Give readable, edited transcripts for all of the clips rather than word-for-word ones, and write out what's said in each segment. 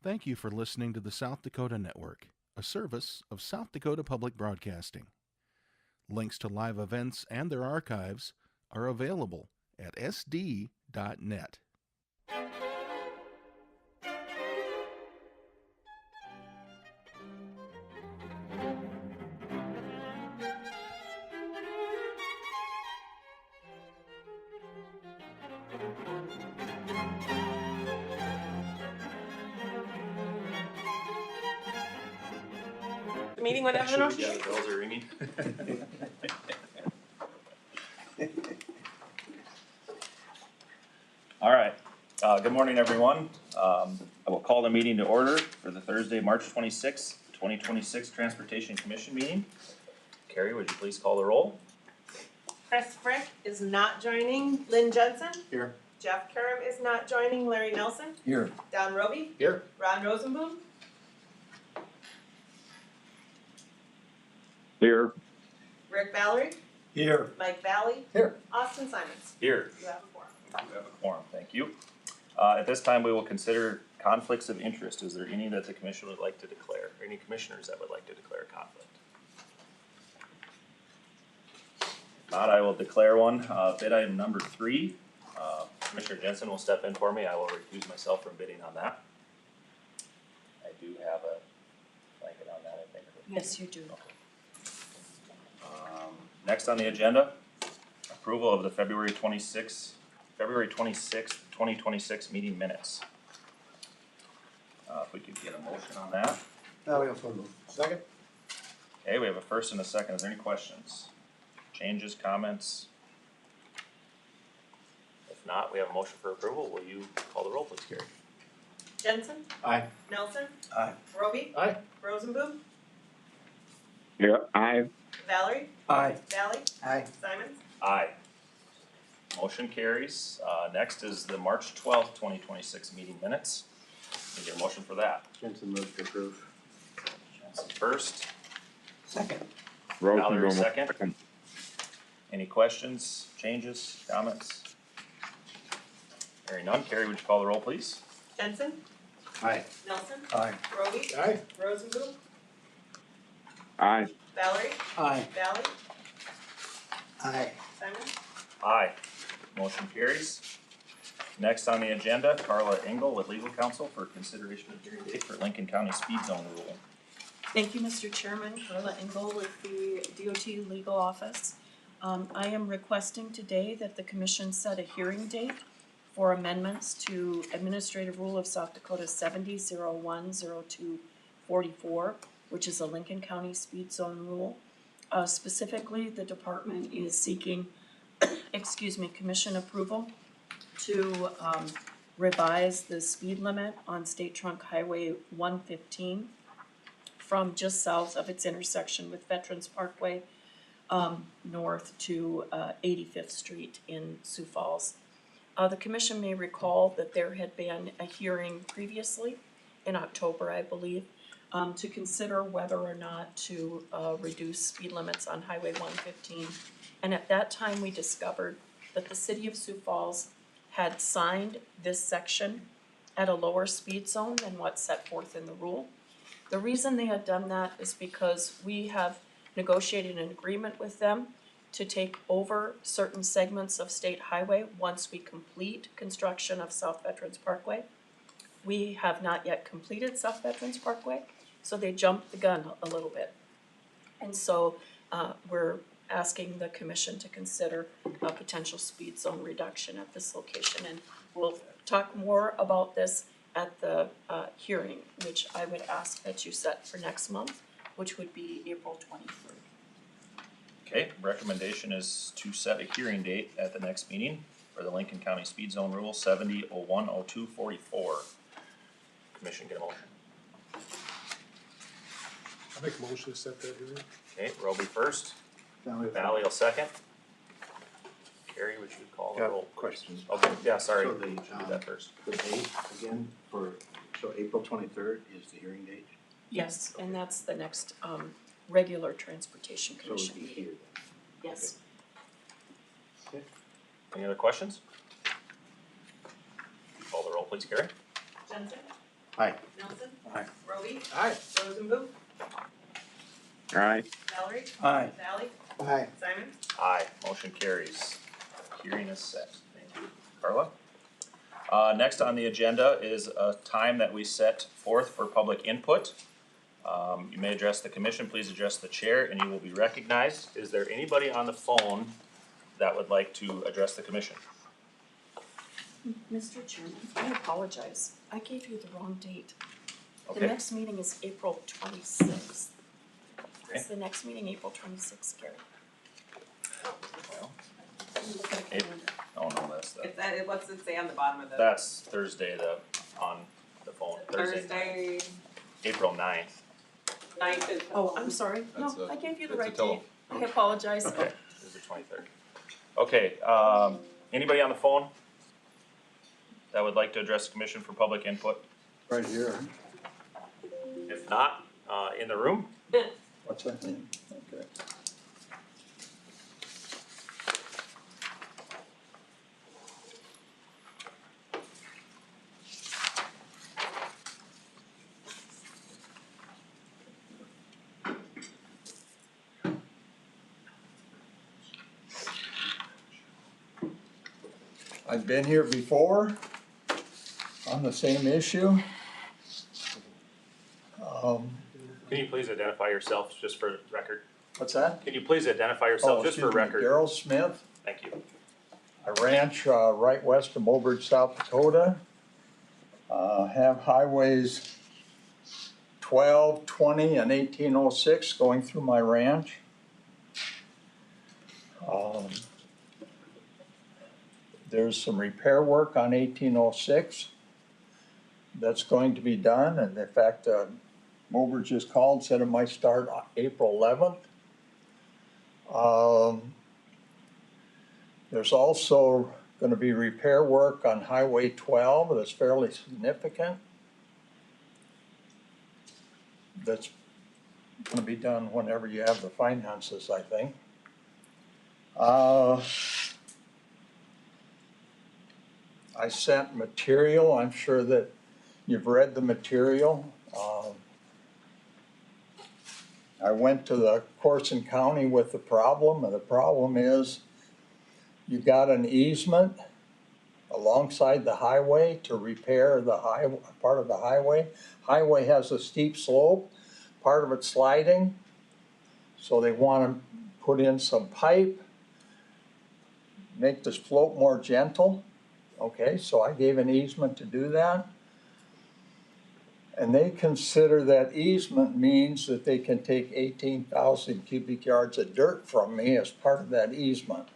Thank you for listening to the South Dakota Network, a service of South Dakota Public Broadcasting. Links to live events and their archives are available at sd.net. Meeting whenever Actually, yeah, the bells are ringing. All right. Good morning, everyone. I will call the meeting to order for the Thursday, March 26th, 2026 Transportation Commission meeting. Carrie, would you please call the roll? Chris Frick is not joining. Lynn Jensen. Here. Jeff Karam is not joining. Larry Nelson. Here. Don Roby. Here. Ron Rosenboom. Here. Rick Valerie. Here. Mike Valley. Here. Austin Simons. Here. You have a quorum. We have a quorum, thank you. At this time, we will consider conflicts of interest. Is there any that the commission would like to declare? Or any commissioners that would like to declare a conflict? If not, I will declare one. Bid item number 3. Commissioner Jensen will step in for me. I will recuse myself from bidding on that. I do have a blanket on that, I think. Yes, you do. Next on the agenda, approval of the February 26th, 2026 meeting minutes. If we could get a motion on that. We have one move. Second? Okay, we have a first and a second. Is there any questions? Changes, comments? If not, we have a motion for approval. Will you call the roll, please, Carrie? Jensen. Aye. Nelson. Aye. Roby. Aye. Rosenboom. Yeah, aye. Valerie. Aye. Valley. Aye. Simons. Aye. Motion carries. Next is the March 12th, 2026 meeting minutes. Can we get a motion for that? Jensen moves to approve. Jensen first. Second. Valerie Rosenbaum, second. Any questions, changes, comments? Hearing none, Carrie, would you call the roll, please? Jensen. Aye. Nelson. Aye. Roby. Aye. Rosenboom. Aye. Valerie. Aye. Valley. Aye. Simons. Aye. Motion carries. Next on the agenda, Carla Engel with legal counsel for consideration of hearing date for Lincoln County speed zone rule. Thank you, Mr. Chairman. Carla Engel with the DOT Legal Office. I am requesting today that the commission set a hearing date for amendments to Administrative Rule of South Dakota 70-01-02-44, which is a Lincoln County speed zone rule. Specifically, the department is seeking, commission approval to revise the speed limit on State Trunk Highway 115 from just south of its intersection with Veterans Parkway north to 85th Street in Sioux Falls. The commission may recall that there had been a hearing previously in October, I believe, to consider whether or not to reduce speed limits on Highway 115. And at that time, we discovered that the city of Sioux Falls had signed this section at a lower speed zone than what's set forth in the rule. The reason they had done that is because we have negotiated an agreement with them to take over certain segments of State Highway once we complete construction of South Veterans Parkway. We have not yet completed South Veterans Parkway, so they jumped the gun a little bit. And so we're asking the commission to consider a potential speed zone reduction at this location. And we'll talk more about this at the hearing, which I would ask that you set for next month, which would be April 23rd. Okay, recommendation is to set a hearing date at the next meeting for the Lincoln County Speed Zone Rule 70-01-02-44. Commission, get a motion. I'll make a motion to set that hearing. Okay, Roby first, Valley will second. Carrie, would you call the Got roll? questions. Okay, yeah, sorry, So the, should do that first. The date again so April 23rd is the hearing date? Yes, and that's the next regular Transportation So it Commission would be meeting. here then? Yes. Any other questions? Call the roll, please, Carrie. Jensen. Aye. Nelson. Aye. Roby. Aye. Rosenboom. Aye. Valerie. Aye. Sally. Aye. Simon. Aye, motion carries. Hearing is set. Thank you. Carla? Next on the agenda is a time that we set forth for public input. You may address the commission, please address the chair, and you will be recognized. Is there anybody on the phone that would like to address the commission? Mr. Chairman, I apologize. I gave you the wrong date. The Okay, next meeting is April 26th. Okay. Is the next meeting April 26th, Gary? well, Look at the April. calendar. oh no, that's the, What's it say on the bottom of the? that's Thursday, on the phone, Thursday, Thursday, April 9th. 9th is. Oh, I'm sorry. That's No, a- I gave you the it's a right tele- date. I apologize. Okay, this is the 23rd. Okay, anybody on the phone that would like to address the commission for public input? Right here. If not, in the room? What's that mean? Okay. I've been here before on the same issue. Can you please identify yourself just for record? What's that? Can you please identify yourself just for record? Darrell Smith. Thank you. I ranch right west of Mobridge, South Dakota. Have highways 12, 20, and 1806 going through my ranch. There's some repair work on 1806 that's going to be done, and in fact, Mobridge just called, said it might start on April 11th. There's also gonna be repair work on Highway 12 that's fairly significant. That's gonna be done whenever you have the finances, I think. I sent material, I'm sure that you've read the material. I went to the Corson County with the problem, and the problem is you got an easement alongside the highway to repair the part of the highway. Highway has a steep slope, part of it's sliding, so they wanna put in some pipe, make the slope more gentle. Okay, so I gave an easement to do that. And they consider that easement means that they can take 18,000 cubic yards of dirt from me as part of that easement.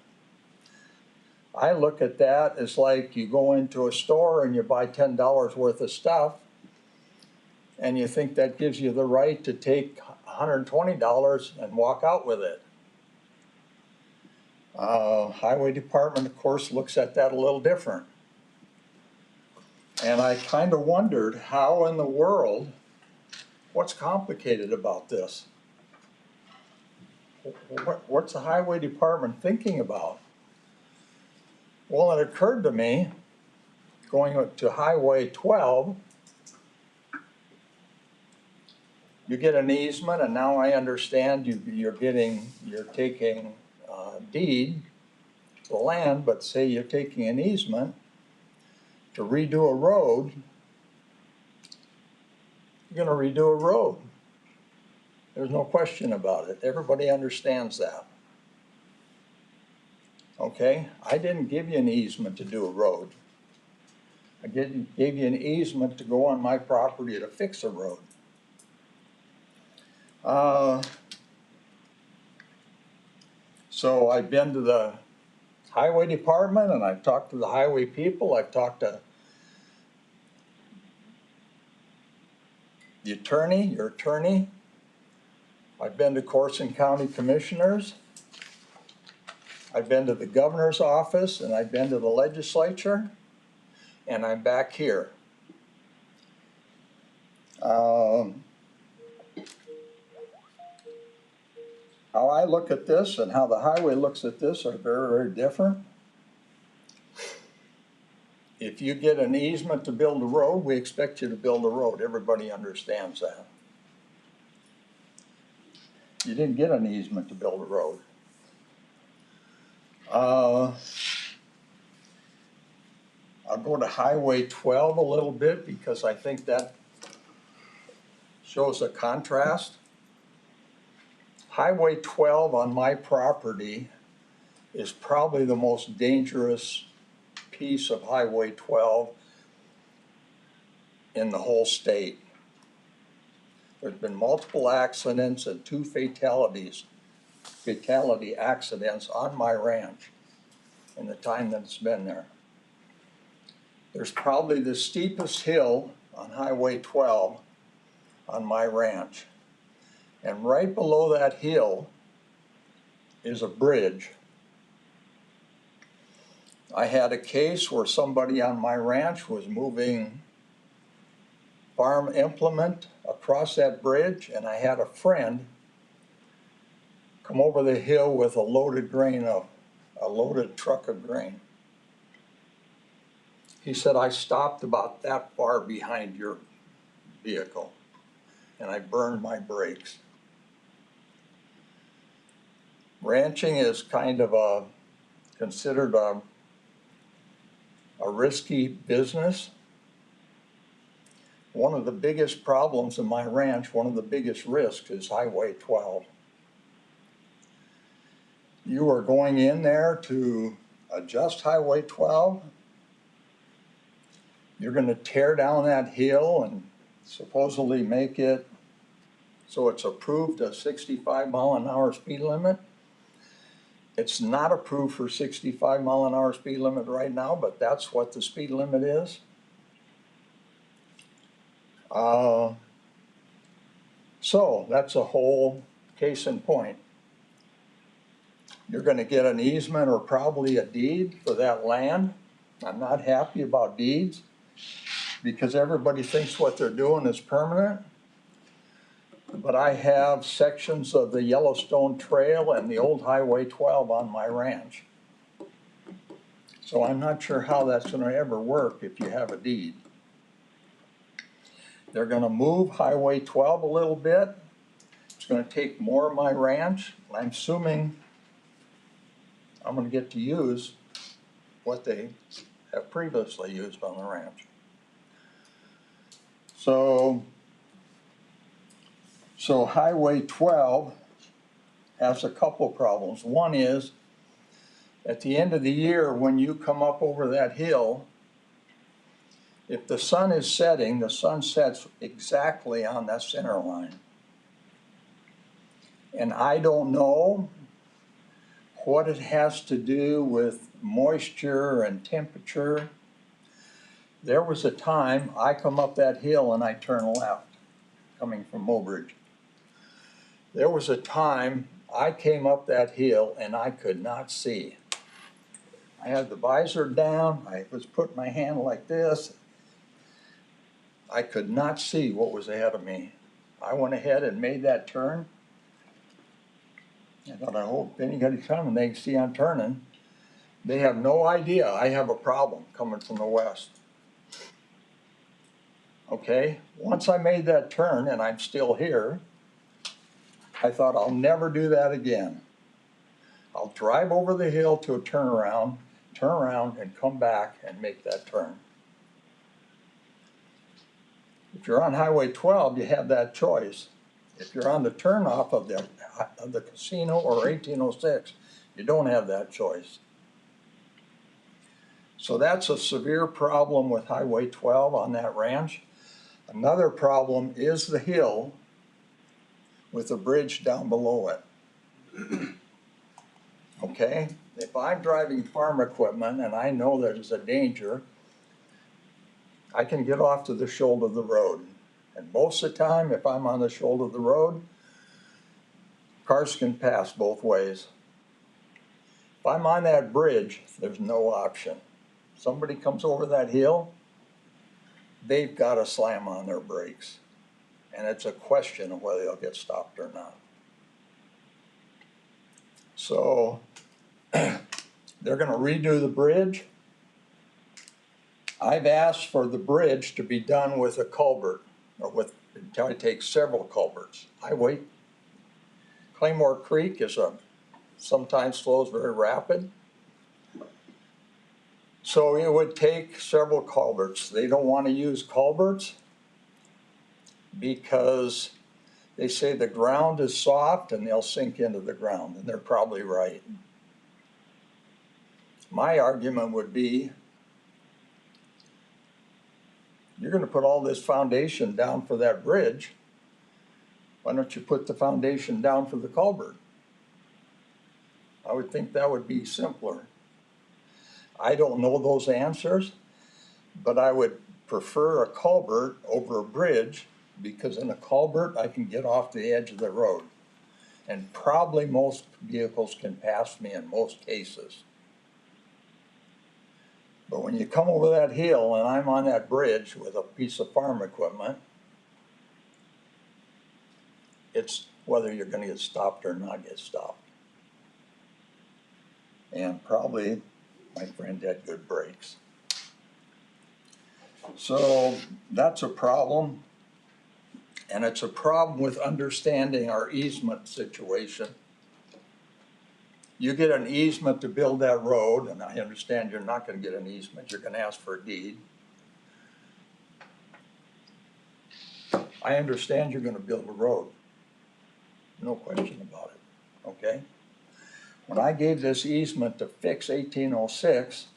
I look at that as like you go into a store and you buy $10 worth of stuff, and you think that gives you the right to take $120 and walk out with it. Highway Department, of course, looks at that a little different. And I kind of wondered how in the world, what's complicated about this? What's the Highway Department thinking about? Well, it occurred to me, going to Highway 12, you get an easement, and now I understand you're taking deed to land, but say you're taking an easement to redo a road, you're gonna redo a road. There's no question about it. Everybody understands that. Okay, I didn't give you an easement to do a road. I gave you an easement to go on my property to fix a road. So I've been to the Highway Department, and I've talked to the highway people, I've talked to the attorney, your attorney. I've been to Corson County Commissioners. I've been to the governor's office, and I've been to the legislature, and I'm back here. How I look at this and how the highway looks at this are very, very different. If if you get an easement to build a road, we expect you to build a road. Everybody understands that. You didn't get an easement to build a road. I'll go to Highway 12 a little bit because I think that shows a contrast. Highway 12 on my property is probably the most dangerous piece of Highway 12 in the whole state. There's been multiple accidents and 2 fatality accidents on my ranch in the time that it's been there. There's probably the steepest hill on Highway 12 on my ranch. And right below that hill is a bridge. I had a case where somebody on my ranch was moving farm implement across that bridge, and I had a friend come over the hill with a loaded truck of grain. He said, I stopped about that far behind your vehicle, and I burned my brakes. Ranching is kind of considered a risky business. One of the biggest problems in my ranch, one of the biggest risks is Highway 12. You are going in there to adjust Highway 12. You're going to tear down that hill and supposedly make it so it's approved a 65-mile-an-hour speed limit. It's not approved for 65-mile-an-hour speed limit right now, but that's what the speed limit is. So that's a whole case in point. You're going to get an easement or probably a deed for that land. I'm not happy about deeds because everybody thinks what they're doing is permanent. But I have sections of the Yellowstone Trail and the old Highway 12 on my ranch. So I'm not sure how that's going to ever work if you have a deed. They're going to move Highway 12 a little bit. It's going to take more of my ranch. I'm assuming I'm going to get to use what they have previously used on the ranch. So Highway 12 has a couple problems. One is, at the end of the year, when you come up over that hill, if the sun is setting, the sun sets exactly on that center line. And I don't know what it has to do with moisture and temperature. There was a time I come up that hill and I turn left, coming from Mobridge. There was a time I came up that hill and I could not see. I had the visor down, I was putting my hand like this. I could not see what was ahead of me. I went ahead and made that turn. I thought, I hope anybody's coming, they can see I'm turning. They have no idea I have a problem coming from the west. Okay, once I made that turn and I'm still here, I thought I'll never do that again. I'll drive over the hill to a turnaround, turn around and come back and make that turn. If you're on Highway 12, you have that choice. If you're on the turnoff of the casino or 1806, you don't have that choice. So that's a severe problem with Highway 12 on that ranch. Another problem is the hill with the bridge down below it. Okay, if I'm driving farm equipment and I know there's a danger, I can get off to the shoulder of the road. And most of the time, if I'm on the shoulder of the road, cars can pass both ways. If I'm on that bridge, there's no option. Somebody comes over that hill, they've got to slam on their brakes. And it's a question of whether they'll get stopped or not. So they're going to redo the bridge. I've asked for the bridge to be done with a culvert, or with, it takes several culverts. Claymore Creek sometimes flows very rapid. So it would take several culverts. They don't want to use culverts because they say the ground is soft and they'll sink into the ground, and they're probably right. My argument would be, you're gonna put all this foundation down for that bridge. Why don't you put the foundation down for the culvert? I would think that would be simpler. I don't know those answers, but I would prefer a culvert over a bridge, because in a culvert, I can get off the edge of the road. And probably most vehicles can pass me in most cases. But when you come over that hill and I'm on that bridge with a piece of farm equipment, it's whether you're gonna get stopped or not get stopped. And probably my friend had good brakes. So that's a problem. And it's a problem with understanding our easement situation. You get an easement to build that road, and I understand you're not gonna get an easement, you're gonna ask for a deed. I understand you're gonna build a road. No question about it, okay? When I gave this easement to fix 1806,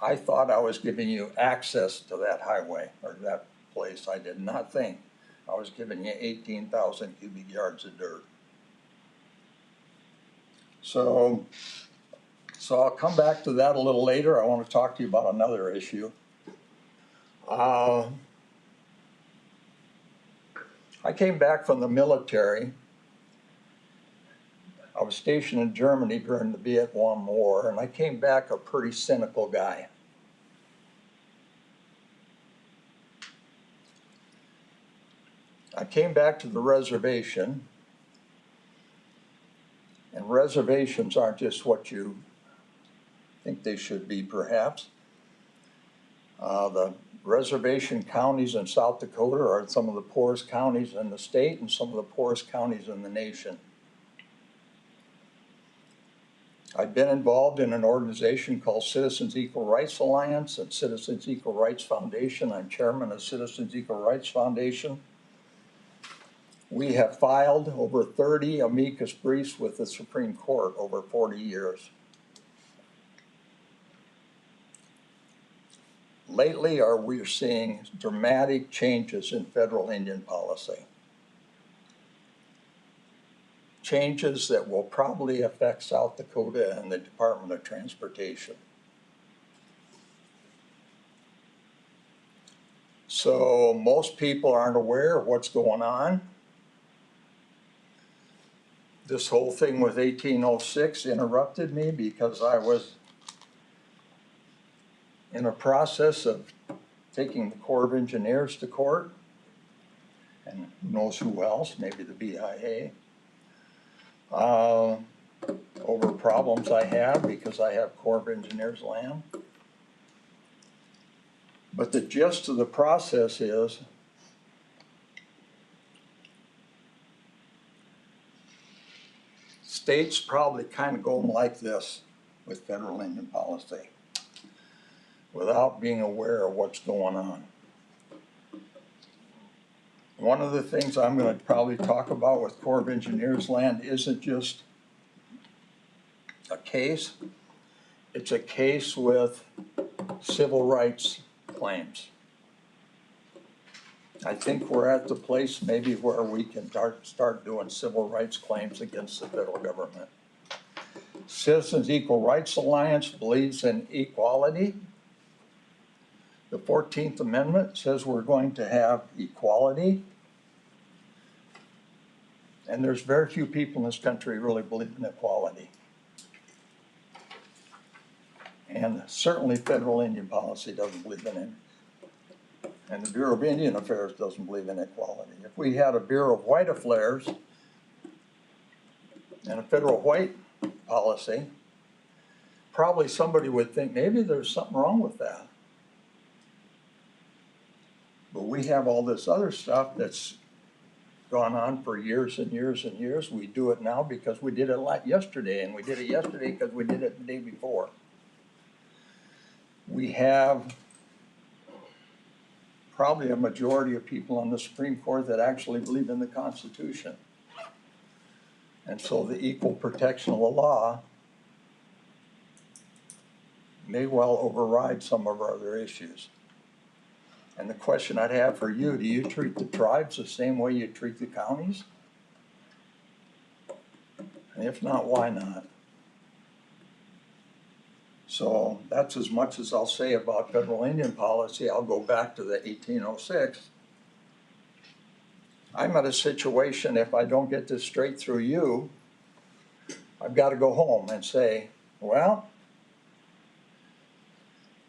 I thought I was giving you access to that highway, or that place. I did not think I was giving you 18,000 cubic yards of dirt. So I'll come back to that a little later. I want to talk to you about another issue. I came back from the military. I was stationed in Germany during the Vietnam War, and I came back a pretty cynical guy. I came back to the reservation, and reservations aren't just what you think they should be, perhaps. The reservation counties in South Dakota are some of the poorest counties in the state and some of the poorest counties in the nation. I've been involved in an organization called Citizens Equal Rights Alliance and Citizens Equal Rights Foundation. I'm chairman of Citizens Equal Rights Foundation. We have filed over 30 amicus briefs with the Supreme Court over 40 years. Lately, we're seeing dramatic changes in federal Indian policy. Changes that will probably affect South Dakota and the Department of Transportation. So most people aren't aware of what's going on. This whole thing with 1806 interrupted me because I was in a process of taking the Corps of Engineers to court, and who knows who else, maybe the BIA, over problems I have because I have Corps of Engineers land. But the gist of the process is states probably kind of going like this with federal Indian policy without being aware of what's going on. One of the things I'm going to probably talk about with Corps of Engineers land isn't just a case, it's a case with civil rights claims. I think we're at the place maybe where we can start doing civil rights claims against the federal government. Citizens Equal Rights Alliance believes in equality. The 14th Amendment says we're going to have equality. And there's very few people in this country who really believe in equality. And certainly federal Indian policy doesn't believe in it. And the Bureau of Indian Affairs doesn't believe in equality. If we had a Bureau of White Affairs and a federal white policy, probably somebody would think maybe there's something wrong with that. But we have all this other stuff that's gone on for years and years and years. We do it now because we did it like yesterday, and we did it yesterday because we did it the day before. We have probably a majority of people on the Supreme Court that actually believe in the Constitution. And so the equal protection of the law may well override some of our other issues. And the question I'd have for you, do you treat the tribes the same way you treat the counties? And if not, why not? So that's as much as I'll say about federal Indian policy. I'll go back to the 1806. I'm at a situation, if I don't get this straight through you, I've got to go home and say, well,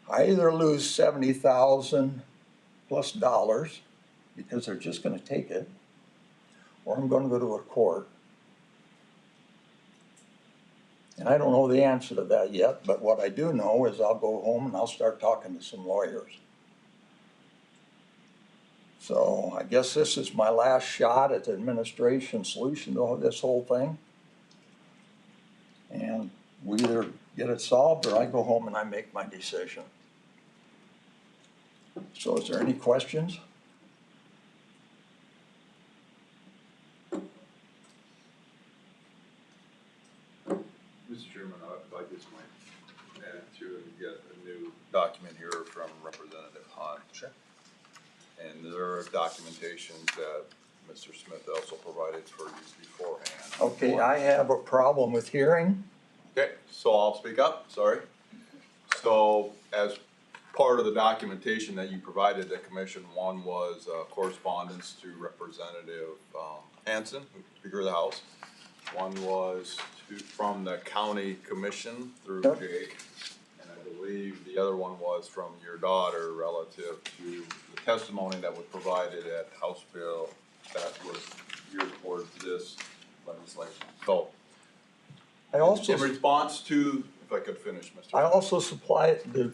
I either lose $70,000 plus dollars because they're just going to take it, or I'm going to go to a court. And I don't know the answer to that yet, but what I do know is I'll go home and I'll start talking to some lawyers. So I guess this is my last shot at the administration solution to this whole thing. And we either get it solved or I go home and I make my decision. So is there any questions? Mr. Chairman, I just might add to and get a new document here from Representative Hunt. Sure. And there are documentations that Mr. Smith also provided for you beforehand. Okay, I have a problem with hearing. Okay, so I'll speak up, sorry. So as part of the documentation that you provided the commission, one was correspondence to Representative Hanson, Speaker of the House. One was from the county commission through Yep. Jake. And I believe the other one was from your daughter relative to the testimony that was provided at House Bill that was geared towards this legislation. So I also, in response to, if I could finish, Mr. I also supply the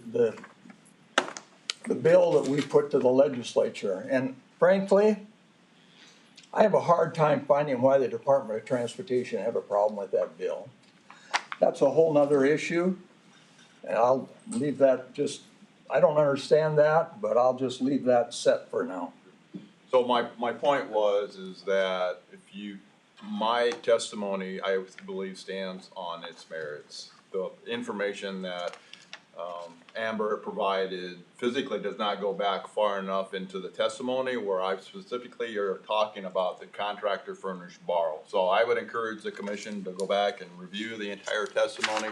bill that we put to the legislature. And frankly, I have a hard time finding why the Department of Transportation have a problem with that bill. That's a whole nother issue. And I'll leave that just, I don't understand that, but I'll just leave that set for now. So my point was, is that my testimony, I believe, stands on its merits. The information that Amber provided physically does not go back far enough into the testimony where I specifically are talking about the contractor furnished borrow. So I would encourage the commission to go back and review the entire testimony.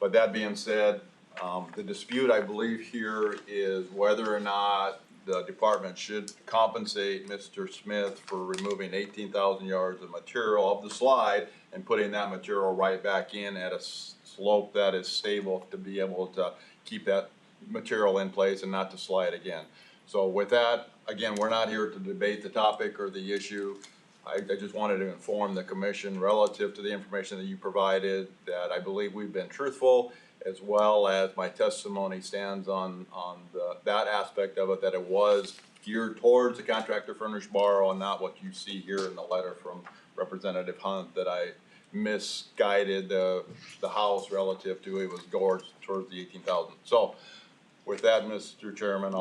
But that being said, the dispute I believe here is whether or not the department should compensate Mr. Smith for removing 18,000 yards of material of the slide and putting that material right back in at a slope that is stable to be able to keep that material in place and not to slide again. So with that, again, we're not here to debate the topic or the issue. I just wanted to inform the commission relative to the information that you provided that I believe we've been truthful, as well as my testimony stands on that aspect of it, that it was geared towards the contractor furnished borrow and not what you see here in the letter from Representative Hunt, that I misguided the House relative to it was towards the 18,000. So with that, Mr. Chairman,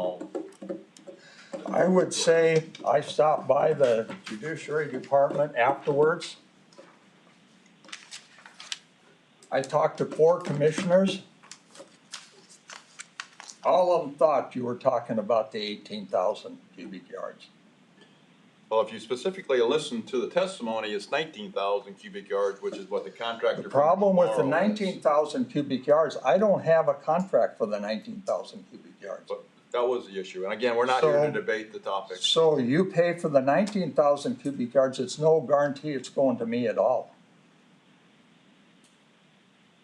I would say I stopped by the Judiciary Department afterwards. I talked to 4 commissioners. All of them thought you were talking about the 18,000 cubic yards. well, if you specifically listen to the testimony, it's 19,000 cubic yards, which is what the contractor. The problem with the borrow is. 19,000 cubic yards, I don't have a contract for the 19,000 cubic yards. But that was the issue. And again, we're not here to So- debate the topic. So you pay for the 19,000 cubic yards, it's no guarantee it's going to me at all.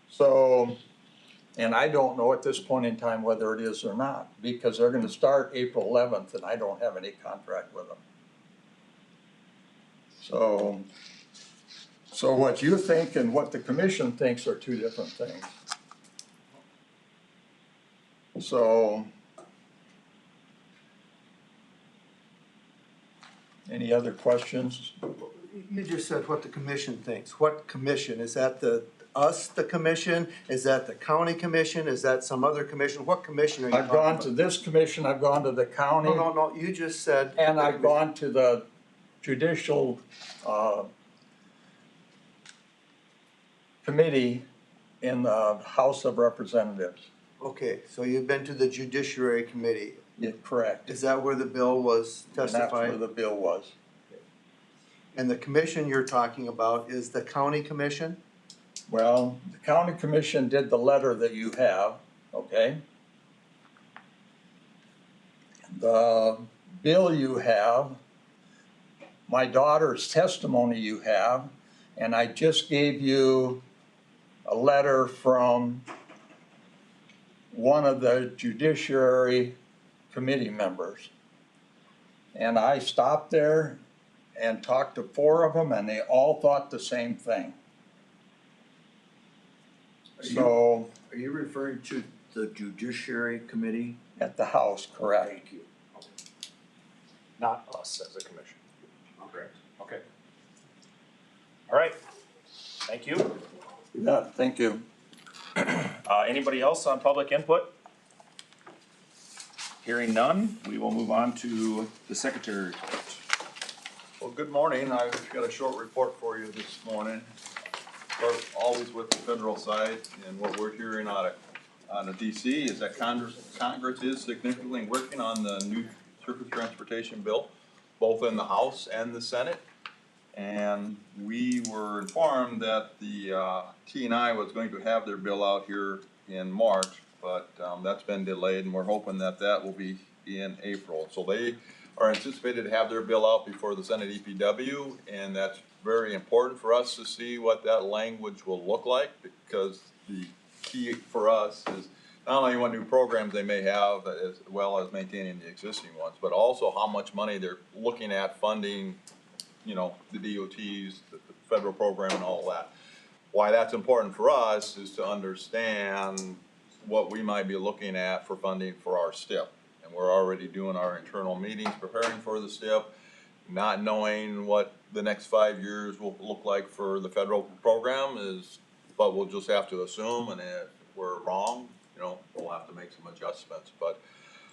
So, and I don't know at this point in time whether it is or not, because they're gonna start April 11th and I don't have any contract with them. So what you think and what the commission thinks are 2 different things. So Any other questions? You just said what the commission thinks. What commission? Is that the commission? Is that the county commission? Is that some other commission? What commission are you I've talking gone about? to this commission, I've gone to the county, No, you just said. and I've gone to the judicial, committee in the House of Representatives. Okay, so you've been to the judiciary committee. Yeah, correct. Is that where the bill was And that's where testified? the bill was. And the commission you're talking about is the county commission? Well, the county commission did the letter that you have, okay? The bill you have, my daughter's testimony you have, and I just gave you a letter from one of the judiciary committee members. And I stopped there and talked to 4 of them, and they all thought the same thing. So, Are you referring to the Judiciary Committee? at the House, correct. you. Not us as a commission. Correct. Okay. All right. Thank you. Yeah, thank you. Anybody else on public input? Hearing none, we will move on to the secretary's report. Well, good morning. I've got a short report for you this morning. Start always with the federal side, and what we're hearing out of DC is that Congress is significantly working on the new surface transportation bill, both in the House and the Senate. And we were informed that the T&I was going to have their bill out here in March, but that's been delayed, and we're hoping that that will be in April. So they are anticipated to have their bill out before the Senate EPW, and that's very important for us to see what that language will look like, because the key for us is not only what new programs they may have, as well as maintaining the existing ones, but also how much money they're looking at funding, you know, the DOTs, the federal program and all that. Why that's important for us is to understand what we might be looking at for funding for our STIP. And we're already doing our internal meetings, preparing for the STIP, not knowing what the next 5 years will look like for the federal program is, but we'll just have to assume, and if we're wrong, you know, we'll have to make some adjustments. But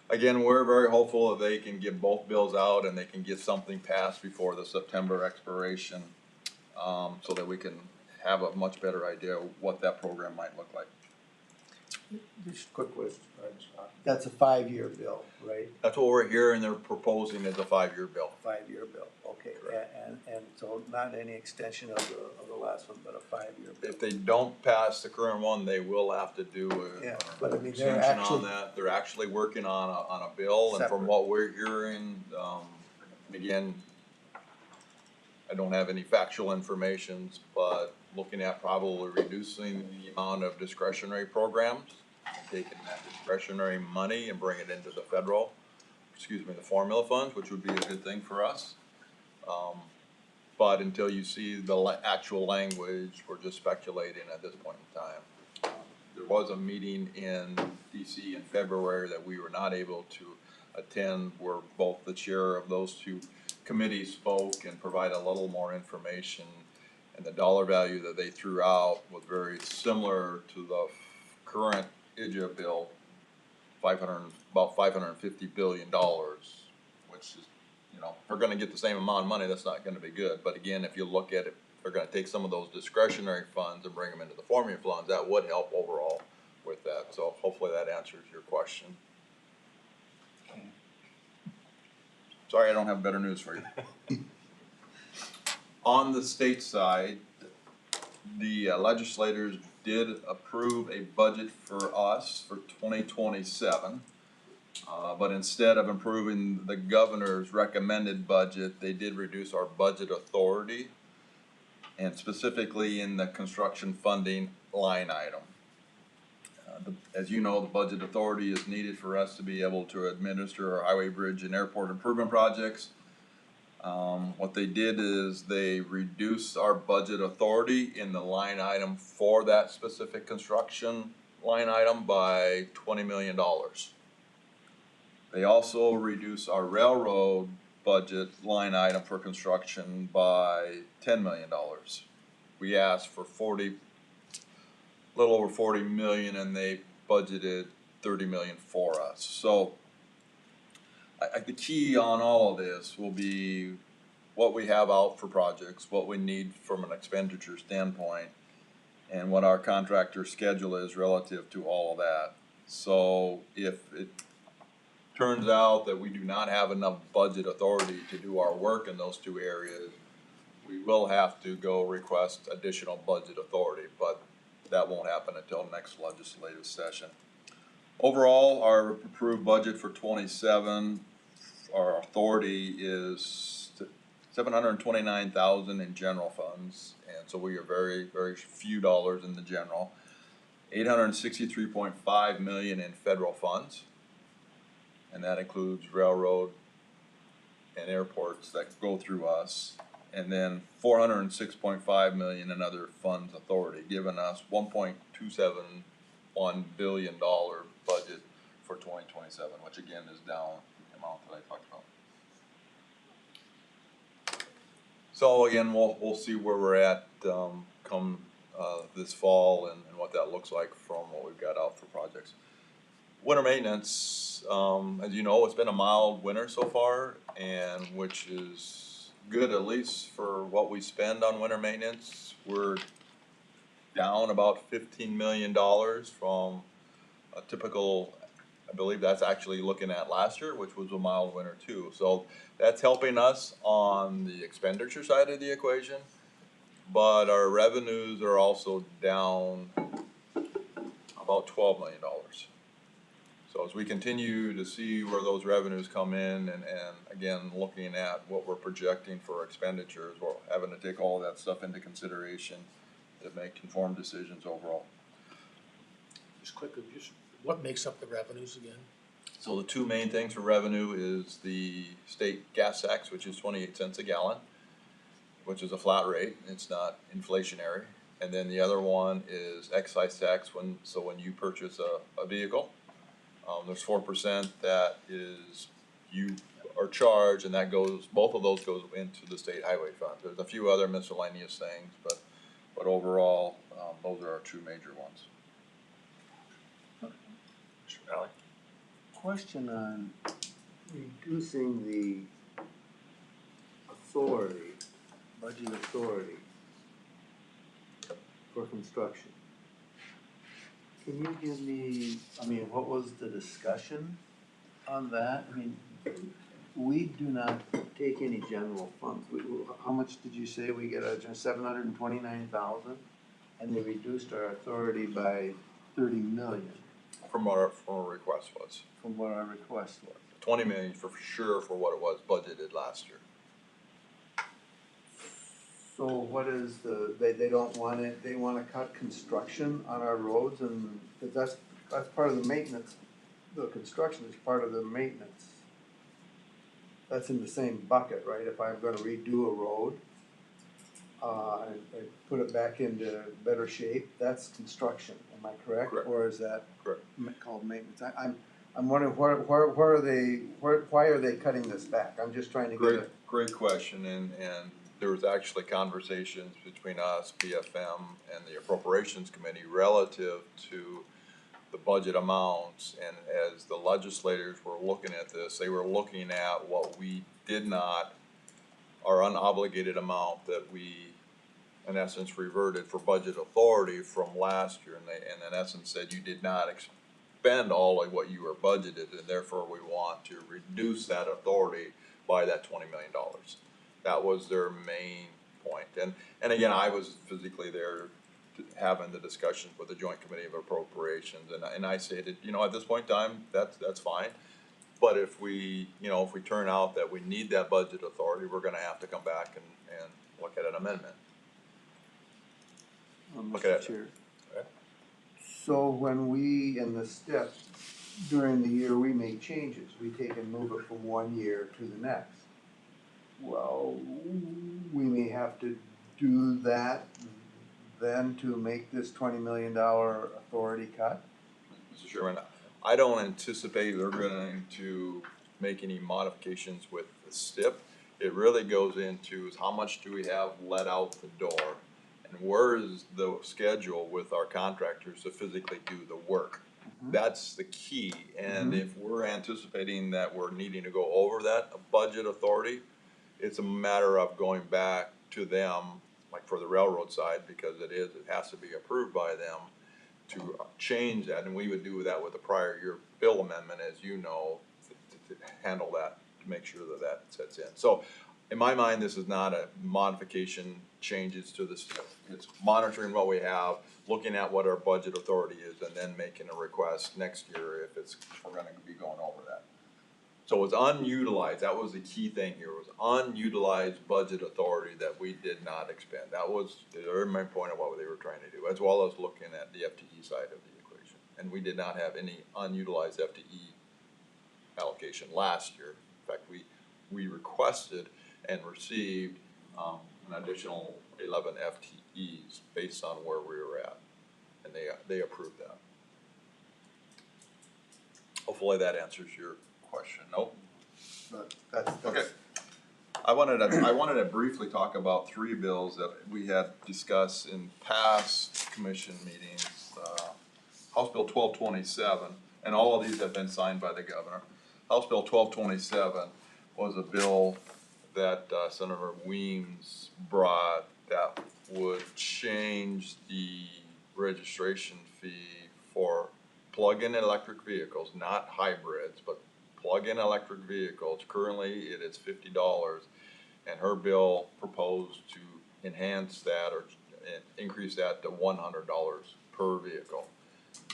again, we're very hopeful that they can get both bills out and they can get something passed before the September expiration, so that we can have a much better idea of what that program might look like. Just a quick question. That's a 5-year bill, right? That's what we're hearing they're proposing is a 5-year bill. 5-year bill, okay. And so not any extension of the last one, but a 5-year bill. If they don't pass the current one, they will have to do Yeah, a but I mean, they're extension on actually, that. They're actually working on a bill, and Separate. from what we're hearing, again, I don't have any factual information, but looking at probably reducing the amount of discretionary programs, taking that discretionary money and bring it into the the formula funds, which would be a good thing for us. But until you see the actual language, we're just speculating at this point in time. There was a meeting in DC in February that we were not able to attend, where both the chair of those 2 committees spoke and provided a little more information. And the dollar value that they threw out was very similar to the current IJA bill, about $550 billion, which is, you know, if we're gonna get the same amount of money, that's not gonna be good. But again, if you look at it, they're gonna take some of those discretionary funds and bring them into the formula funds, that would help overall with that. So hopefully that answers your question. Sorry, I don't have better news for you. On the state side, the legislators did approve a budget for us for 2027. But instead of improving the governor's recommended budget, they did reduce our budget authority, and specifically in the construction funding line item. As you know, the budget authority is needed for us to be able to administer our highway, bridge, and airport improvement projects. What they did is they reduced our budget authority in the line item for that specific construction line item by $20 million. They also reduced our railroad budget line item for construction by $10 million. We asked for little over 40 million, and they budgeted 30 million for us. So the key on all of this will be what we have out for projects, what we need from an expenditure standpoint, and what our contractor schedule is relative to all of that. So if it turns out that we do not have enough budget authority to do our work in those two areas, we will have to go request additional budget authority, but that won't happen until next legislative session. Overall, our approved budget for 27, our authority is $729,000 in general funds, and so we are very, very few dollars in the general. $863.5 million in federal funds, and that includes railroad and airports that go through us. And then $406.5 million in other funds authority, giving us $1.271 billion budget for 2027, which again is down the amount that I talked about. So again, we'll see where we're at come this fall and what that looks like from what we've got out for projects. Winter maintenance, as you know, it's been a mild winter so far, and which is good at least for what we spend on winter maintenance. We're down about $15 million from a typical, I believe that's actually looking at last year, which was a mild winter too. So that's helping us on the expenditure side of the equation, but our revenues are also down about $12 million. So as we continue to see where those revenues come in and again, looking at what we're projecting for expenditures, we're having to take all of that stuff into consideration to make informed decisions overall. Just quickly, what makes up the revenues again? So the two main things for revenue is the state gas tax, which is 28 cents a gallon, which is a flat rate. It's not inflationary. And then the other one is excise tax when you purchase a vehicle. There's 4% that is you are charged, and that goes. Both of those goes into the state highway fund. There's a few other miscellaneous things, but overall, those are our two major ones. Mr. Valley? Question on reducing the authority, budget authority for construction. Can you give me, what was the discussion on that? We do not take any general funds. How much did you say we get, 729,000? And they reduced our authority by 30 million From what our request was. from what our request was. 20 million for sure for what it was budgeted last year. So what is they don't want it, they wanna cut construction on our roads, and, cause that's part of the maintenance. The construction is part of the maintenance. That's in the same bucket, right? If I'm gonna redo a road, and put it back into better shape, that's construction, am I correct? Correct. Or is that Correct. called maintenance? I'm wondering why are they cutting this back? I'm just trying to get a. Great question, and there was actually conversations between us, BFM, and the Appropriations Committee relative to the budget amounts, and as the legislators were looking at this, they were looking at what we did not, our unobligated amount that we, in essence, reverted for budget authority from last year, and in essence said you did not expend all of what you were budgeted, and therefore we want to reduce that authority by that $20 million. That was their main point. And again, I was physically there having the discussions with the Joint Committee of Appropriations, and I stated, at this point in time, that's fine. But if we turn out that we need that budget authority, we're gonna have to come back and look at an amendment. Look at it. Mr. Chair. Okay. So when we, in the step, during the year, we make changes, we take and move it from one year to the next. Well, we may have to do that then to make this $20 million authority cut? Mr. Chairman, I don't anticipate they're going to make any modifications with the STIP. It really goes into is how much do we have let out the door? And where is the schedule with our contractors to physically do the work? That's the key, and if we're anticipating that we're needing to go over that budget authority, it's a matter of going back to them, like for the railroad side, because it has to be approved by them to change that, and we would do that with the prior year bill amendment, as you know, to handle that, to make sure that that sets in. So, in my mind, this is not a modification, changes to the STIP. It's monitoring what we have, looking at what our budget authority is, and then making a request next year if we're gonna be going over that. So it's unutilized, that was the key thing here, was unutilized budget authority that we did not expend. That was the main point of what they were trying to do, as well as looking at the FTE side of the equation. And we did not have any unutilized FTE allocation last year. In fact, we requested and received an additional 11 FTEs based on where we were at, and they approved that. Hopefully that answers your question. Nope. Okay. I wanted to briefly talk about 3 bills that we had discussed in past commission meetings. House Bill 1227, and all of these have been signed by the governor. House Bill 1227 was a bill that Senator Weems brought that would change the registration fee for plug-in electric vehicles, not hybrids, but plug-in electric vehicles. Currently, it is $50, and her bill proposed to enhance that or increase that to $100 per vehicle.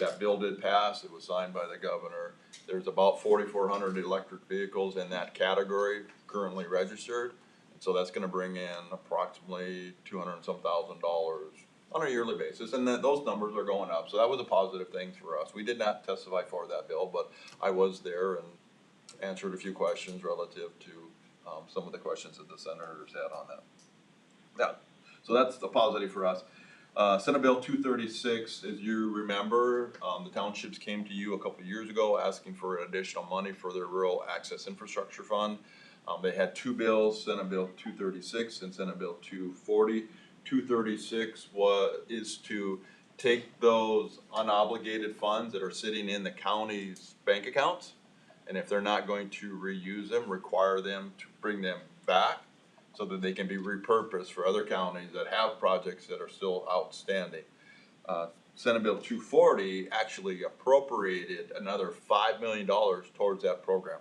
That bill did pass. It was signed by the governor. There's about 4,400 electric vehicles in that category currently registered, and so that's going to bring in approximately $200 and some thousand on a yearly basis, and those numbers are going up. So that was a positive thing for us. We did not testify for that bill, but I was there and answered a few questions relative to some of the questions that the senators had on that. Yeah, so that's the positive for us. Senate Bill 236, as you remember, the townships came to you a couple of years ago asking for additional money for their rural access infrastructure fund. They had 2 bills, Senate Bill 236 and Senate Bill 240. 236 is to take those unobligated funds that are sitting in the county's bank accounts, and if they're not going to reuse them, require them to bring them back so that they can be repurposed for other counties that have projects that are still outstanding. Senate Bill 240 actually appropriated another $5 million towards that program.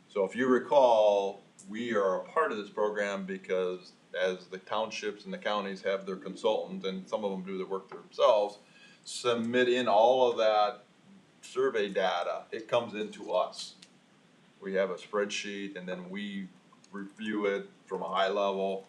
So if you recall, we are a part of this program because as the townships and the counties have their consultants, and some of them do the work themselves, submit in all of that survey data, it comes into us. We have a spreadsheet, and then we review it from a high level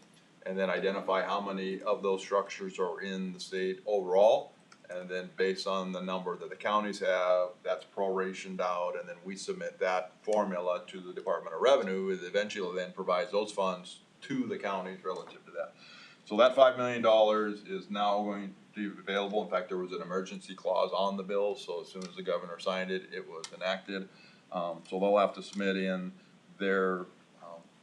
and then identify how many of those structures are in the state overall. And then based on the number that the counties have, that's prorationed out, and then we submit that formula to the Department of Revenue. It eventually then provides those funds to the counties relative to that. So that $5 million is now going to be available. In fact, there was an emergency clause on the bill, so as soon as the governor signed it, it was enacted. So they'll have to submit in their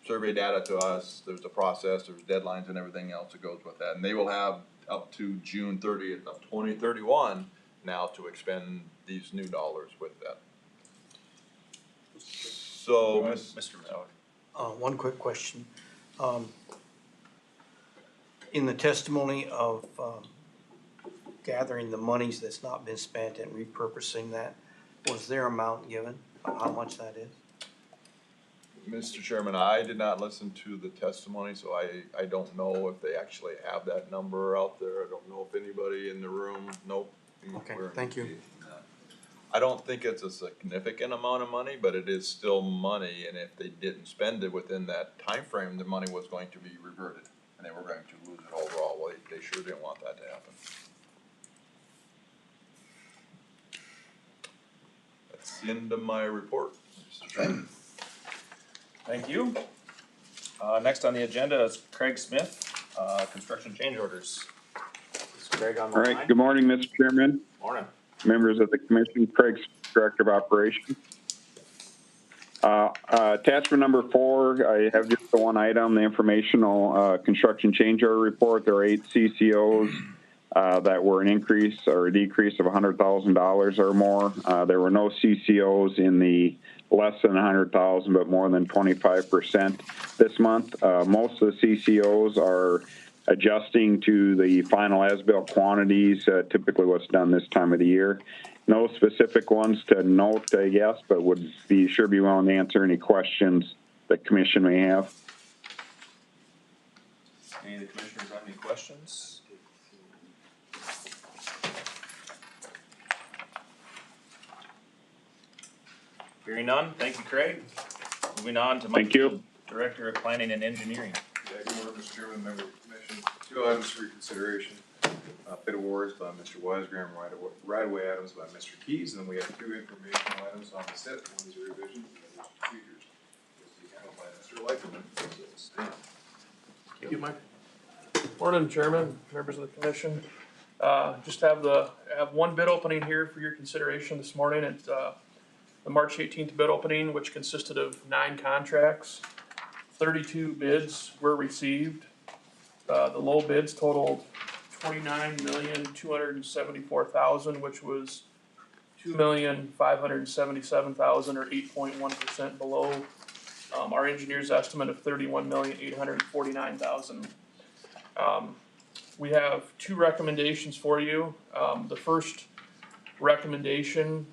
survey data to us. There's a process, there's deadlines and everything else that goes with that. And they will have up to June 30th of 2031 now to expend these new dollars with that. So, Mr. Miller. One quick question. In the testimony of gathering the monies that's not been spent and repurposing that, was there amount given of how much that is? Mr. Chairman, I did not listen to the testimony, so I don't know if they actually have that number out there. I don't know if anybody in the room, nope. Okay, thank you. I don't think it's a significant amount of money, but it is still money, and if they didn't spend it within that time frame, the money was going to be reverted, and they were going to lose it overall. Well, they sure didn't want that to happen. That's the end of my report, Mr. Chairman. Thank you. Next on the agenda is Craig Smith, construction change orders. Is Craig on the All line? right, good morning, Mr. Chairman, Morning. members of the commission, Craig, Director of Operations. Attachment number 4, I have just the one item, the informational construction change order report. There are 8 CCOs that were an increase or a decrease of $100,000 or more. There were no CCOs in the less than 100,000, but more than 25% this month. Most of the CCOs are adjusting to the final as-built quantities, typically what's done this time of the year. No specific ones to note, I guess, but would be willing to answer any questions the commission may have. Any of the commissioners have any questions? Hearing none, thank you, Craig. Moving on to Thank you. Director of Planning and Engineering. Yeah, good morning, Mr. Chairman, member of the commission. 2 items for your consideration. Bid awards by Mr. Wisegram, right-of-way items by Mr. Keys, and then we have 2 informational items on the SIP. One is a revision, the other is procedures. This will be handled by Mr. Leichtman. Thank you, Mike. Morning, Chairman, members of the commission. Just have one bid opening here for your consideration this morning at, the March 18th bid opening, which consisted of 9 contracts. 32 bids were received. The low bids totaled $29,274,000, which was $2,577,000 or 8.1% below our engineer's estimate of $31,849,000. We have 2 recommendations for you. The first recommendation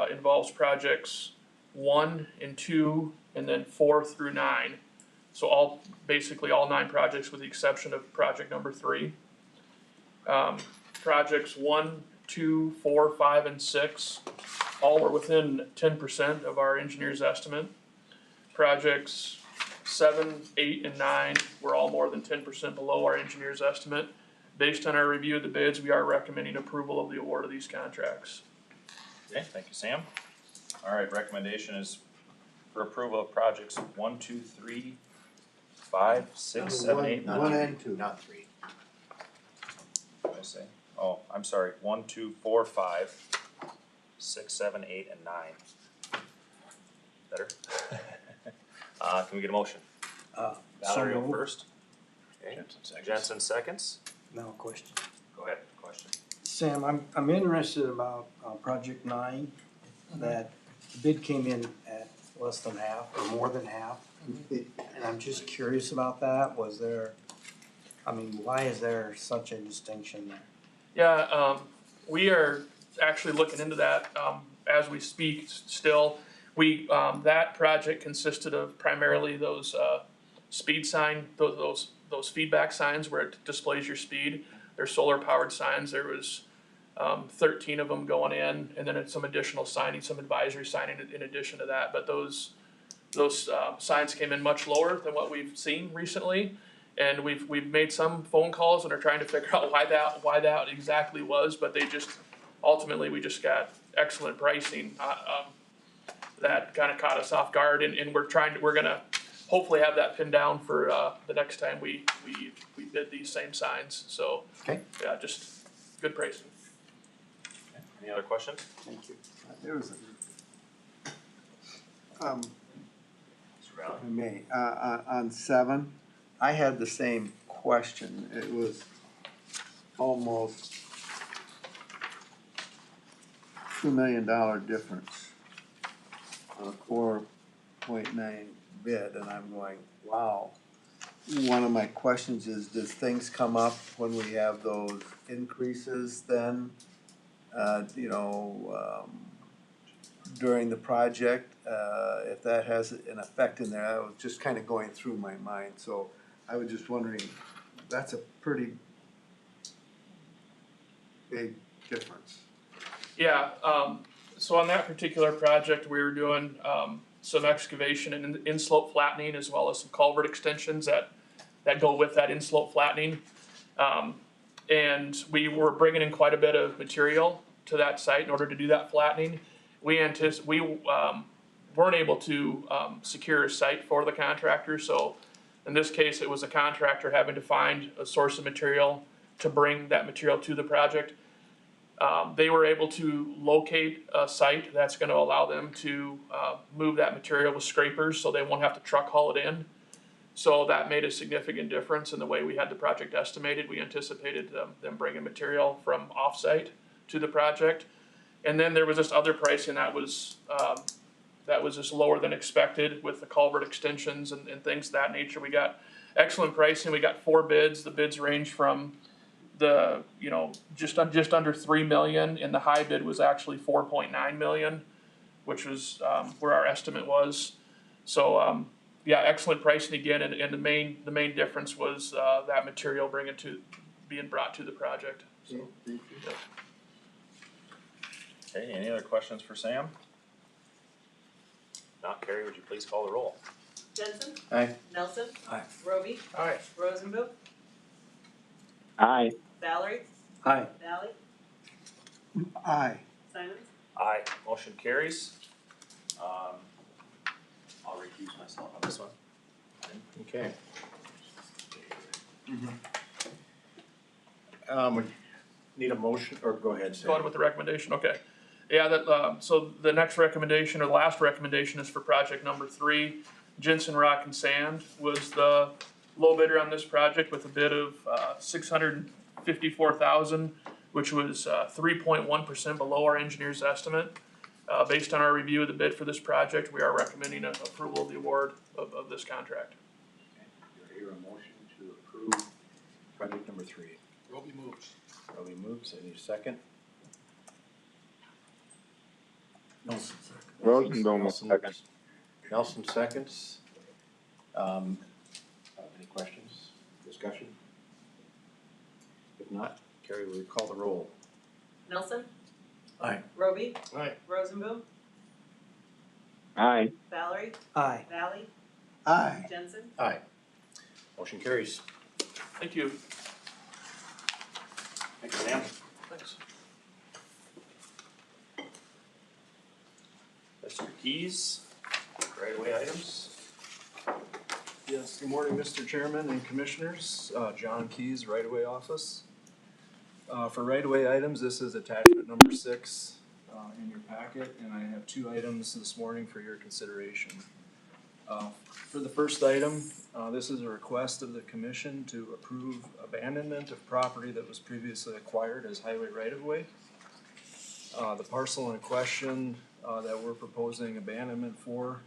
involves projects 1 and 2, and then 4 through 9. So basically all 9 projects with the exception of project number 3. Projects 1, 2, 4, 5, and 6 all were within 10% of our engineer's estimate. Projects 7, 8, and 9 were all more than 10% below our engineer's estimate. Based on our review of the bids, we are recommending approval of the award of these contracts. Okay, thank you, Sam. All right, recommendation is for approval of projects 1, 2, 3, 5, 6, 7, 8, 9. 1 and 2. Not 3. What did I say? Oh, I'm sorry, 1, 2, 4, 5, 6, 7, 8, and 9. Better? Can we get a motion? Valerie moved. first. Okay, Jensen seconds. No question. Go ahead, question. Sam, I'm interested about, project 9, that bid came in at less than half or more than half. And I'm just curious about that. Why is there such a distinction there? Yeah, we are actually looking into that as we speak still. That project consisted of primarily those speed sign, those feedback signs where it displays your speed. They're solar powered signs. There was 13 of them going in, and then some additional signing, some advisory signing in addition to that. But those signs came in much lower than what we've seen recently, and we've made some phone calls and are trying to figure out why that exactly was. But ultimately we just got excellent pricing that kind of caught us off guard, and we're gonna hopefully have that pinned down for the next time we bid these same signs. So Okay. yeah, just good pricing. Any other questions? Thank you. There was Mr. Valley? on 7, I had the same question. It was almost $2 million difference on a 4.9 bid, and I'm going, wow. One of my questions is, does things come up when we have those increases then? During the project, if that has an effect in there, I was just kind of going through my mind, so I was just wondering, that's a pretty big difference. Yeah, so on that particular project, we were doing some excavation and in-slope flattening as well as some culvert extensions that go with that in-slope flattening. And we were bringing in quite a bit of material to that site in order to do that flattening. We weren't able to secure a site for the contractor, so in this case, it was a contractor having to find a source of material to bring that material to the project. They were able to locate a site that's gonna allow them to, move that material with scrapers, so they won't have to truck haul it in. So that made a significant difference in the way we had the project estimated. We anticipated them bringing material from offsite to the project. And then there was this other pricing that was just lower than expected with the culvert extensions and things of that nature. We got excellent pricing. We got 4 bids. The bids range from the, just under 3 million, and the high bid was actually 4.9 million, which was, where our estimate was. So, yeah, excellent pricing again, and the main difference was, that material being brought to the project, so. Yep. Okay, any other questions for Sam? Not Carrie, would you please call the roll? Jensen? Aye. Nelson? Aye. Roby? Aye. Rosenboom? Aye. Valerie? Aye. Valley? Aye. Simons? Aye, motion carries. I'll recuse myself on this one. Okay. Need a motion, or go ahead, Sam. Go ahead with the recommendation, okay. Yeah, so the next recommendation, or the last recommendation, is for project number 3. Jensen Rock and Sand was the low bidder on this project with a bid of $654,000, which was 3.1% below our engineer's estimate. Based on our review of the bid for this project, we are recommending approval of the award of this contract. Do I hear a motion to approve project number 3? Roby moves. Roby moves, any second? Nelson second. Rosenbaum, Nelson- second. Nelson seconds. Any questions, discussion? If not, Carrie, will you call the roll? Nelson? Aye. Roby? Aye. Rosenboom? Aye. Valerie? Aye. Valley? Aye. Jensen? Aye. Motion carries. Thank you. Thanks, Sam. Thanks. Mr. Keys, right away items. Yes, good morning, Mr. Chairman and Commissioners. John Keys, right-of-way office. For right-of-way items, this is attachment number 6 in your packet, and I have 2 items this morning for your consideration. For the first item, this is a request of the commission to approve abandonment of property that was previously acquired as highway right-of-way. The parcel in question that we're proposing abandonment for,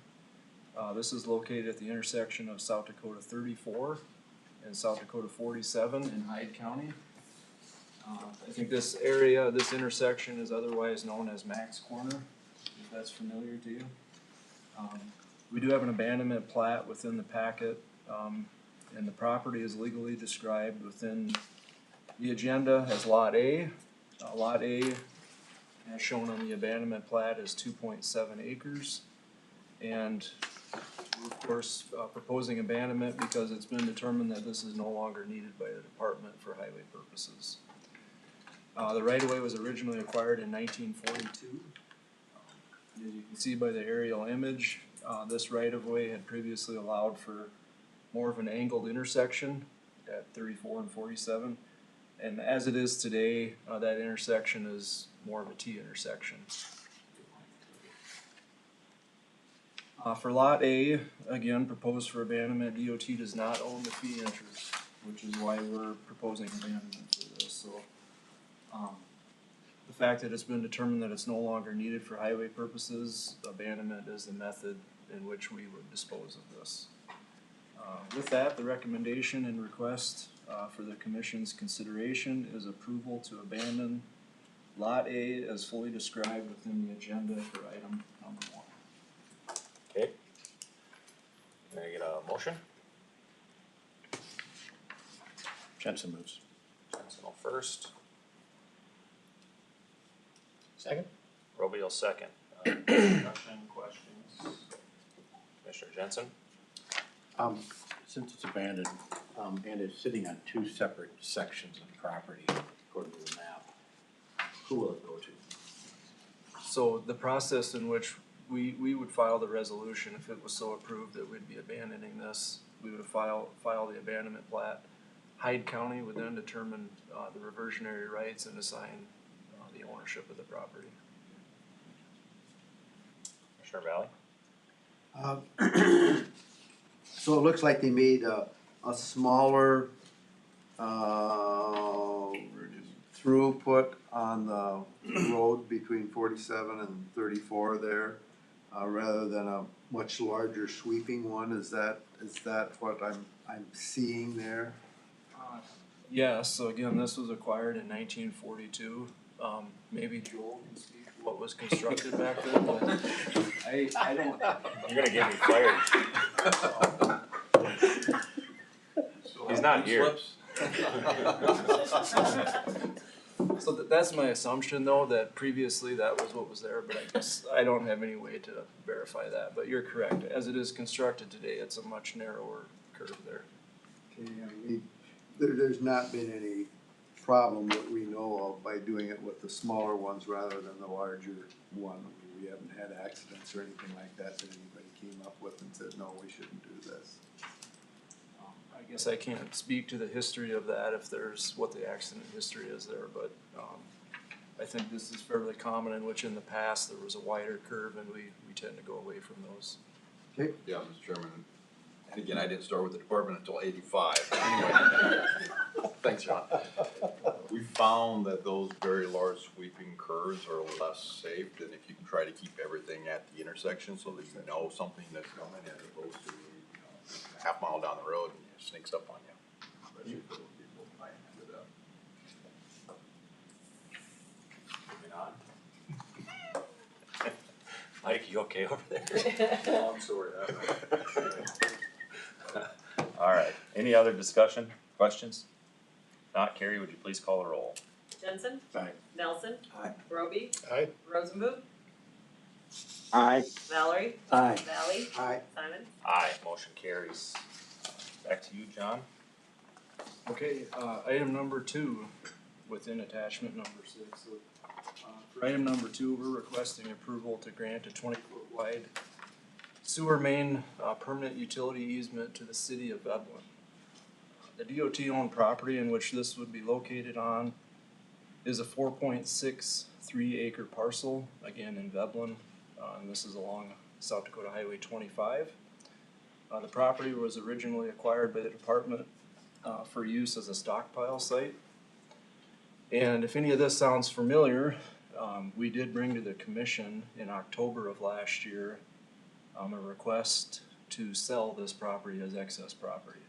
this is located at the intersection of South Dakota 34 and South Dakota 47 in Hyde County. I think this area, this intersection is otherwise known as Max Corner, if that's familiar to you. We do have an abandonment plat within the packet, and the property is legally described within the agenda as Lot A. Lot A, as shown on the abandonment plat, is 2.7 acres. And we're of course proposing abandonment because it's been determined that this is no longer needed by the department for highway purposes. The right-of-way was originally acquired in 1942. As you can see by the aerial image, this right-of-way had previously allowed for more of an angled intersection at 34 and 47. And as it is today, that intersection is more of a T intersection. For Lot A, again, proposed for abandonment, DOT does not own the fee interest, which is why we're proposing abandonment for this, so. The fact that it's been determined that it's no longer needed for highway purposes, abandonment is the method in which we would dispose of this. With that, the recommendation and request, for the commission's consideration is approval to abandon Lot A as fully described within the agenda for item number 1. Okay. Can I get a motion? Jensen moves. Jensen will first, Second? Roby will second. Discussion, questions? Commissioner Jensen? Since it's abandoned, and it's sitting on 2 separate sections of property according to the map, who will it go to? So the process in which we would file the resolution, if it was so approved that we'd be abandoning this, we would file the abandonment plat. Hyde County would then determine the reversionary rights and assign the ownership of the property. Commissioner Valley? So it looks like they made a smaller, throughput on the road between 47 and 34 there, rather than a much larger sweeping one. Is that what I'm seeing there? Yeah, so again, this was acquired in 1942. Maybe Joel can speak to what was constructed back then, but I don't. You're gonna get me fired. He's not here. So that's my assumption though, that previously that was what was there, but I guess I don't have any way to verify that, but you're correct. As it is constructed today, it's a much narrower curve there. Okay, I mean, there's not been any problem that we know of by doing it with the smaller ones rather than the larger one. We haven't had accidents or anything like that anybody came up with and said, no, we shouldn't do this. I guess I can't speak to the history of that, if there's, what the accident history is there, but, I think this is fairly common, in which in the past there was a wider curve and we tend to go away from those. Okay. Yeah, Mr. Chairman, and again, I didn't start with the department until '85. Anyway, thanks, John. We found that those very large sweeping curves are less safe than if you can try to keep everything at the intersection so that you know something that's coming, as opposed to a half mile down the road and it sneaks up on you. Especially for those people that might end it up. Mike, you okay over there? Oh, I'm sorry. All right, any other discussion, questions? Not, Carrie, would you please call the roll? Jensen? Aye. Nelson? Aye. Roby? Aye. Rosenboom? Aye. Valerie? Aye. Valley? Aye. Simon? Aye, motion carries. Back to you, John. Okay, item number 2, within attachment number 6. So, for item number 2, we're requesting approval to grant a 20-foot wide sewer main, permanent utility easement to the city of Veblen. The DOT owned property in which this would be located on is a 4.63 acre parcel, again in Veblen, and this is along South Dakota Highway 25. The property was originally acquired by the department for use as a stockpile site. And if any of this sounds familiar, we did bring to the commission in October of last year a request to sell this property as excess property.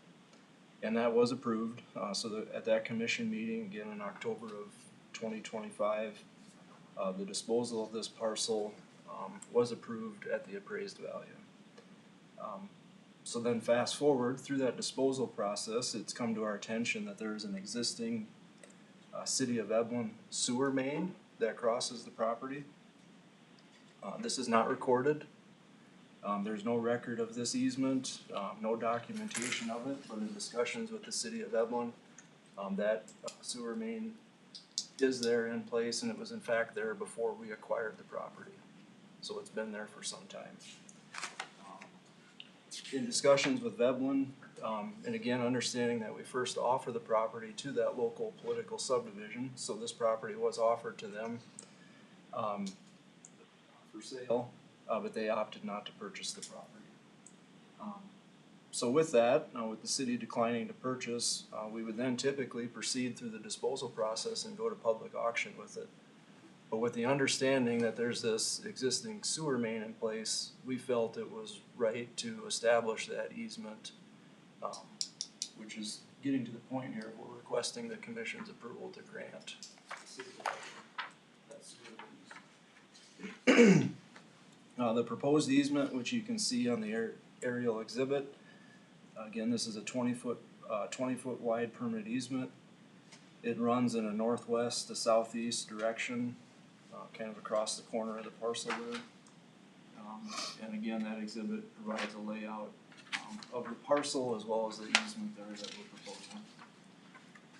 And that was approved, so that at that commission meeting, again in October of 2025, the disposal of this parcel was approved at the appraised value. So then fast forward through that disposal process, it's come to our attention that there is an existing City of Veblen sewer main that crosses the property. This is not recorded. There's no record of this easement, no documentation of it, but in discussions with the City of Veblen, that sewer main is there in place, and it was in fact there before we acquired the property. So it's been there for some time. In discussions with Veblen, and again, understanding that we first offer the property to that local political subdivision, so this property was offered to them for sale, but they opted not to purchase the property. So with that, with the city declining to purchase, we would then typically proceed through the disposal process and go to public auction with it. But with the understanding that there's this existing sewer main in place, we felt it was right to establish that easement, which is getting to the point here, we're requesting the commission's approval to grant. The proposed easement, which you can see on the aerial exhibit, again, this is a 20-foot wide permanent easement. It runs in a northwest to southeast direction, kind of across the corner of the parcel there. And again, that exhibit provides a layout of the parcel as well as the easement there that we're proposing.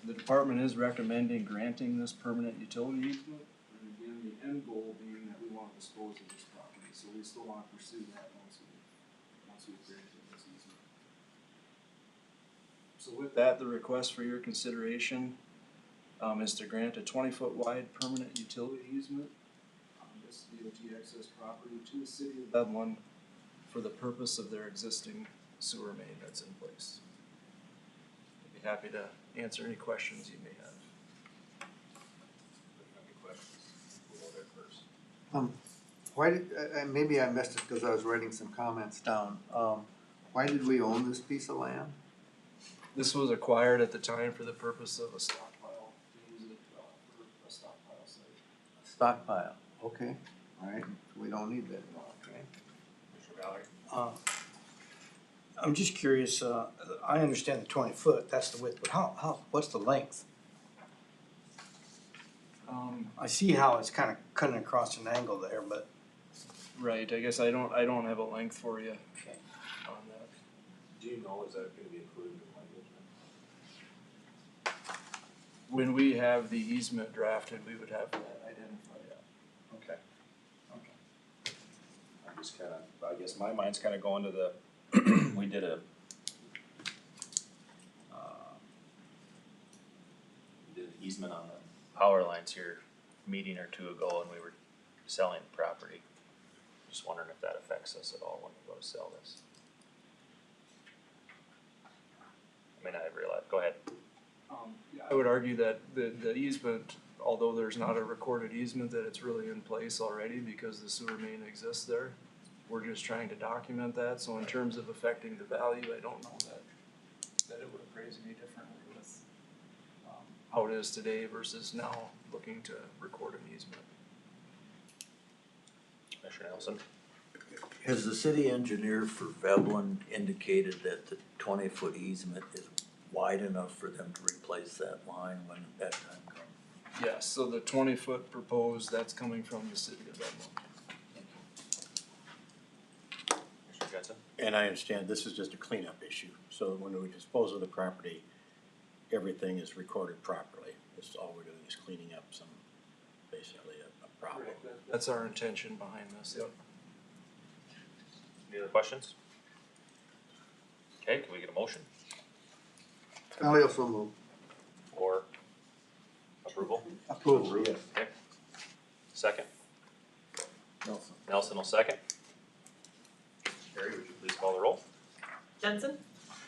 The department is recommending granting this permanent utility easement, but again, the end goal being that we want to dispose of this property, so we still want to pursue that once we've granted this easement. So with that, the request for your consideration is to grant a 20-foot wide permanent utility easement on this DOT access property to the city of Bevlin for the purpose of their existing sewer main that's in place. I'd be happy to answer any questions you may have. Why did, maybe I missed it because I was writing some comments down. Why did we own this piece of land? This was acquired at the time for the purpose of a stockpile, to use it for a stockpile site. Stockpile, okay, all right, we don't need that, okay? I'm just curious, I understand the 20 foot, that's the width, but what's the length? I see how it's kind of cutting across an angle there, but. Right, I guess I don't have a length for you Okay. on that. Do you know, is that gonna be included in language? When we have the easement drafted, we would have that identified. Okay. I'm just kinda, I guess my mind's kinda going to the, we did an easement on the power lines here a meeting or two ago, and we were selling the property. Just wondering if that affects us at all when we go to sell this. I mean, I realize, go ahead. I would argue that the easement, although there's not a recorded easement, that it's really in place already because the sewer main exists there. We're just trying to document that, so in terms of affecting the value, I don't know that it would appraise any differently with how it is today versus now looking to record an easement. Commissioner Nelson? Has the city engineer for Veblen indicated that the 20-foot easement is wide enough for them to replace that line when that time comes? Yes, so the 20-foot proposed, that's coming from the city of Bevlin. Commissioner Jensen? And I understand this is just a cleanup issue, so when we dispose of the property, everything is recorded properly. This, all we're doing is cleaning up some, basically a problem. That's our intention behind this, yep. Any other questions? Okay, can we get a motion I also move. or approval? Approval, yes. Okay. Second? Nelson. Nelson will second. Carrie, would you please call the roll? Jensen?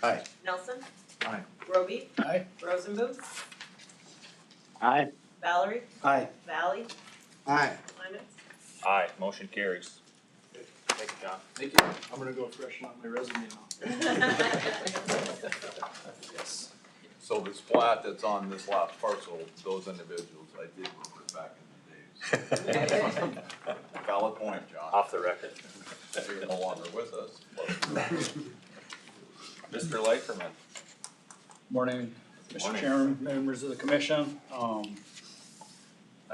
Aye. Nelson? Aye. Roby? Aye. Rosenboom? Aye. Valerie? Aye. Valley? Aye. Lyman? Aye, motion carries. Thank you, John. Thank you. I'm gonna go freshen up my resume now. Yes. So this plat that's on this last parcel, those individuals, I did work with back in the days. Valid point, John. Off the record. You're no longer with us, but Mr. Leiferman? Morning, Morning. Mr. Chairman, members of the commission. I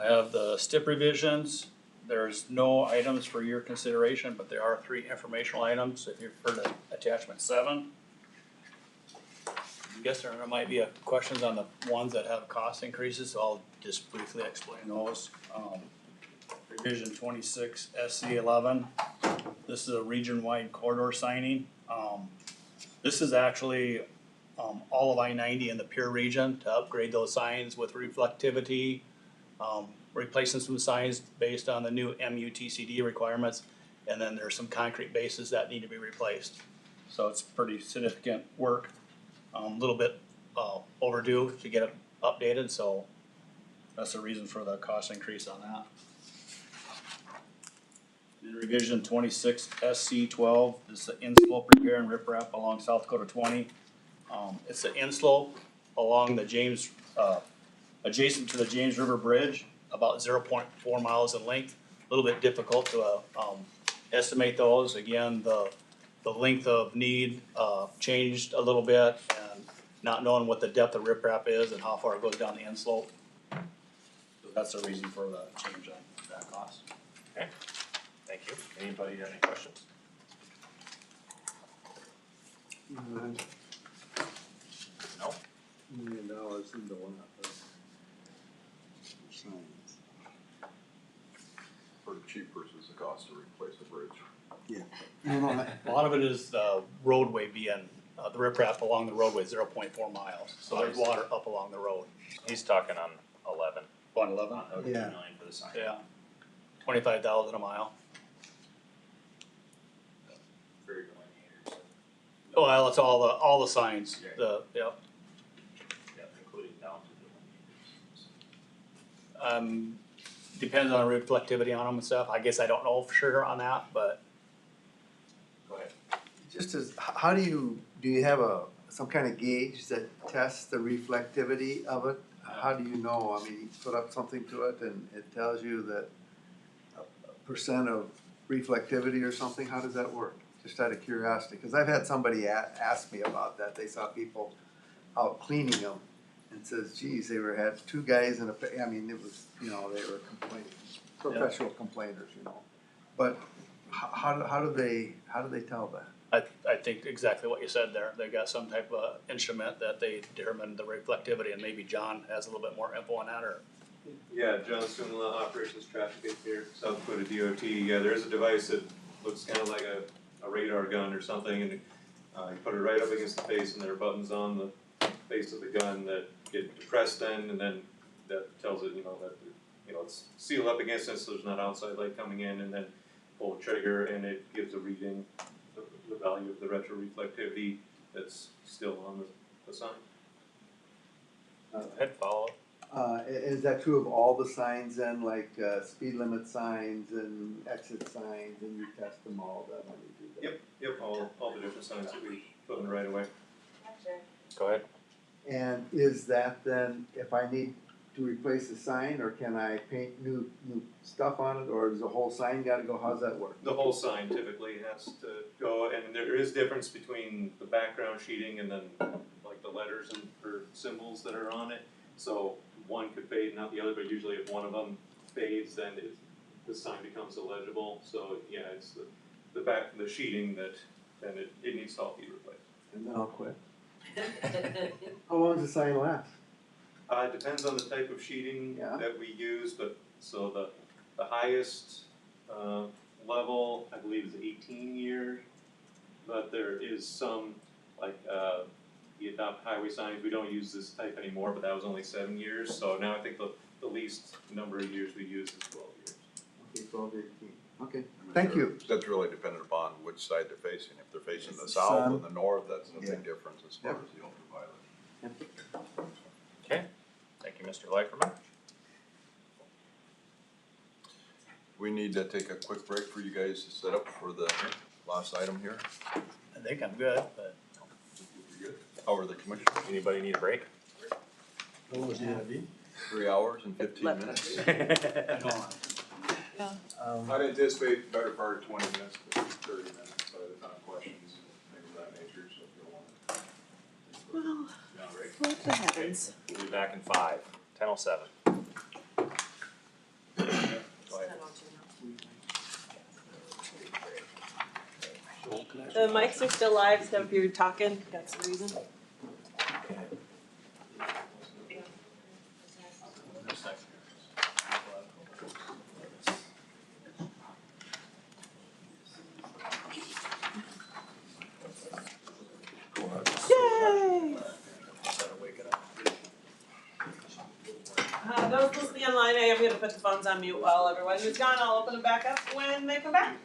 have the STIP revisions. There's no items for your consideration, but there are 3 informational items if you refer to attachment 7. I guess there might be questions on the ones that have cost increases, so I'll just briefly explain those. Revision 26 SC 11. This is a region-wide corridor signing. This is actually all of I-90 in the Pierre region to upgrade those signs with reflectivity, replacing some signs based on the new MUTCD requirements, and then there's some concrete bases that need to be replaced. So it's pretty significant work, a little bit overdue to get it updated, so that's the reason for the cost increase on that. In revision 26 SC 12 is the in-slope repair and riprap along South Dakota 20. It's the in-slope along the James, adjacent to the James River Bridge, about 0.4 miles in length. A little bit difficult to estimate those. Again, the length of need changed a little bit, and not knowing what the depth of riprap is and how far it goes down the in-slope. So that's the reason for the change on that cost. Okay, thank you. Anybody have any questions? No? $1 million into one of those signs. pretty cheap versus the cost to replace the bridge. Yeah. No, A lot of it is the roadway being, the riprap along the roadway is 0.4 miles, so there's water up along the road. He's talking on on 11? That would be 2 Yeah. million for the sign. Yeah. 25,000 a mile. For your delineators. Oh, well, it's all the signs, yeah. Yeah, including down to delineators. Depends on reflectivity on them and stuff. I guess I don't know for sure on that, but Go ahead. Just as, how do you have some kind of gauge that tests the reflectivity of it? How do you know? I mean, you put up something to it and it tells you that a percent of reflectivity or something, how does that work? Just out of curiosity, because I've had somebody ask me about that. They saw people out cleaning them and says, geez, had 2 guys in I mean, it was, they were complaining, professional complainers, But how do they tell that? I think exactly what you said there. They got some type of instrument that they determine the reflectivity, and maybe John has a little bit more info on that, or? Yeah, John Sumla, Operations Traffic Engineer, South Dakota DOT. Yeah, there is a device that looks kind of like a radar gun or something, and you put it right up against the face, and there are buttons on the face of the gun that get depressed then, and then that tells it, that it's sealed up against it, so there's not outside light coming in, and then pull the trigger, and it gives a reading, the value of the retroreflectivity that's still on the sign. Head follow. Is that true of all the signs then, like speed limit signs and exit signs, and you test them all then when you do that? Yep, all the different signs that we put in right away. Go ahead. And is that then, if I need to replace a sign, or can I paint new stuff on it, or does the whole sign gotta go? How's that work? The whole sign typically has to go, and there is difference between the background sheeting and then like the letters and or symbols that are on it. So one could fade, not the other, but usually if one of them fades, then the sign becomes illegible. So yeah, it's the sheeting that then it needs to all be replaced. And then I'll quit. How long does the sign last? It depends on the type of sheeting that we use, but so the highest level I believe is 18 years, but there is some like the adopt highway signs. We don't use this type anymore, but that was only 7 years. So now I think the least number of years we use is 12 years. Okay, 12, 18. Okay, thank you. That's really dependent upon which side they're facing. If they're facing the The south sun. or the north, that's a Yeah. big difference as far as the ultraviolet. Okay, thank you, Mr. Leiferman. We need to take a quick break for you guys to set up for the last item here. I think I'm good, but. How are the commission? Anybody need a break? What was the idea? 3 hours and 15 minutes. I'd anticipate better part of 20 minutes to 30 minutes by the time questions, things of that nature. So if you'll want Well, what the heavens? We'll be back in 5, 10:07. Go ahead. The mics are still live, so if you're talking, that's the reason. Yay! Those listening online, I am gonna put the phones on mute while everyone who's gone, I'll open them back up when they come back.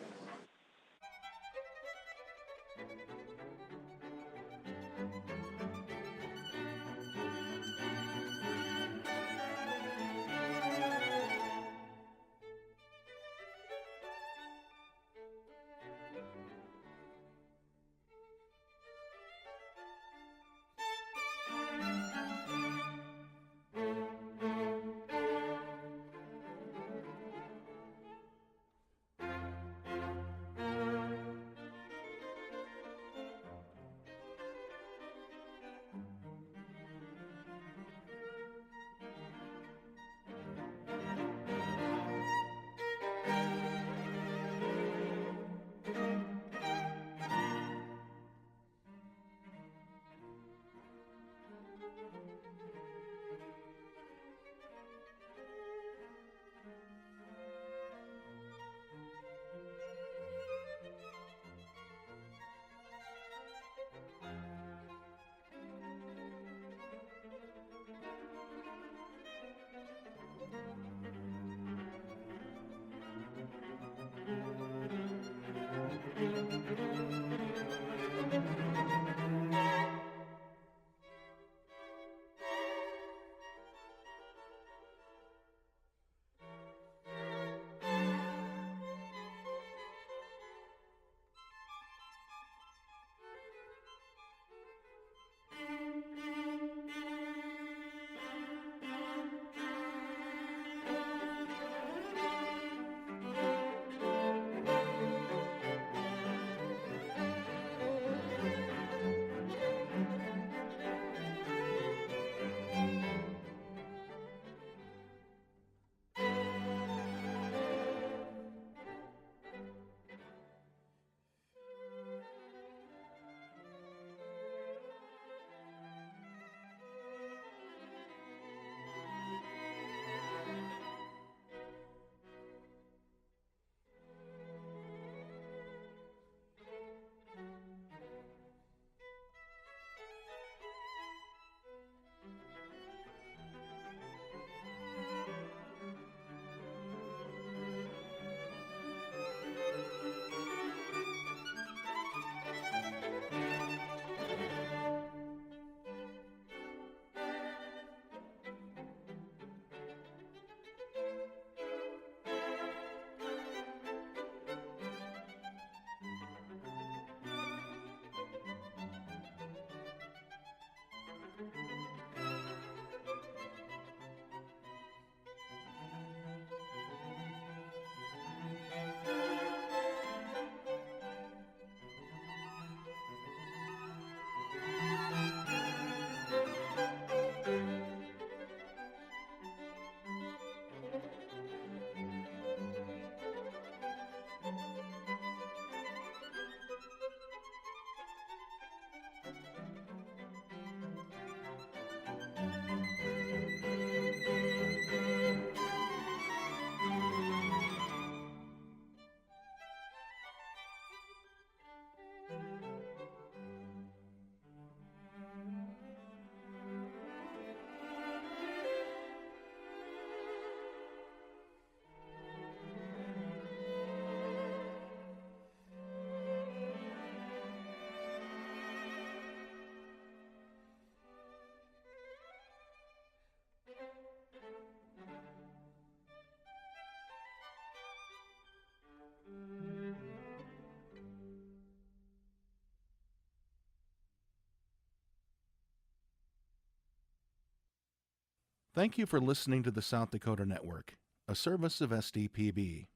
Thank you for listening to the South Dakota Network, a service of SDPB.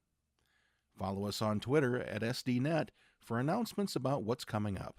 Follow us on Twitter at SDNet for announcements about what's coming up.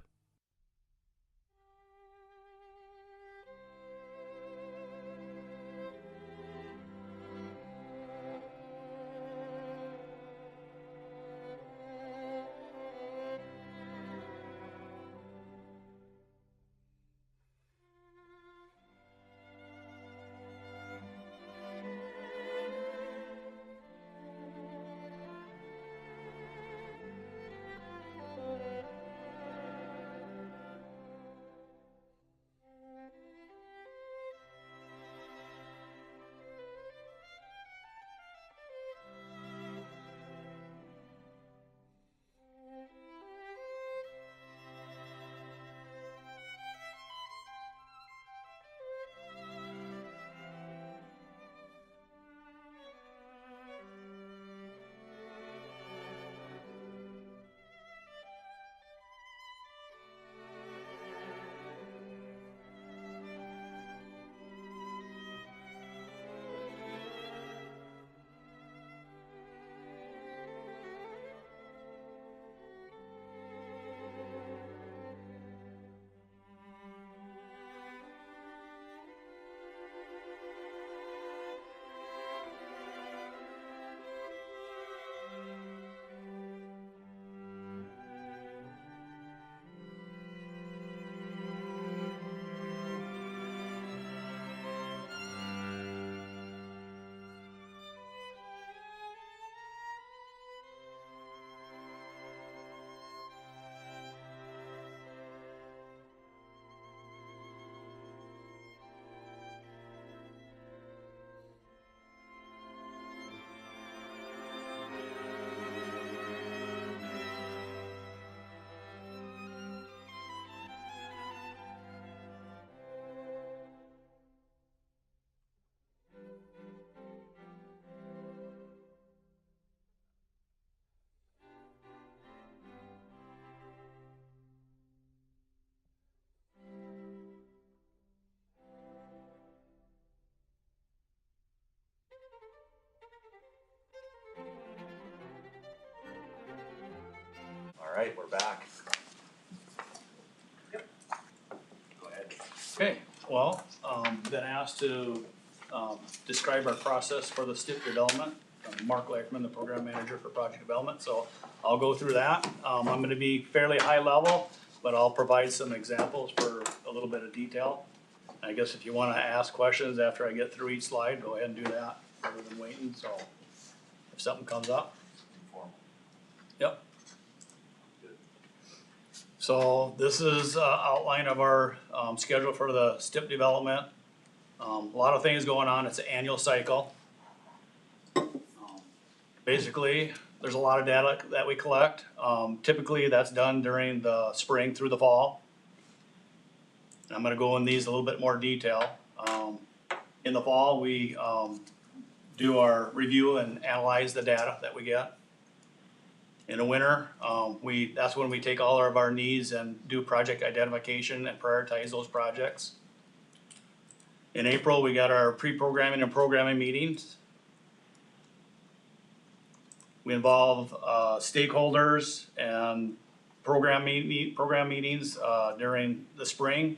All right, we're back. Go ahead. Okay, well, been asked to, describe our process for the STIP development. I'm Mark Lackman, the program manager for project development, so I'll go through that. I'm gonna be fairly high level, but I'll provide some examples for a little bit of detail. I guess if you wanna ask questions after I get through each slide, go ahead and do that, rather than waiting, so if something comes up. Informal. Yep. So this is outline of our schedule for the STIP development. A lot of things going on, it's an annual cycle. Basically, there's a lot of data that we collect. Typically, that's done during the spring through the fall. I'm gonna go in these a little bit more detail. In the fall, we do our review and analyze the data that we get. In the winter, that's when we take all of our needs and do project identification and prioritize those projects. In April, we got our pre-programming and programming meetings. We involve stakeholders and program meetings during the spring.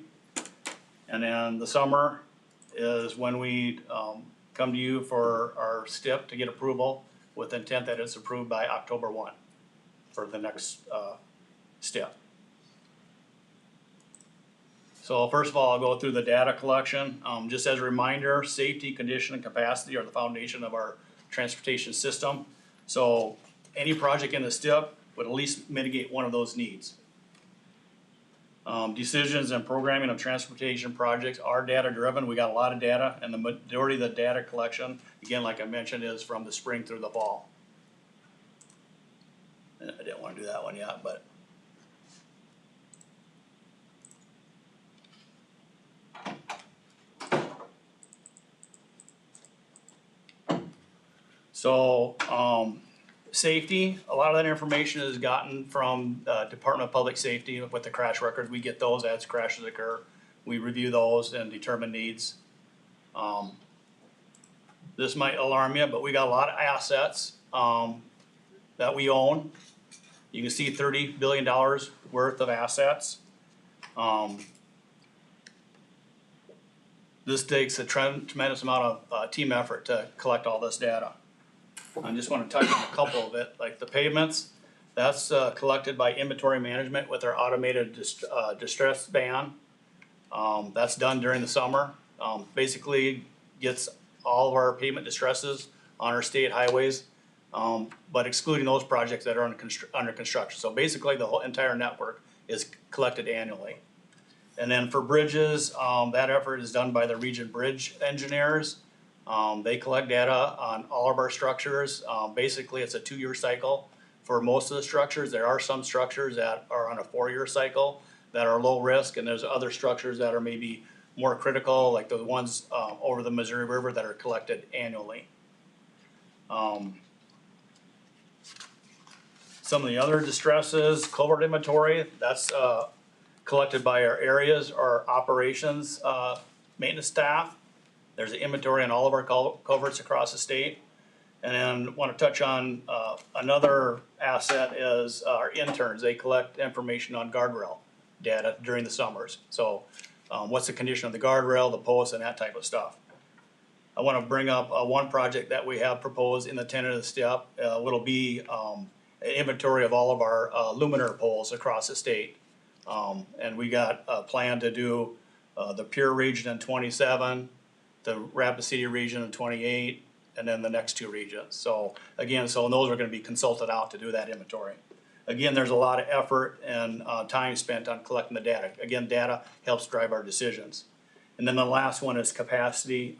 And then the summer is when we come to you for our STIP to get approval with intent that it's approved by October 1 for the next STIP. So first of all, I'll go through the data collection. Just as a reminder, safety, condition, and capacity are the foundation of our transportation system. So any project in the STIP would at least mitigate one of those needs. Decisions and programming of transportation projects are data driven. We got a lot of data, and the majority of the data collection, again, like I mentioned, is from the spring through the fall. And I didn't want to do that one yet, but. So, safety, a lot of that information is gotten from Department of Public Safety with the crash records. We get those as crashes occur. We review those and determine needs. this might alarm you, but we got a lot of assets, that we own. You can see $30 billion worth of assets. This takes a tremendous amount of team effort to collect all this data. I just want to touch on a couple of it, like the pavements. That's collected by inventory management with our automated distress van. That's done during the summer. Basically gets all of our pavement distresses on our state highways, but excluding those projects that are under construction. So basically the whole entire network is collected annually. And then for bridges, that effort is done by the region bridge engineers. They collect data on all of our structures. Basically, it's a 2-year cycle for most of the structures. There are some structures that are on a 4-year cycle that are low risk, and there's other structures that are maybe more critical, like the ones over the Missouri River that are collected annually. Some of the other distresses, culvert inventory, that's collected by our areas or operations maintenance staff. There's an inventory on all of our culverts across the state. And then want to touch on another asset is our interns. They collect information on guardrail data during the summers. So what's the condition of the guardrail, the posts, and that type of stuff. I want to bring up one project that we have proposed in the tentative step. It'll be an inventory of all of our luminaire poles across the state. And we got a plan to do the Pure region in 27, the Rapid City region in 28, and then the next 2 regions. So again, those are going to be consulted out to do that inventory. Again, there's a lot of effort and time spent on collecting the data. Again, data helps drive our decisions. And then the last one is capacity.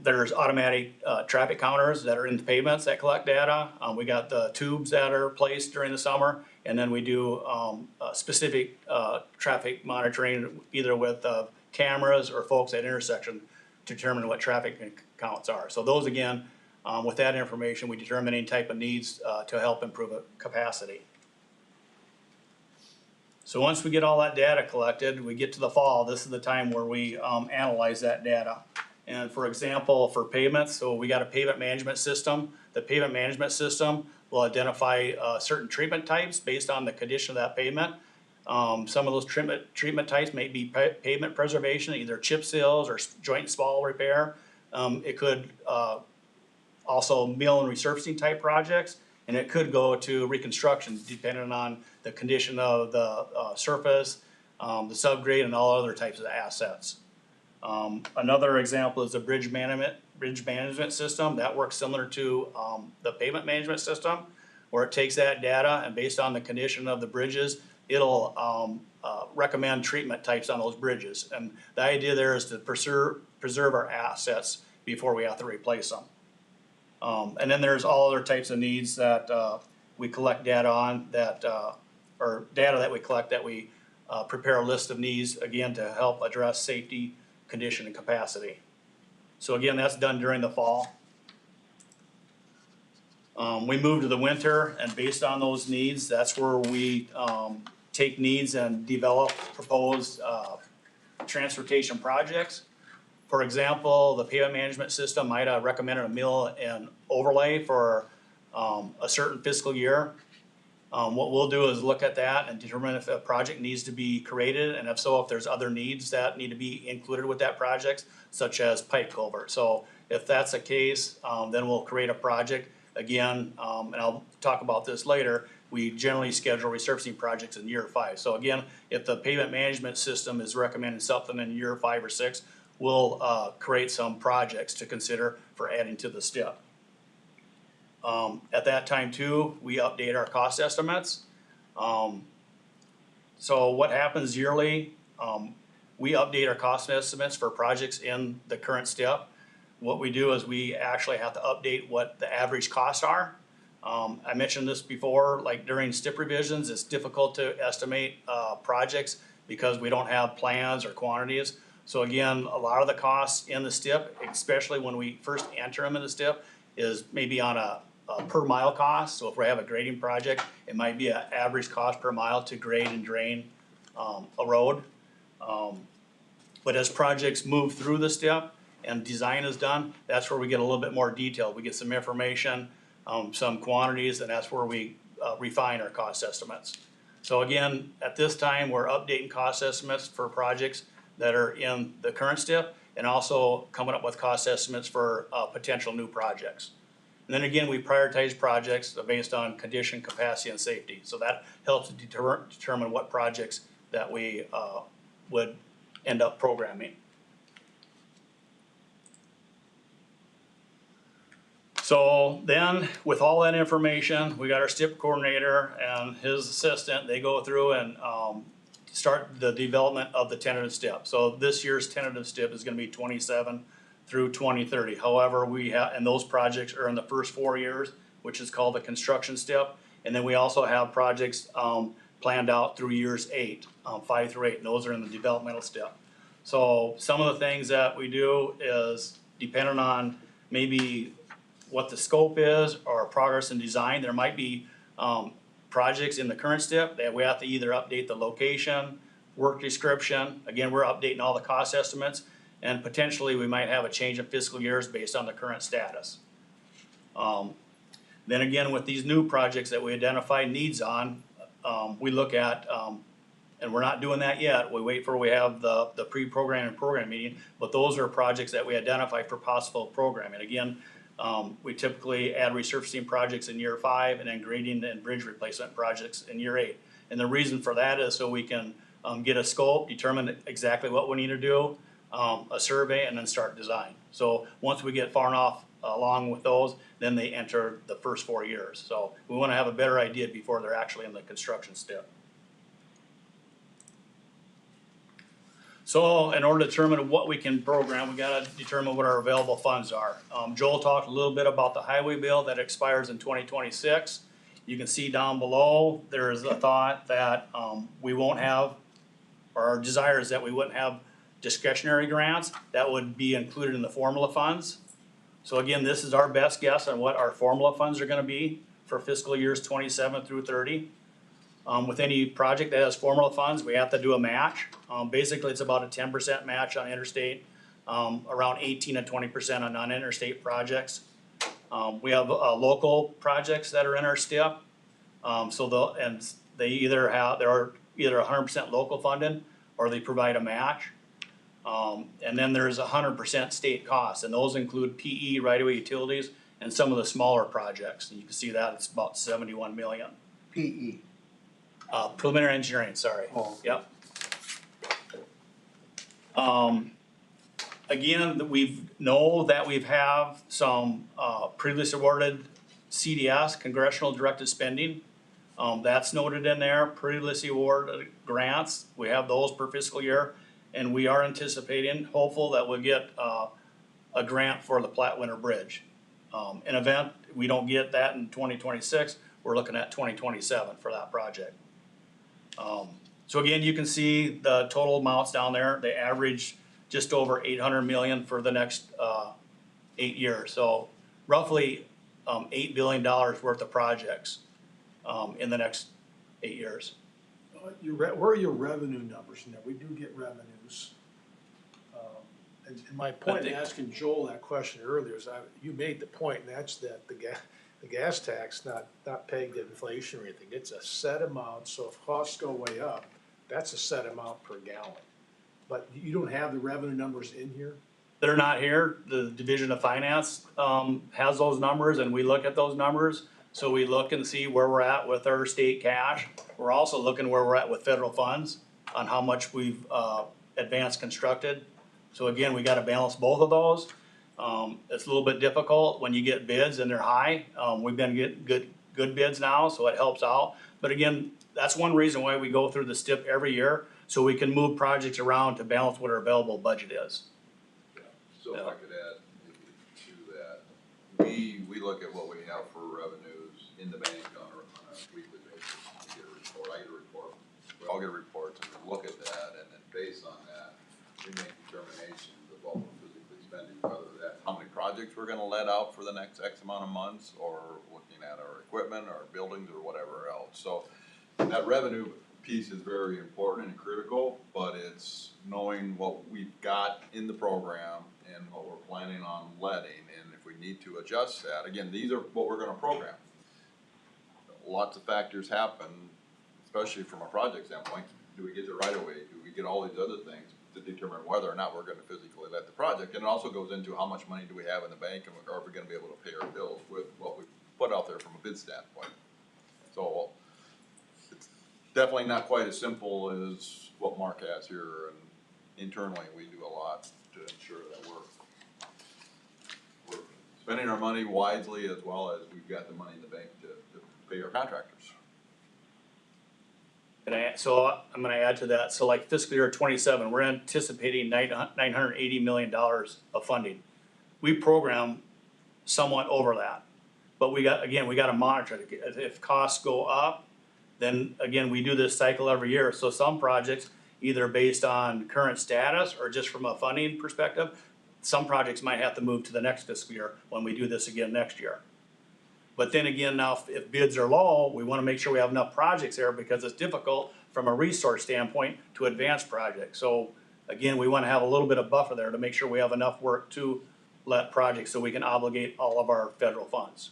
There's automatic traffic counters that are in the pavements that collect data. We got the tubes that are placed during the summer, and then we do specific traffic monitoring, either with cameras or folks at intersection to determine what traffic counts are. So those, again, with that information, we determine any type of needs to help improve capacity. So once we get all that data collected, we get to the fall. This is the time where we analyze that data. And for example, for pavements, so we got a pavement management system. The pavement management system will identify certain treatment types based on the condition of that pavement. Some of those treatment types may be pavement preservation, either chip seals or joint spall repair. It could also mill and resurfacing type projects, and it could go to reconstruction depending on the condition of the surface, the subgrade, and all other types of assets. Another example is the bridge management system. That works similar to the pavement management system, where it takes that data and based on the condition of the bridges, it'll recommend treatment types on those bridges. And the idea there is to preserve our assets before we have to replace them. And then there's all other types of needs that we collect data on, that or data that we collect, that we prepare a list of needs, again, to help address safety, condition, and capacity. So again, that's done during the fall. We move to the winter, and based on those needs, that's where we take needs and develop proposed transportation projects. For example, the pavement management system might have recommended a mill and overlay for a certain fiscal year. What we'll do is look at that and determine if a project needs to be created, and if so, if there's other needs that need to be included with that project, such as pipe culvert. So if that's the case, then we'll create a project. Again, and I'll talk about this later, we generally schedule resurfacing projects in year 5. So again, if the pavement management system is recommending something in year 5 or 6, we'll create some projects to consider for adding to the STIP. At that time too, we update our cost estimates. So what happens yearly, we update our cost estimates for projects in the current STIP. What we do is we actually have to update what the average costs are. I mentioned this before, like during STIP revisions, it's difficult to estimate projects because we don't have plans or quantities. So again, a lot of the costs in the STIP, especially when we first enter them in the STIP, is maybe on a per mile cost. So if we have a grading project, it might be an average cost per mile to grade and drain a road. But as projects move through the STIP and design is done, that's where we get a little bit more detail. We get some information, some quantities, and that's where we refine our cost estimates. So again, at this time, we're updating cost estimates for projects that are in the current STIP and also coming up with cost estimates for potential new projects. And then again, we prioritize projects based on condition, capacity, and safety. So that helps to determine what projects that we would end up programming. So then, with all that information, we got our STIP coordinator and his assistant. They go through and start the development of the tentative STIP. So this year's tentative STIP is going to be 27 through 2030. However, we have, and those projects are in the first 4 years, which is called the construction STIP. And then we also have projects planned out through years 5 through 8, and those are in the developmental STIP. So some of the things that we do is depending on maybe what the scope is or progress in design. There might be projects in the current STIP that we have to either update the location, work description. Again, we're updating all the cost estimates, and potentially we might have a change in fiscal years based on the current status. Then again, with these new projects that we identify needs on, we look at, and we're not doing that yet. We wait for we have the pre-program and program meeting, but those are projects that we identify for possible programming. Again, we typically add resurfacing projects in year 5 and then grading and bridge replacement projects in year 8. And the reason for that is so we can get a scope, determine exactly what we need to do, a survey, and then start design. So once we get far enough along with those, then they enter the first 4 years. So we want to have a better idea before they're actually in the construction step. So in order to determine what we can program, we gotta determine what our available funds are. Joel talked a little bit about the highway bill that expires in 2026. You can see down below, there is a thought that we won't have, or our desire is that we wouldn't have discretionary grants that would be included in the formula funds. So again, this is our best guess on what our formula funds are gonna be for fiscal years 27 through 30. With any project that has formula funds, we have to do a match. Basically, it's about a 10% match on interstate, around 18 to 20% on non-interstate projects. We have local projects that are in our STIP. They either have, they're either 100% local funded or they provide a match. And then there's 100% state costs, and those include PE, right-of-way utilities, and some of the smaller projects. And you can see that it's about 71 million. PE. Preliminary engineering, sorry. Oh. Yep. Again, we know that we've have some previously awarded CDS, Congressional Directed Spending. That's noted in there. Previously awarded grants, we have those per fiscal year, and we are anticipating, hopeful that we'll get a grant for the Platte Winter Bridge. In event we don't get that in 2026, we're looking at 2027 for that project. So again, you can see the total amounts down there. They average just over 800 million for the next 8 years. So roughly $8 billion worth of projects in the next 8 years. Where are your revenue numbers in there? We do get revenues. And my point in asking Joel that question earlier is you made the point, and that's that the gas tax not pegged to inflation or anything. It's a set amount, so if costs go way up, that's a set amount per gallon. But you don't have the revenue numbers in here? They're not here. The Division of Finance has those numbers, and we look at those numbers. So we look and see where we're at with our state cash. We're also looking where we're at with federal funds on how much we've advanced constructed. So again, we gotta balance both of those. It's a little bit difficult when you get bids and they're high. We've been getting good bids now, so it helps out. But again, that's one reason why we go through the STIP every year, so we can move projects around to balance what our available budget is. So if I could add to that, we look at what we have for revenues in the bank on a weekly basis. We get a report, I get a report, we all get reports, and we look at that, and then based on that, we make determinations of what we're physically spending, whether that, how many projects we're gonna let out for the next X amount of months, or looking at our equipment, our buildings, or whatever else. So that revenue piece is very important and critical, but it's knowing what we've got in the program and what we're planning on letting, and if we need to adjust that, again, these are what we're gonna program. Lots of factors happen, especially from a project standpoint. Do we get the right of way? Do we get all these other things to determine whether or not we're gonna physically let the project? And it also goes into how much money do we have in the bank, and are we gonna be able to pay our bills with what we put out there from a bid standpoint? So it's definitely not quite as simple as what Mark has here, and internally, we do a lot to ensure that we're spending our money wisely, as well as we've got the money in the bank to pay our contractors. So I'm gonna add to that, so like fiscal year 27, we're anticipating $980 million of funding. We program somewhat over that, but we gotta monitor it. If costs go up, then again, we do this cycle every year, so some projects, either based on current status or just from a funding perspective, some projects might have to move to the next fiscal year when we do this again next year. But then again, now if bids are low, we wanna make sure we have enough projects there, because it's difficult from a resource standpoint to advance projects. So again, we wanna have a little bit of buffer there to make sure we have enough work to let projects so we can obligate all of our federal funds.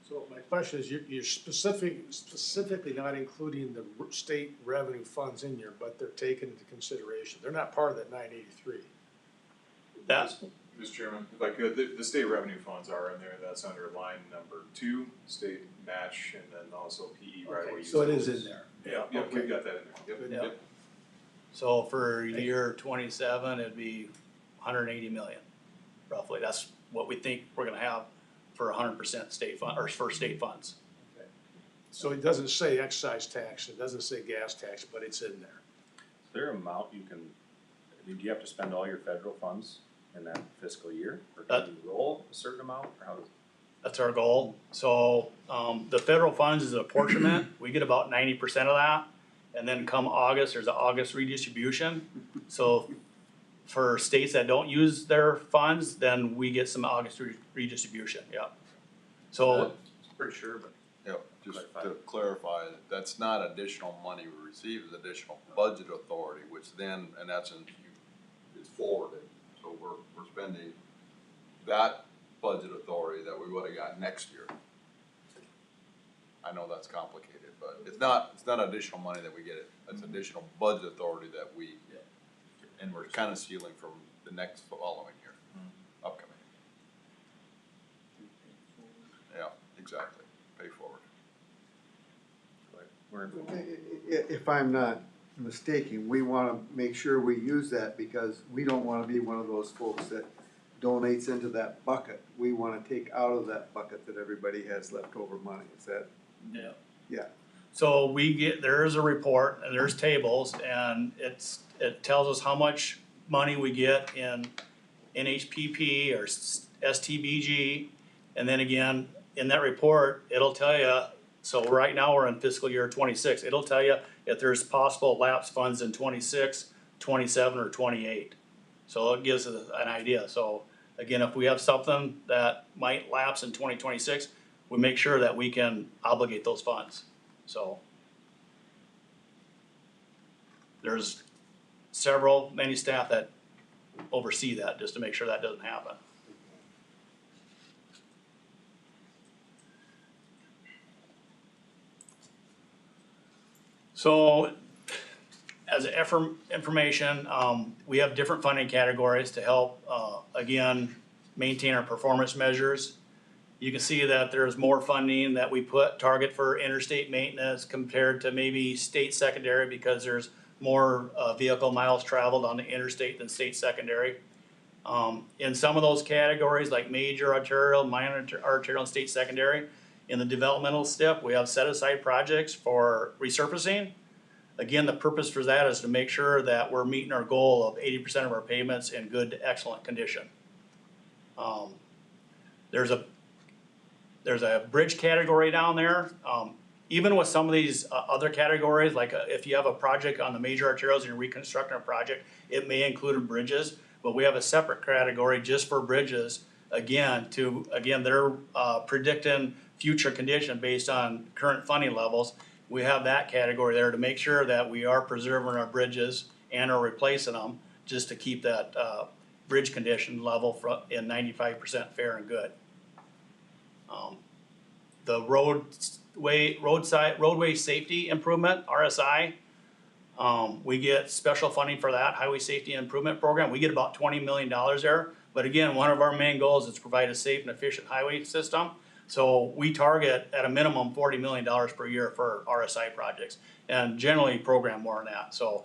So my question is, you're specifically not including the state revenue funds in here, but they're taken into consideration. They're not part of that 983. That's, Mr. Chairman, if I could, the state revenue funds are in there, that's under line number 2, state match, and then also PE right away. So it is in there. Yeah, Okay. we've got that in there, Good. yep. so for year 27, it'd be 180 million, roughly. That's what we think we're gonna have for 100% state fund, or for state funds. So it doesn't say excise tax, it doesn't say gas tax, but it's in there. Is there an amount you can, I mean, do you have to spend all your federal funds in that fiscal year? Or can you roll a certain amount, or how does? That's our goal. So, the federal funds is an apportionment. We get about 90% of that. And then come August, there's an August redistribution. So for states that don't use their funds, then we get some August redistribution, yeah. So, Pretty sure, but. Yep, just to clarify, that's not additional money we receive, it's additional budget authority, which then, in essence, is forwarded. So we're spending that budget authority that we would've got next year. I know that's complicated, but it's not additional money that we get, it's additional budget authority that we, and we're kinda sealing from the next following year, upcoming. Yeah, exactly, pay forward. If I'm not mistaken, we wanna make sure we use that because we don't wanna be one of those folks that donates into that bucket. We wanna take out of that bucket that everybody has leftover money, is that? yeah. Yeah. So there is a report and there's tables and it tells us how much money we get in NHPP or STBG. And then again, in that report, it'll tell you, so right now we're in fiscal year 26, it'll tell you if there's possible lapse funds in 26, 27, or 28. So it gives us an idea. So again, if we have something that might lapse in 2026, we make sure that we can obligate those funds. So there's many staff that oversee that just to make sure that doesn't happen. So as information, we have different funding categories to help, again, maintain our performance measures. You can see that there's more funding that we target for interstate maintenance compared to maybe state secondary because there's more vehicle miles traveled on the interstate than state secondary. In some of those categories like major arterial, minor arterial, and state secondary, in the developmental step, we have set aside projects for resurfacing. Again, the purpose for that is to make sure that we're meeting our goal of 80% of our pavements in good to excellent condition. There's a bridge category down there. Even with some of these other categories, like if you have a project on the major arterials and you're reconstructing a project, it may include bridges, but we have a separate category just for bridges. Again, they're predicting future condition based on current funding levels, we have that category there to make sure that we are preserving our bridges and are replacing them, just to keep that, bridge condition level in 95% fair and good. The roadway safety improvement, RSI, we get special funding for that, Highway Safety Improvement Program. We get about $20 million there. But again, one of our main goals is to provide a safe and efficient highway system. So we target at a minimum $40 million per year for RSI projects, and generally program more than that. So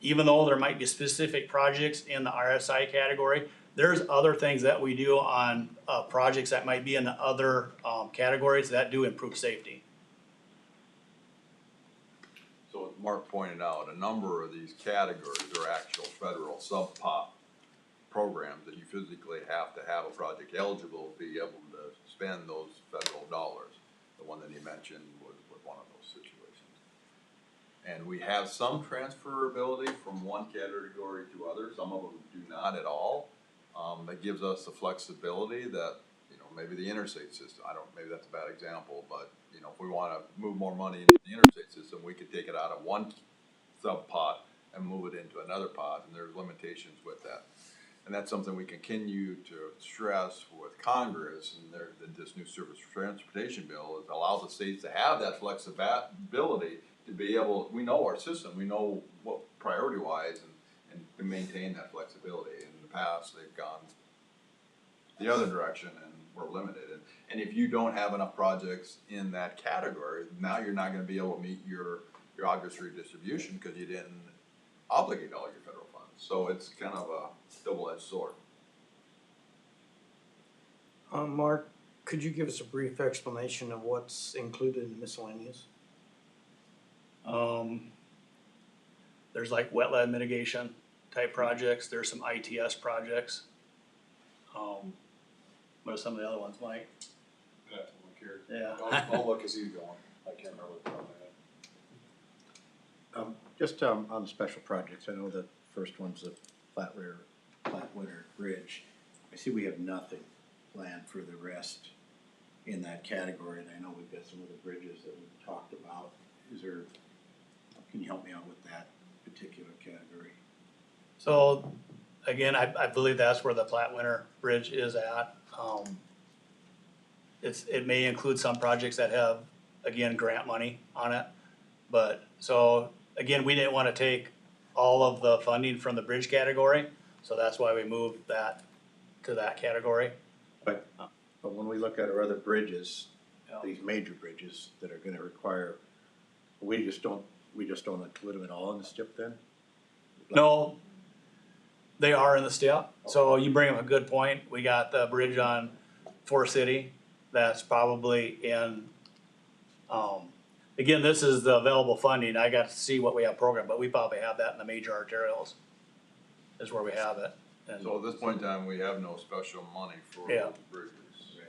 even though there might be specific projects in the RSI category, there's other things that we do on projects that might be in the other categories that do improve safety. So as Mark pointed out, a number of these categories are actual federal sub-pop programs that you physically have to have a project eligible to be able to spend those federal dollars. The one that he mentioned was one of those situations. And we have some transferability from one category to other, some of them do not at all. That gives us the flexibility that, you know, maybe the interstate system, maybe that's a bad example, but, you know, if we wanna move more money into the interstate system, we could take it out of one sub-pot and move it into another pot, and there's limitations with that. And that's something we continue to stress with Congress, and this new surface transportation bill is allows the states to have that flexibility to be able, we know our system, we know what priority-wise, and to maintain that flexibility. In the past, they've gone the other direction and we're limited. And if you don't have enough projects in that category, now you're not gonna be able to meet your August redistribution because you didn't obligate all your federal funds. So it's kind of a double-edged sword. Mark, could you give us a brief explanation of what's included in miscellaneous? There's like wetland mitigation type projects, there's some ITS projects. What are some of the other ones, Mike? I'd have to look here. Yeah. I'll look as he's going. I can't remember what the top of my head. Just on the special projects, I know the first one's the Flatwinter Bridge. I see we have nothing planned for the rest in that category, and I know we've got some other bridges that we've talked about. Can you help me out with that particular category? So, again, I believe that's where the Flatwinter Bridge is at. It may include some projects that have, again, grant money on it. But, so, again, we didn't wanna take all of the funding from the bridge category, so that's why we moved that to that category. But when we look at our other bridges, Yeah. these major bridges that are gonna require, we just don't include them at all in the STIP then? No, they are in the STIP, so you bring up a good point. We got the bridge on Forest City, that's probably in, again, this is the available funding. I got to see what we have programmed, but we probably have that in the major arterials, is where we have it. And So at this point in time, we have no special money for Yeah. those bridges.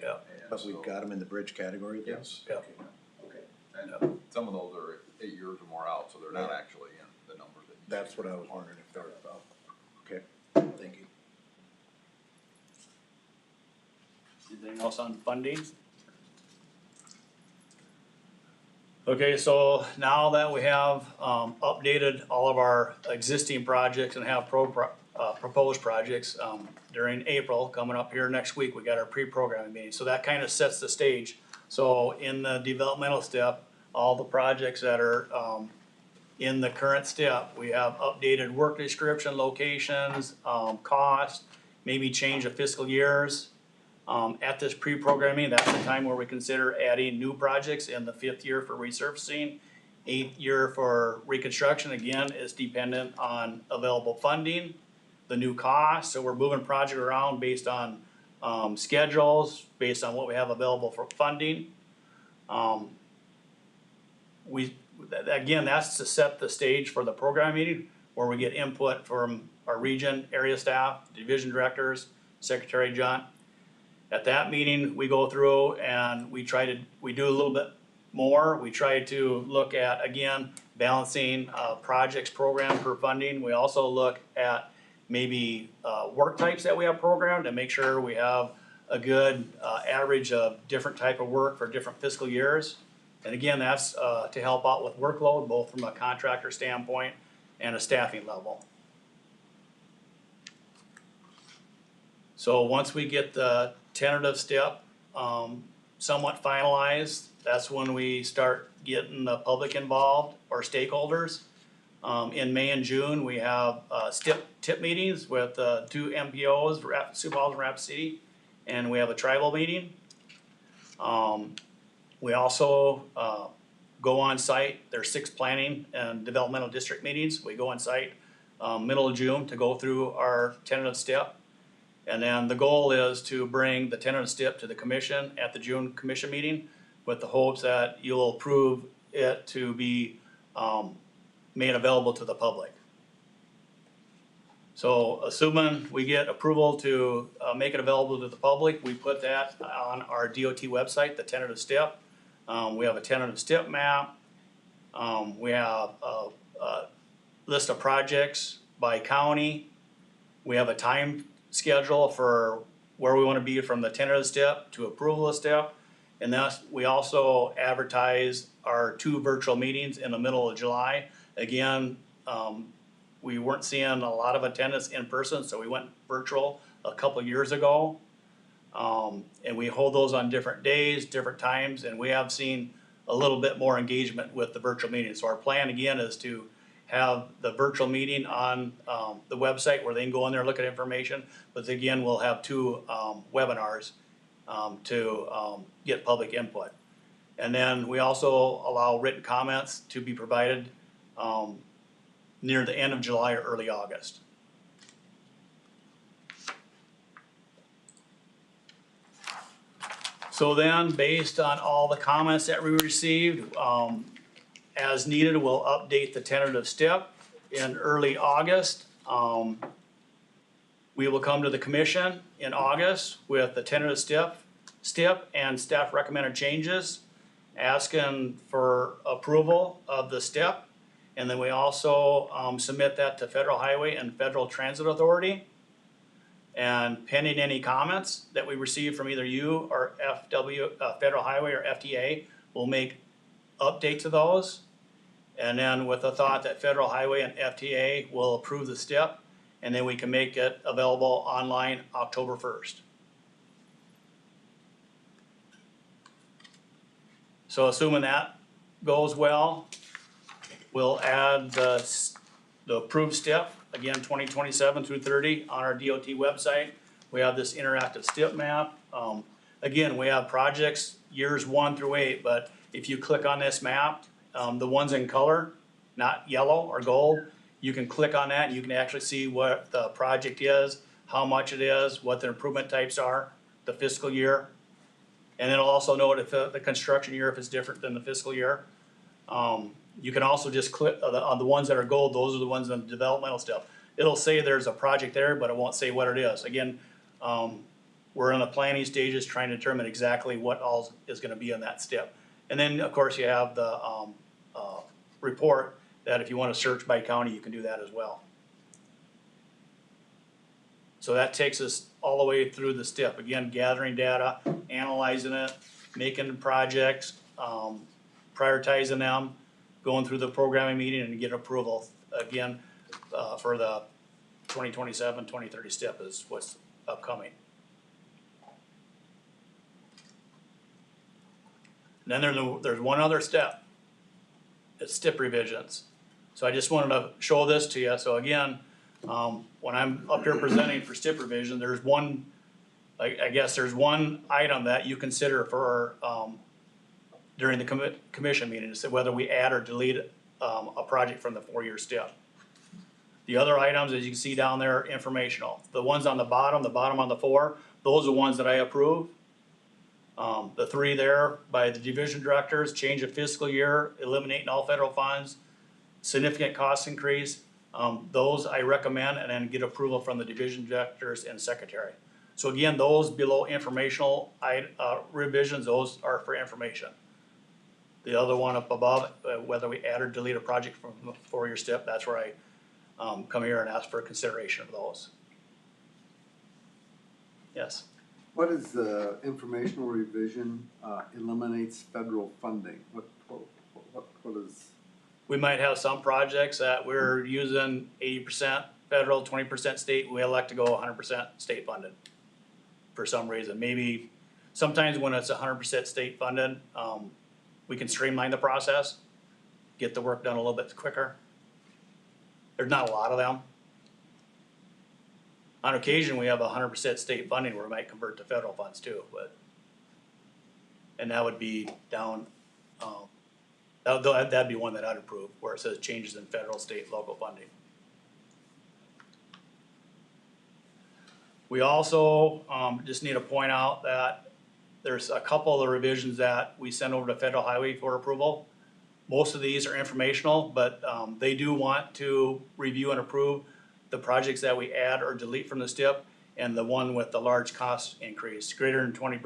Yeah. And But we've so- got them in the bridge category then? Yes. Yeah. Okay. And some of those are 8 years or more out, so they're not actually in the numbers that you. That's what I was wondering if they're about. Okay, thank you. anything else on funding? Okay, so now that we have updated all of our existing projects and have proposed projects, during April, coming up here next week, we got our pre-programming meeting, so that kind of sets the stage. So in the developmental step, all the projects that are in the current step, we have updated work description, locations, cost, maybe change of fiscal years. At this pre-programming, that's the time where we consider adding new projects in the 5th year for resurfacing. 8th year for reconstruction, again, is dependent on available funding, the new cost, so we're moving project around based on schedules, based on what we have available for funding. Again, that's to set the stage for the program meeting, where we get input from our region, area staff, division directors, Secretary John. At that meeting, we go through and we do a little bit more. We try to look at, again, balancing projects program for funding. We also look at maybe work types that we have programmed and make sure we have a good average of different type of work for different fiscal years. And again, that's, to help out with workload, both from a contractor standpoint and a staffing level. So once we get the tentative step, somewhat finalized, that's when we start getting the public involved or stakeholders. In May and June, we have, tip meetings with, 2 MPOs, Sioux Falls and Rapid City, and we have a tribal meeting. We also, go on site, there's 6 planning and developmental district meetings, we go on site, middle of June to go through our tentative step. And then the goal is to bring the tentative step to the commission at the June commission meeting with the hopes that you'll approve it to be, made available to the public. So assuming we get approval to make it available to the public, we put that on our DOT website, the tentative step. We have a tentative step map. We have a list of projects by county. We have a time schedule for where we want to be from the tentative step to approval of step. And thus, we also advertise our 2 virtual meetings in the middle of July. Again, we weren't seeing a lot of attendance in person, so we went virtual a couple of years ago. And we hold those on different days, different times, and we have seen a little bit more engagement with the virtual meetings. So our plan again is to have the virtual meeting on the website where they can go in there and look at information. But again, we'll have 2 webinars to get public input. And then we also allow written comments to be provided near the end of July or early August. So then, based on all the comments that we received, as needed, we'll update the tentative step in early August. We will come to the commission in August with the tentative step and staff recommended changes, asking for approval of the step. And then we also submit that to Federal Highway and Federal Transit Authority. And pending any comments that we receive from either you or Federal Highway or FTA, we'll make updates to those. And then with the thought that Federal Highway and FTA will approve the step, and then we can make it available online October 1st. So assuming that goes well, we'll add the approved step, again, 2027 through 30 on our DOT website. We have this interactive step map. Again, we have projects years 1 through 8, but if you click on this map, the ones in color, not yellow or gold, you can click on that and you can actually see what the project is, how much it is, what the improvement types are, the fiscal year. And it'll also note if the construction year, if it's different than the fiscal year. You can also just click on the ones that are gold, those are the ones on the developmental stuff. It'll say there's a project there, but it won't say what it is. Again, we're in the planning stages trying to determine exactly what all is gonna be on that step. And then, of course, you have the report that if you wanna search by county, you can do that as well. So that takes us all the way through the step. Again, gathering data, analyzing it, making projects, prioritizing them, going through the programming meeting and get approval. Again, for the 2027, 2030 step is what's upcoming. And then there's one other step. It's STIP revisions. So I just wanted to show this to you. So again, when I'm up here presenting for STIP revision, there's one, I guess there's one item that you consider for during the commission meeting to say whether we add or delete a project from the 4-year step. The other items, as you can see down there, informational. The ones on the bottom on the 4, those are the ones that I approve. The 3 there by the division directors, change of fiscal year, eliminating all federal funds, significant cost increase. Those I recommend and then get approval from the division directors and secretary. So again, those below informational revisions, those are for information. The other one up above, whether we add or delete a project from the 4-year step, that's where I come here and ask for consideration of those. Yes? What is the informational revision, eliminates federal funding? What is? We might have some projects that we're using 80% federal, 20% state, we elect to go 100% state funded. For some reason, maybe sometimes when it's 100% state funded, we can streamline the process, get the work done a little bit quicker. There's not a lot of them. On occasion, we have 100% state funding where we might convert to federal funds too, and that would be down, that'd be one that I'd approve, where it says changes in federal, state, local funding. We also, just need to point out that there's a couple of the revisions that we send over to Federal Highway for approval. Most of these are informational, but, they do want to review and approve the projects that we add or delete from the STIP, and the one with the large cost increase, greater than 20%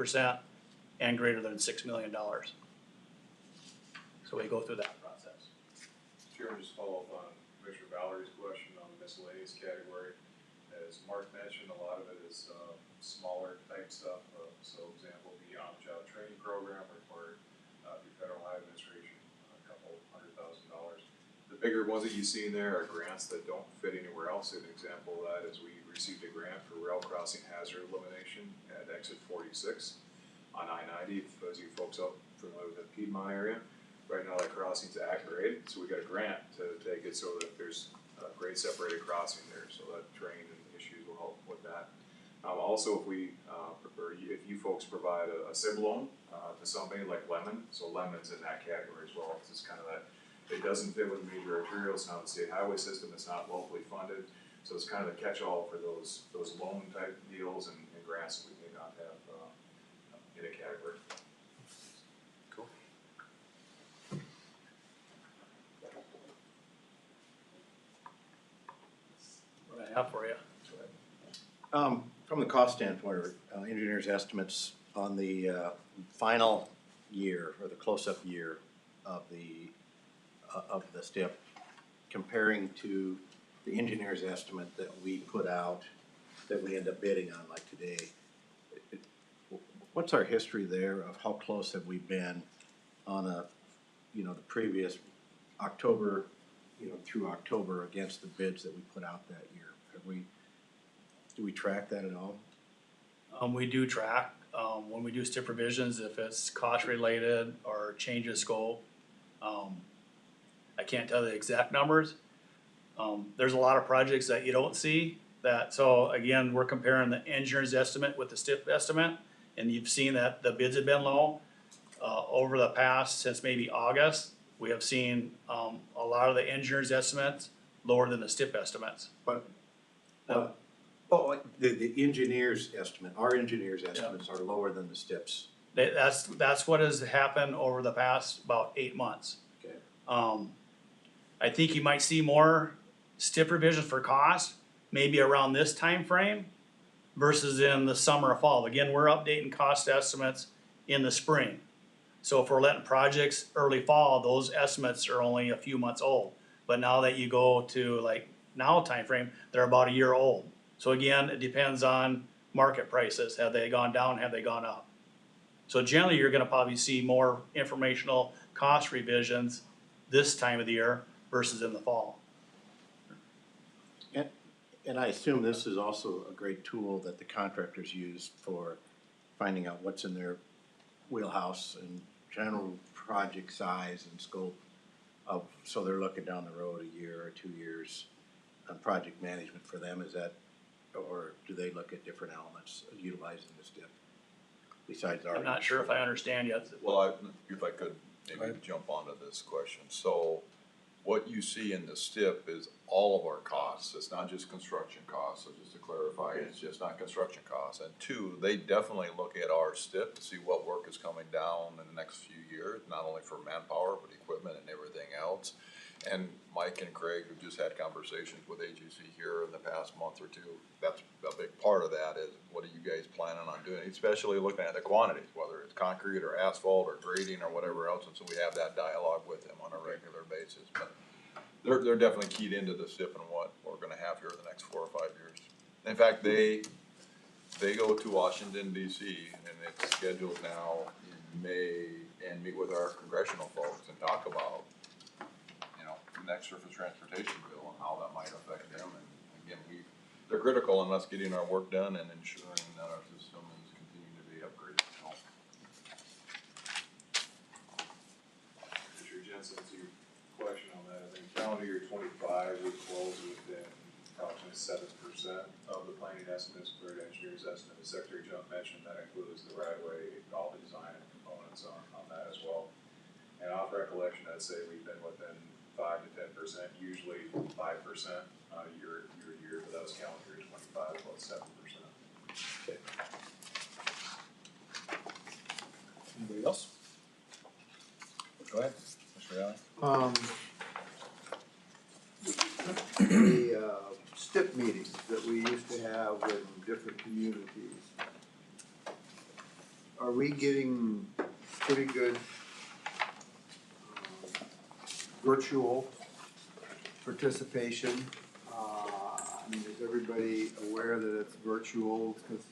and greater than $6 million. So we go through that process. Chairman, just follow up on Commissioner Valerie's question on the miscellaneous category. As Mark mentioned, a lot of it is smaller type stuff. So example, the on-the-job training program required through Federal Highway Administration, $200,000. The bigger ones that you see in there are grants that don't fit anywhere else. An example of that is we received a grant for rail crossing hazard elimination at exit 46 on I-90. For those of you folks up familiar with the Piedmont area, right now that crossing's at grade, so we got a grant to take it so that there's a grade separated crossing there, so that terrain and issues will help with that. Also, if you folks provide a SIB loan to somebody like Lemon, so Lemon's in that category as well. It's just kind of that. It doesn't fit with major arterials, not the state highway system, it's not locally funded, so it's kind of a catch-all for those loan type deals and grants that we may not have in a category. Cool. What I have for you. From the cost standpoint, or engineers' estimates on the final year or the close-up year of the STIP, comparing to the engineer's estimate that we put out, that we end up bidding on like today, what's our history there of how close have we been on the previous October, through October against the bids that we put out that year? Do we track that at all? We do track, when we do STIP revisions, if it's cost related or change of scope. I can't tell the exact numbers. There's a lot of projects that you don't see that, so again, we're comparing the engineer's estimate with the STIP estimate, and you've seen that the bids have been low. Over the past, since maybe August, we have seen, a lot of the engineer's estimates lower than the STIP estimates. But, the engineer's estimate, our engineer's estimates are lower than the STIP's. That's what has happened over the past about 8 months. Okay. I think you might see more STIP revisions for cost, maybe around this time frame versus in the summer or fall. Again, we're updating cost estimates in the spring. So if we're letting projects early fall, those estimates are only a few months old. But now that you go to like now time frame, they're about a year old. So again, it depends on market prices. Have they gone down? Have they gone up? So generally, you're gonna probably see more informational cost revisions this time of the year versus in the fall. And I assume this is also a great tool that the contractors use for finding out what's in their wheelhouse and general project size and scope of, so they're looking down the road a year or 2 years on project management for them. Is that, or do they look at different elements utilizing the STIP besides our? I'm not sure if I understand yet. Well, if I could maybe jump onto this question. So what you see in the STIP is all of our costs. It's not just construction costs. So just to clarify, it's just not construction costs. And two, they definitely look at our STIP to see what work is coming down in the next few years, not only for manpower, but equipment and everything else. And Mike and Craig have just had conversations with AGC here in the past month or two. That's a big part of that is what are you guys planning on doing, especially looking at the quantities, whether it's concrete or asphalt or grading or whatever else. And so we have that dialogue with them on a regular basis. But they're definitely keyed into the STIP and what we're gonna have here in the next 4 or 5 years. In fact, they go to Washington DC, and it's scheduled now in May, and meet with our congressional folks and talk about, you know, the next surface transportation bill and how that might affect them. And again, they're critical in us getting our work done and ensuring that our system is continuing to be upgraded. So, Mr. Jensen, to your question on that, I think calendar year 25 would close within approximately 7% of the planning estimates, for engineer's estimate. As Secretary Jones mentioned, that includes the right-of-way, all the design and components on that as well. And off recollection, I'd say we've been within 5 to 10%, usually 5% year, but that was calendar year 25, about 7%. Okay. Anybody else? Go ahead, Mr. Allen. The STIP meetings that we used to have in different communities, are we getting pretty good virtual participation? I mean, is everybody aware that it's virtual? Because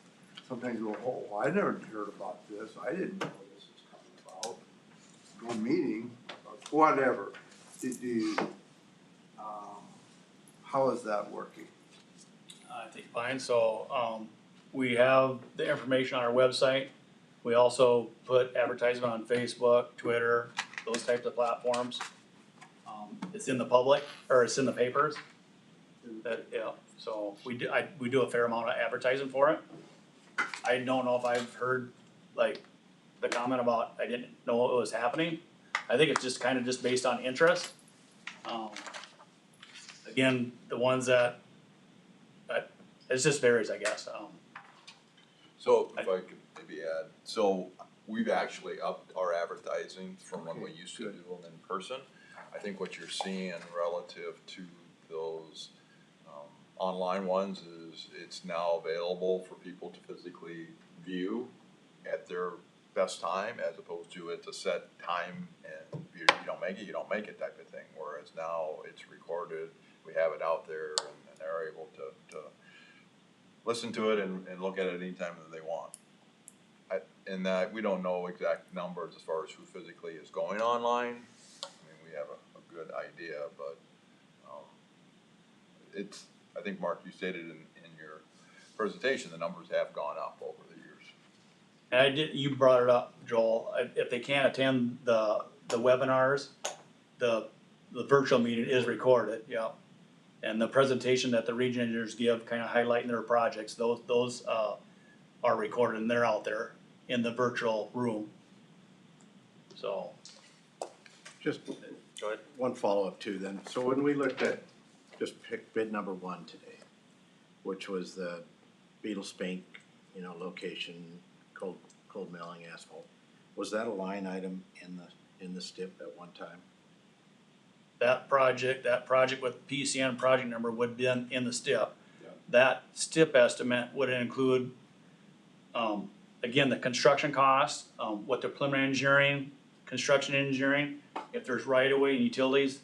sometimes we'll, oh, I never heard about this, I didn't know this was coming about. One meeting, whatever, how is that working? I think fine, so, we have the information on our website. We also put advertisement on Facebook, Twitter, those types of platforms. It's in the public, or it's in the papers. That, yeah, so we do a fair amount of advertising for it. I don't know if I've heard, like, the comment about, I didn't know it was happening. I think it's just kind of just based on interest. Again, the ones that, it just varies, I guess. So if I could maybe add, so we've actually upped our advertising from when we used to do them in person. I think what you're seeing relative to those online ones is it's now available for people to physically view at their best time, as opposed to it's a set time and if you don't make it, you don't make it type of thing. Whereas now it's recorded, we have it out there, and they're able to listen to it and look at it anytime that they want. And that we don't know exact numbers as far as who physically is going online. I mean, we have a good idea, but it's, I think, Mark, you stated in your presentation, the numbers have gone up over the years. And you brought it up, Joel, if they can't attend the webinars, the virtual meeting is recorded, yeah. And the presentation that the region engineers give, kind of highlighting their projects, those are recorded and they're out there in the virtual room. So. Just go ahead. One follow-up too then. So when we looked at, just pick bid number 1 today, which was the Beetle Spink, location, cold milling asphalt, was that a line item in the STIP at one time? That project with PCN project number would have been in the STIP. Yeah. That STIP estimate would include, again, the construction costs, what the preliminary engineering, construction engineering, if there's right of way and utilities.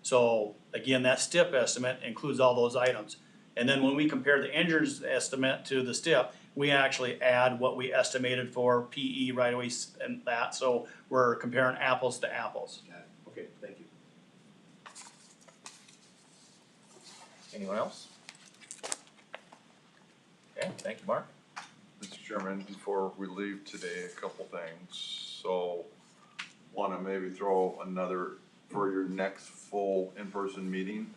So again, that STIP estimate includes all those items. And then when we compare the engineer's estimate to the STIP, we actually add what we estimated for PE right of ways and that. So we're comparing apples to apples. Okay, thank you. Anyone else? Okay, thank you, Mark. Mr. Chairman, before we leave today, a couple things. So, wanna maybe throw another, for your next full in-person meeting.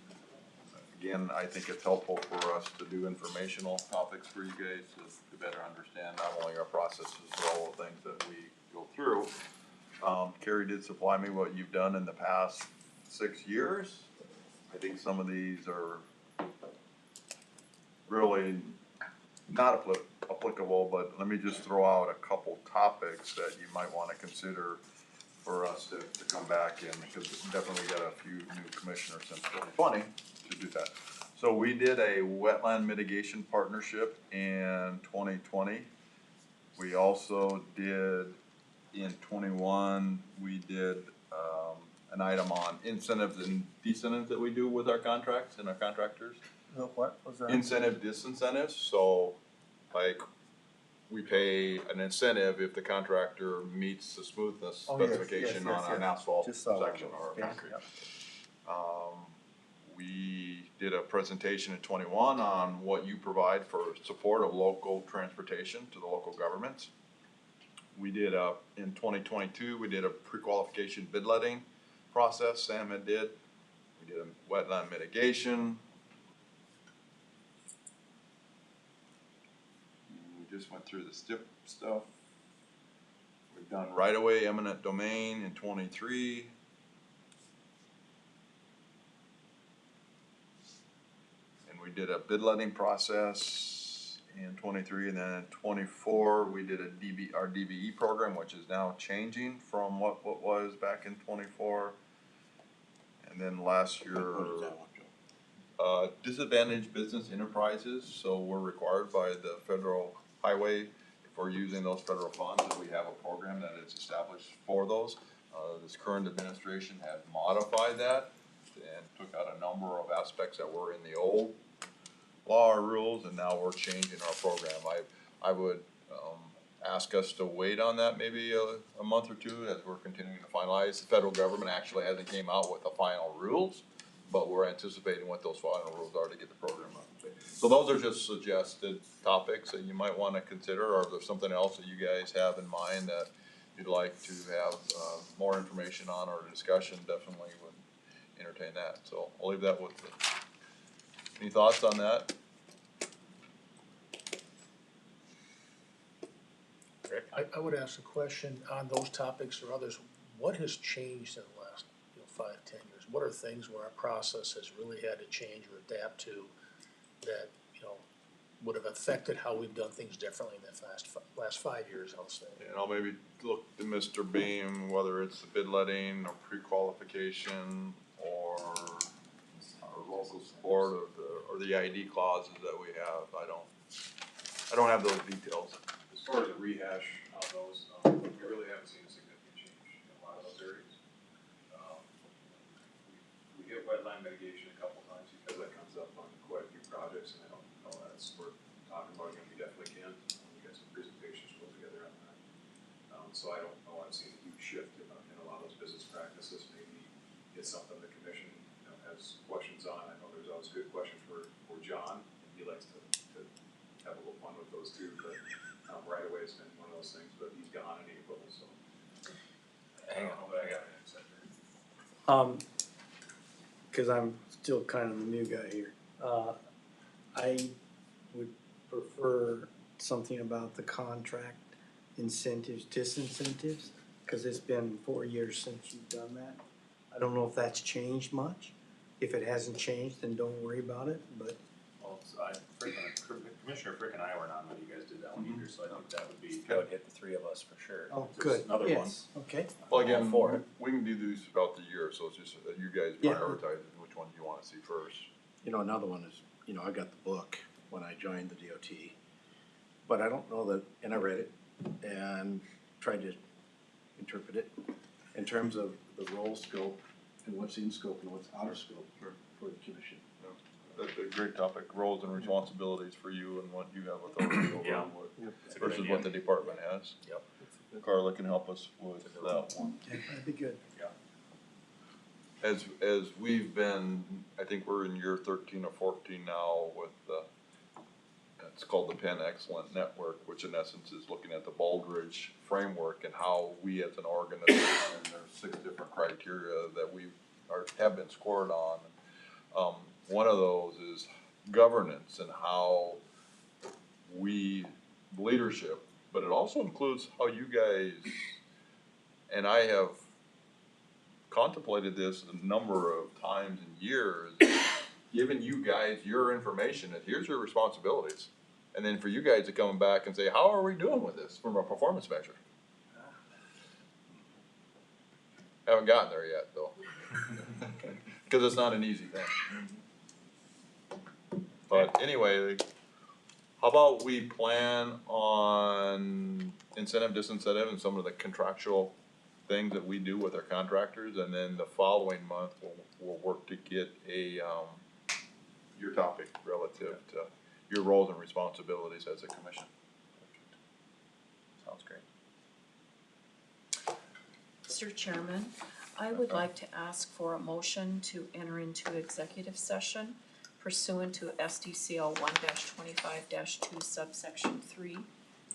Again, I think it's helpful for us to do informational topics for you guys to better understand not only our processes, but all the things that we go through. Carrie did supply me what you've done in the past 6 years. I think some of these are really not applicable, but let me just throw out a couple topics that you might wanna consider for us to come back in, because definitely got a few new commissioners since 2020 to do that. So we did a wetland mitigation partnership in 2020. We also did, in 21, we did an item on incentives and disincentives that we do with our contracts and our contractors. What was that? Incentive, disincentives, so like we pay an incentive if the contractor meets the smoothness Oh, yes, specification yes, on an yes. asphalt Just saw one of section those. or Yes, concrete. yep. We did a presentation in 21 on what you provide for support of local transportation to the local governments. We did in 2022, we did a pre-qualification bid letting process, Sam had did. We did a wetland mitigation. We just went through the STIP stuff. We've done right-of-way eminent domain in 23. And we did a bid letting process in 23, and then in 24, we did our DBE program, which is now changing from what was back in 24. And then last year, What is that one, Joe? disadvantaged business enterprises, so we're required by the federal highway, if we're using those federal funds, that we have a program that is established for those. This current administration had modified that and took out a number of aspects that were in the old law or rules, and now we're changing our program. I would ask us to wait on that maybe a month or two as we're continuing to finalize. The federal government actually hasn't came out with the final rules, but we're anticipating what those final rules are to get the program up. So those are just suggested topics that you might wanna consider, or if there's something else that you guys have in mind that you'd like to have more information on or discussion, definitely would entertain that. So I'll leave that with you. Any thoughts on that? I would ask a question on those topics or others. What has changed in the last 5, 10 years? What are things where our process has really had to change or adapt to that, would have affected how we've done things differently in the last 5 years, I'll say? And I'll maybe look to Mr. Beam, whether it's the bid letting or pre-qualification or our local support or the ID clauses that we have. I don't have those details. As far as a rehash on those, we really haven't seen a significant change in a lot of those areas. We hit wetland mitigation a couple times because that comes up on quite a few projects, and I don't know that's worth talking about again. We definitely can. We got some presentations put together on that. So I don't know, I've seen a huge shift in a lot of those business practices. Maybe it's something the commission has questions on. I know there's always a good question for John, and he likes to have a little fun with those too, but right away has been one of those things, but he's gone in April, so. Hang on, I got an answer there. Cause I'm still kind of the new guy here. I would prefer something about the contract incentives, disincentives, cause it's been 4 years since you've done that. I don't know if that's changed much. If it hasn't changed, then don't worry about it, but Well, Commissioner Frick and I were not when you guys did that one either, so I think that would hit the three of us for sure. oh, If there's good, Another one. yes, okay. Well, again, for it. we can do these throughout the year, so it's just that you guys Yeah. prioritize which one you wanna see first. Another one is, I got the book when I joined the DOT, but I don't know that, and I read it and tried to interpret it in terms of the role scope and what's in scope and what's out of scope for the commission. That's a great topic, roles and responsibilities for you and what you have authority over Yeah. and what, It's a good versus idea. what the department has. Yep. Carla can help us with that one. Yeah, that'd be good. As we've been, I think we're in year 13 or 14 now with it's called the Penn Excellent Network, which in essence is looking at the Baldridge framework and how we as an organization, and there's 6 different criteria that have been scored on. One of those is governance and how leadership, but it also includes how you guys, and I have contemplated this a number of times and years, giving you guys your information, and here's your responsibilities. And then for you guys to come back and say, how are we doing with this from a performance measure? Haven't gotten there yet, though. Because it's not an easy thing. But anyway, how about we plan on incentive, disincentive, and some of the contractual things that we do with our contractors, and then the following month, we'll work to get your topic relative to your roles and responsibilities as a commission. Sounds great. Mr. Chairman, I would like to ask for a motion to enter into executive session pursuant to SDCL 1-25-2 subsection 3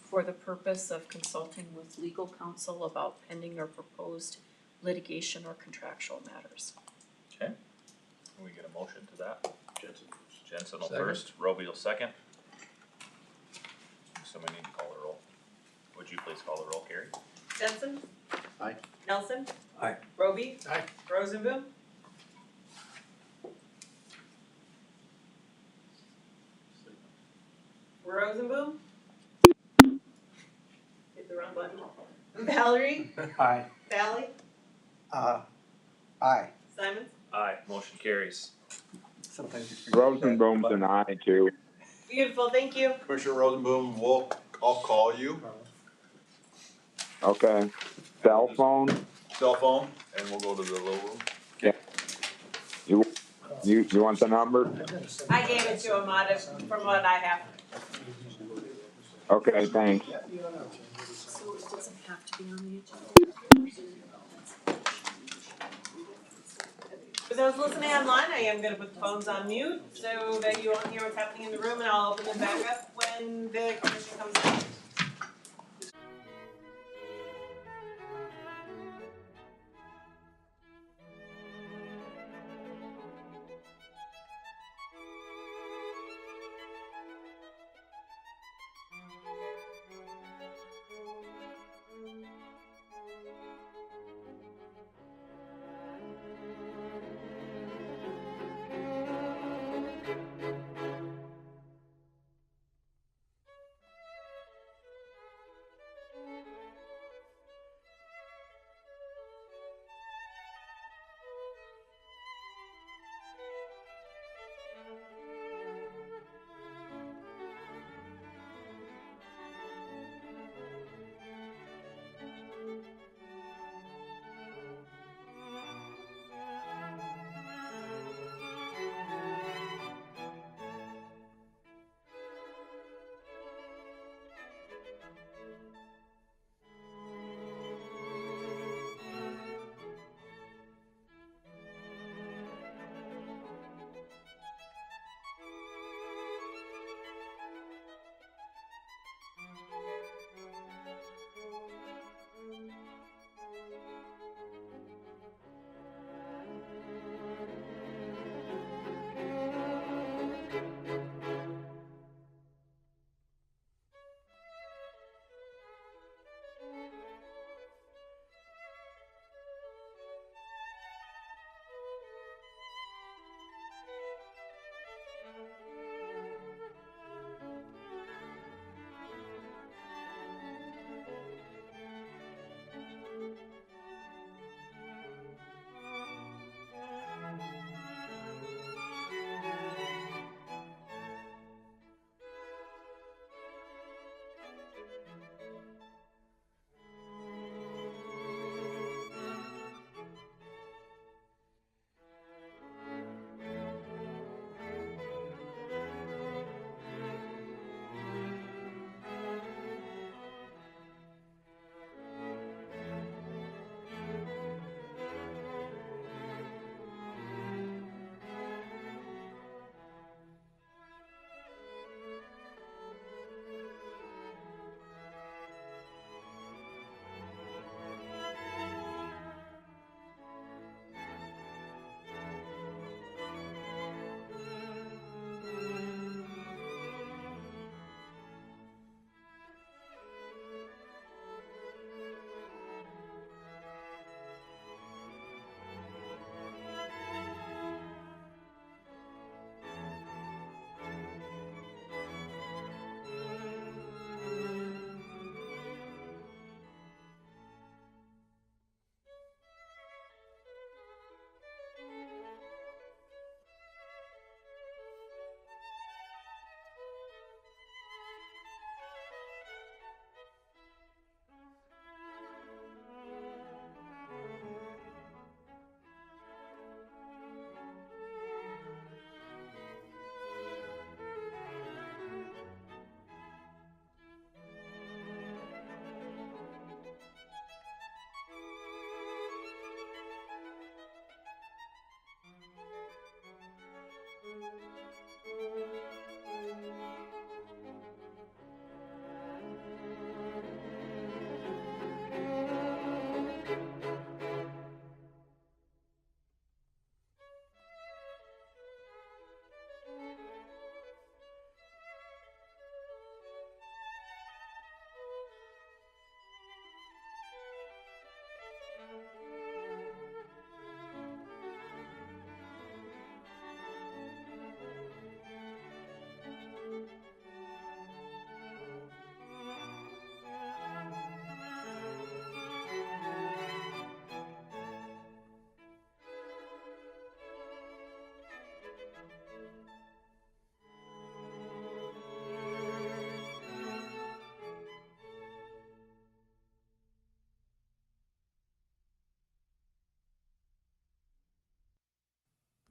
for the purpose of consulting with legal counsel about pending or proposed litigation or contractual matters. Okay, can we get a motion to that? Jensen. Jensen will Second. first, Roby will second. So we need to call the roll. Would you please call the roll, Carrie? Jensen? Aye. Nelson? Aye. Roby? Aye. Rosenboom? Rosenboom? Hit the wrong button. Valerie? Aye. Valley? Aye. Simons? Aye, motion carries. Sometimes you forget. Rosenboom's an aye too. Beautiful, thank you. Commissioner Rosenboom, I'll call you, Okay. Cell phone? cell phone, and we'll go to the little room. You want the number? I gave it to him out of, from what I have. Okay, thanks. So it doesn't have to be on the agenda. For those listening online, I am gonna put the phones on mute so that you won't hear what's happening in the room, and I'll open them back up when the commission comes back.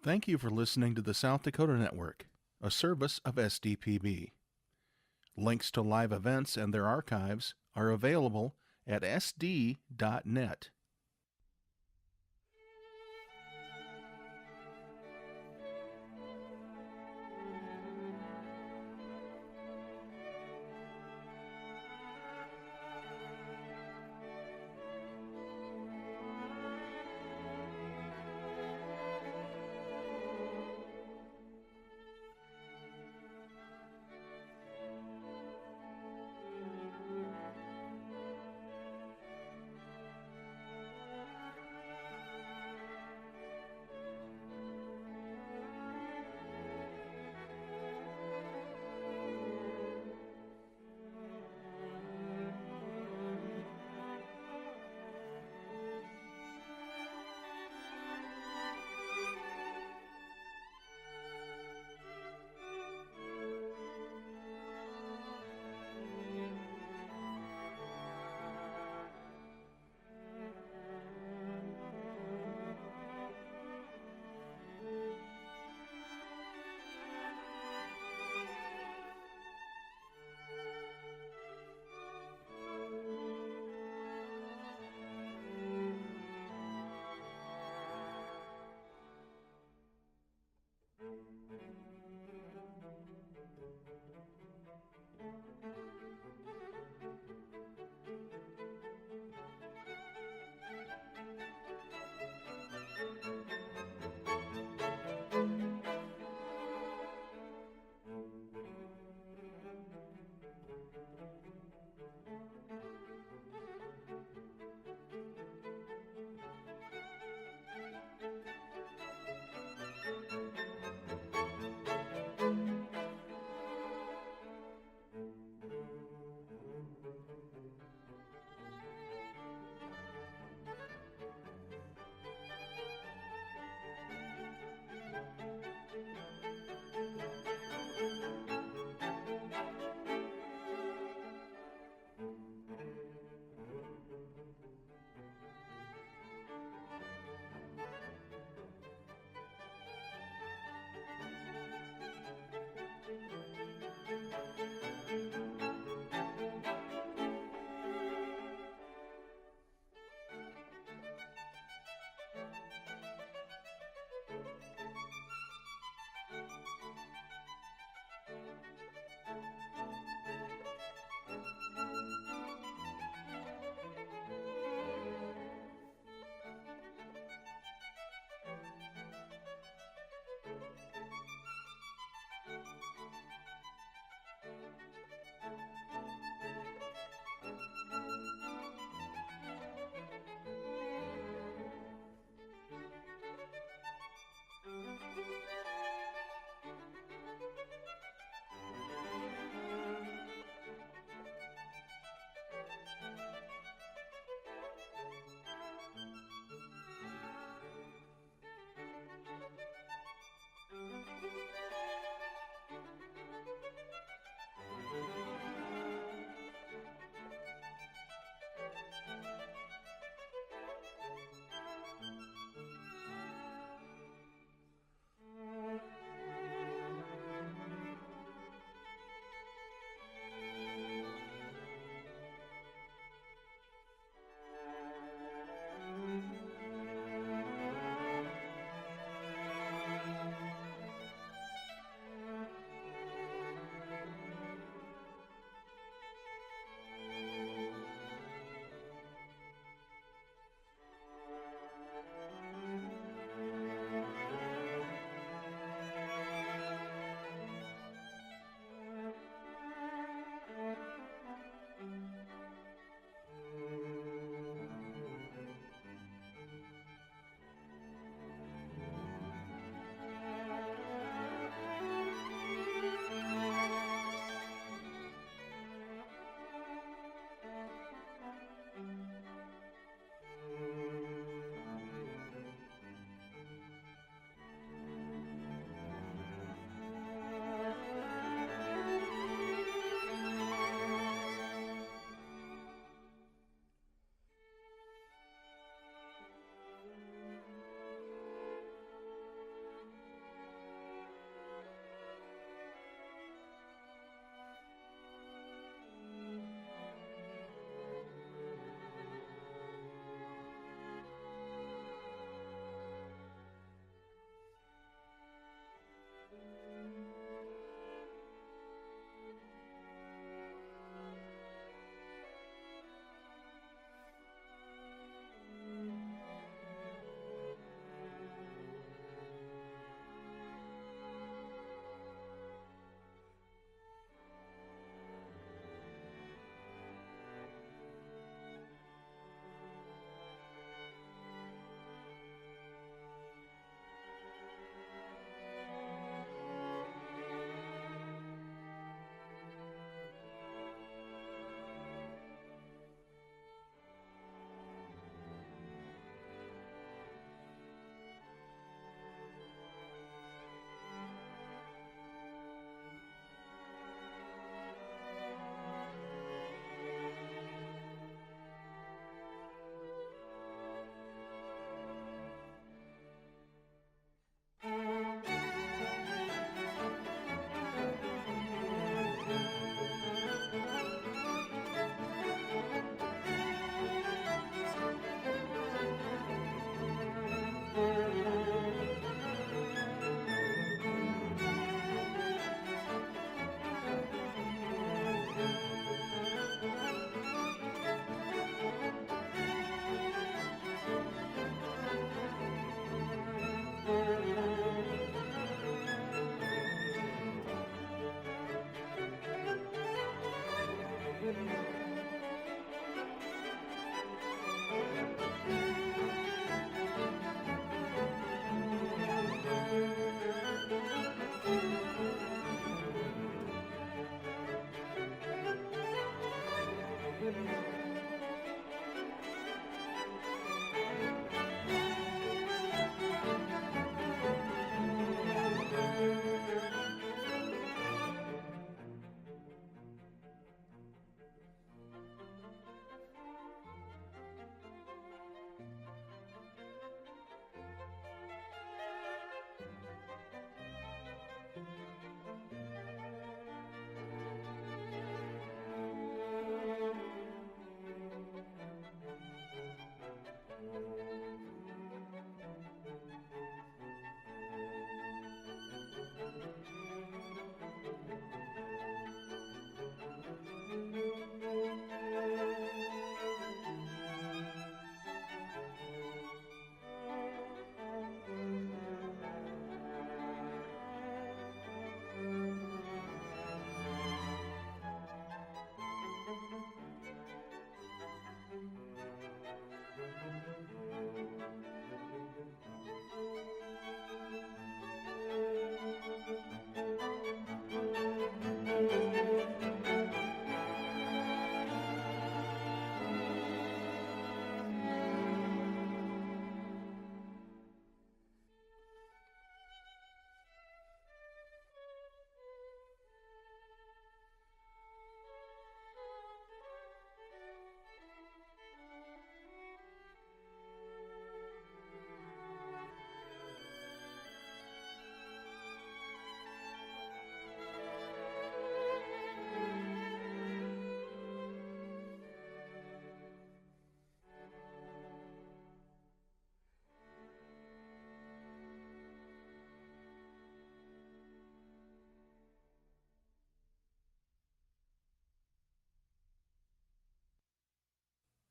Thank you for listening to the South Dakota Network, a service of SDPB. Links to live events and their archives are available at sd.net.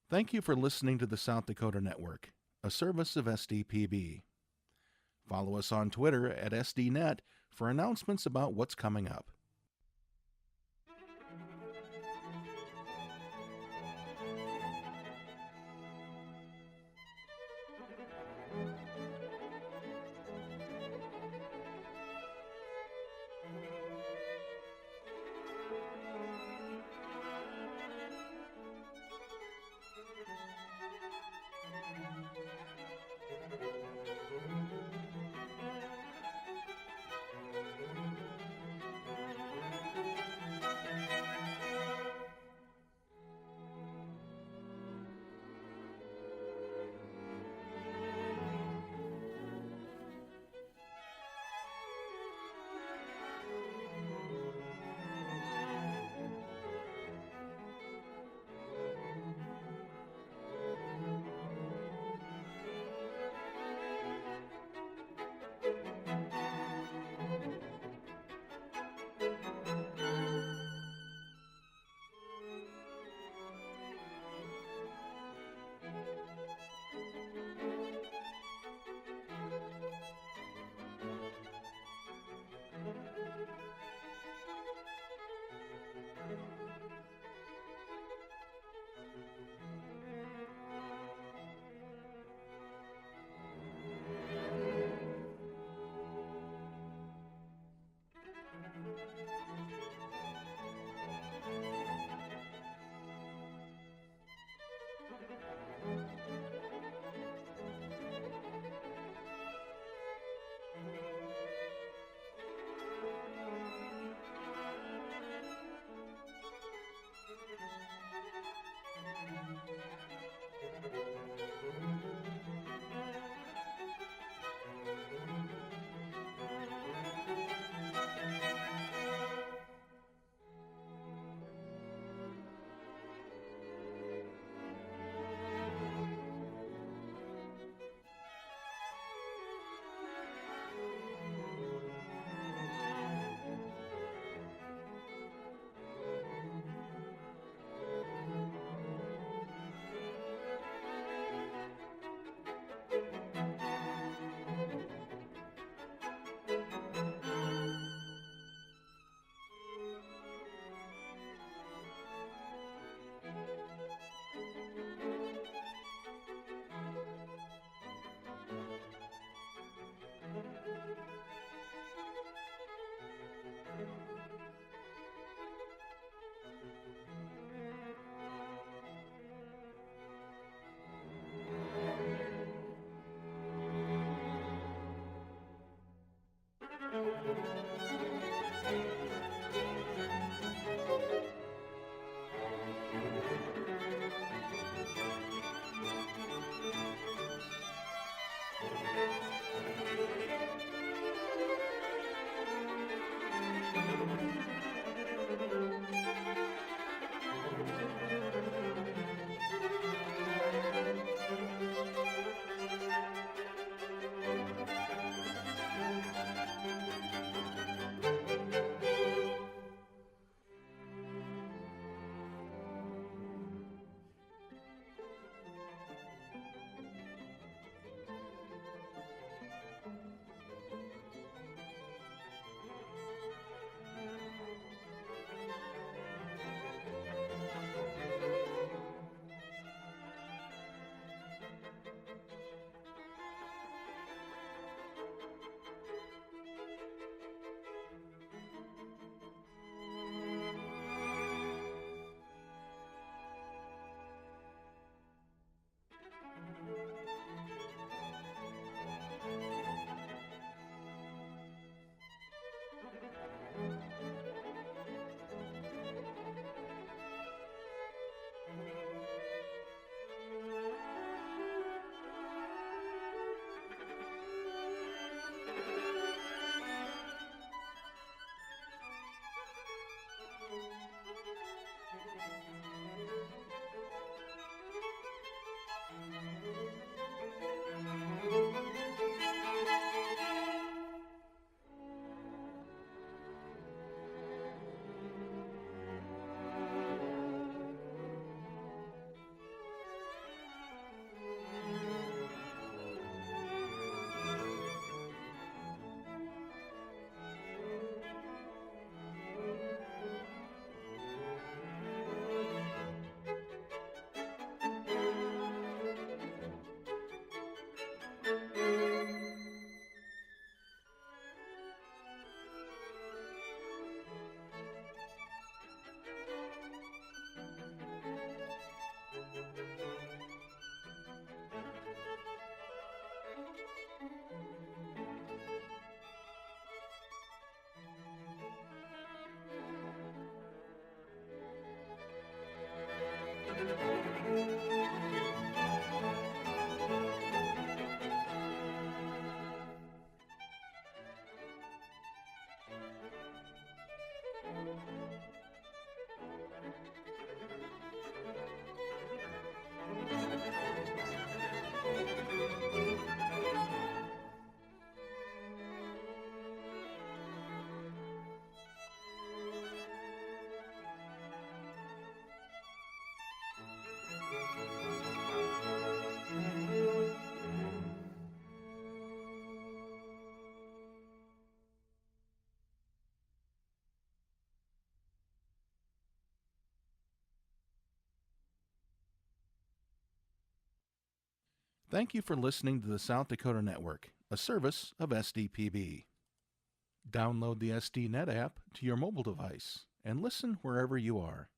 Thank you for listening to the South Dakota Network, a service of SDPB. Follow us on Twitter at SDNet for announcements about what's coming up. Thank you for listening to the South Dakota Network, a service of SDPB. Download the SDNet app to your mobile device and listen wherever you are.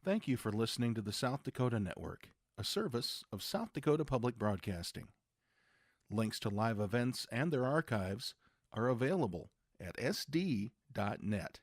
Thank you for listening to the South Dakota Network, a service of South Dakota Public Broadcasting. Links to live events and their archives are available at sd.net.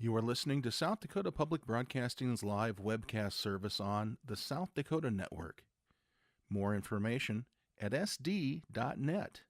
You are listening to South Dakota Public Broadcasting's live webcast service on the South Dakota Network. More information at sd.net.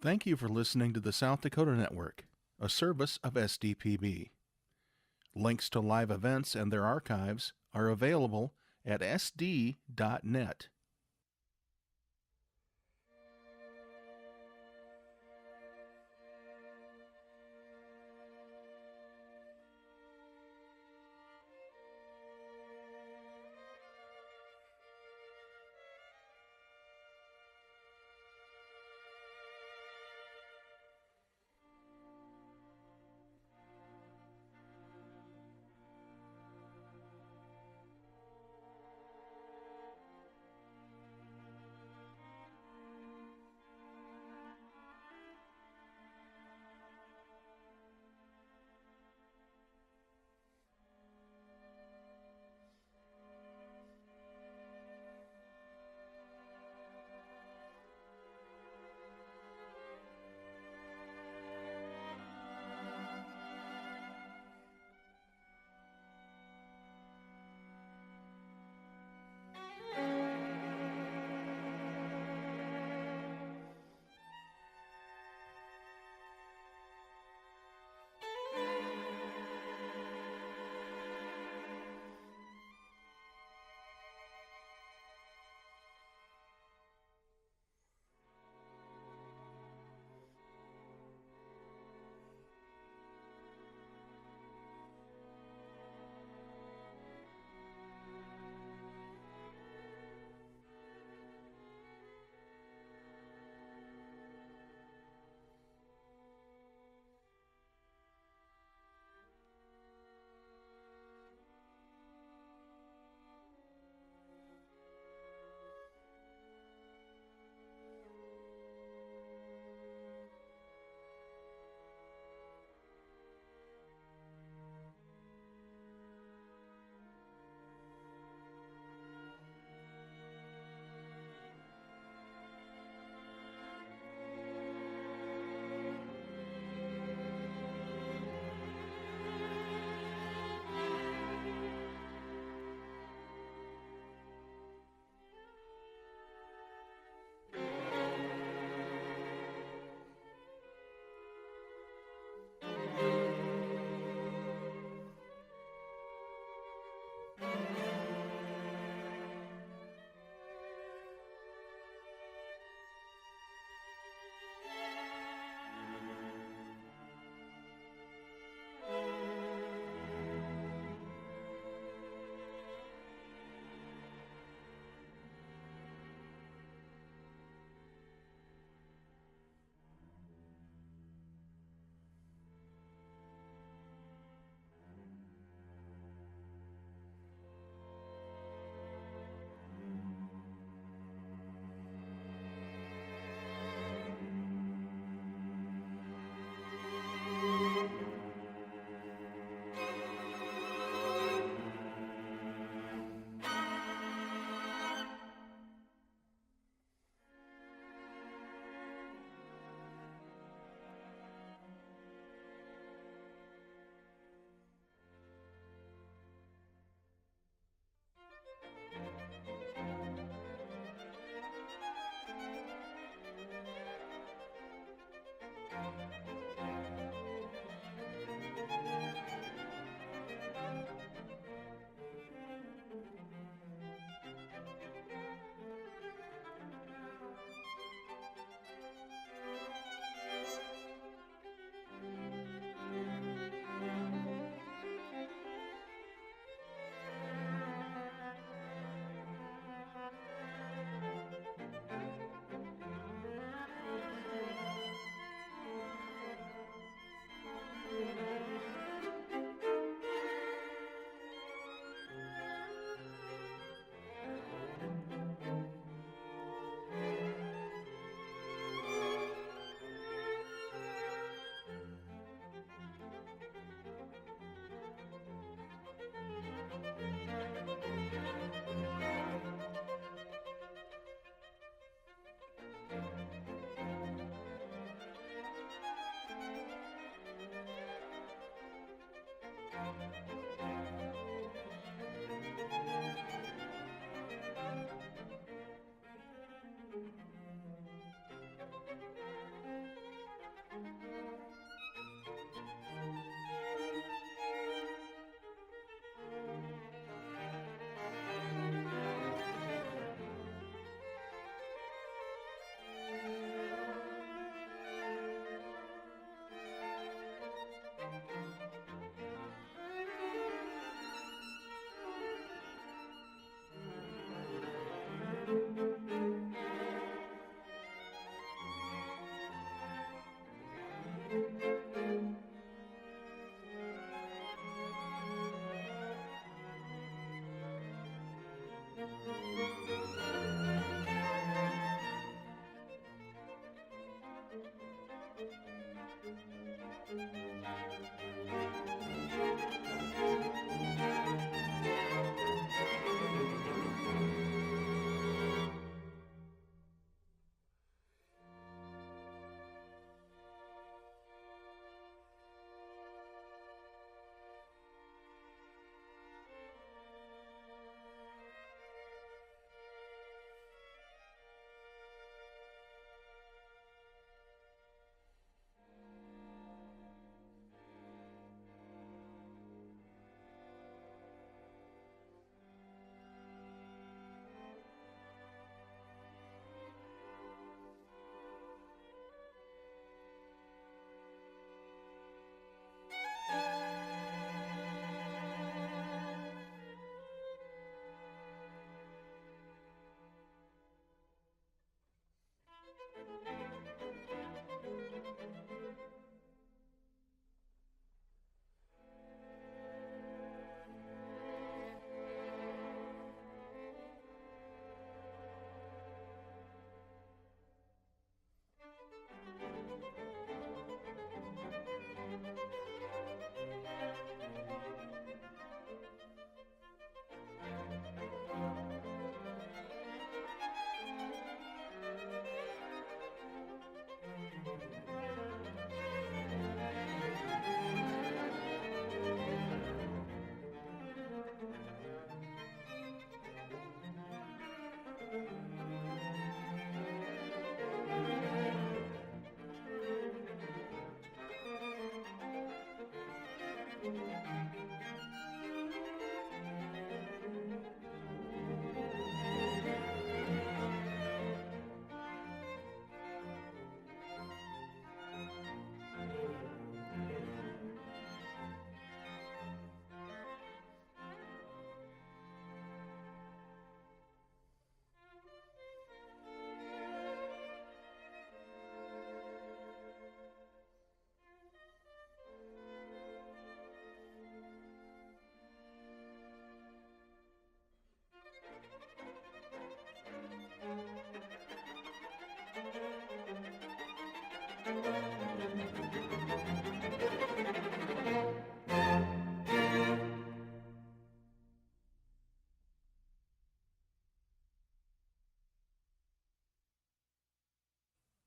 Thank you for listening to the South Dakota Network, a service of SDPB. Links to live events and their archives are available at sd.net.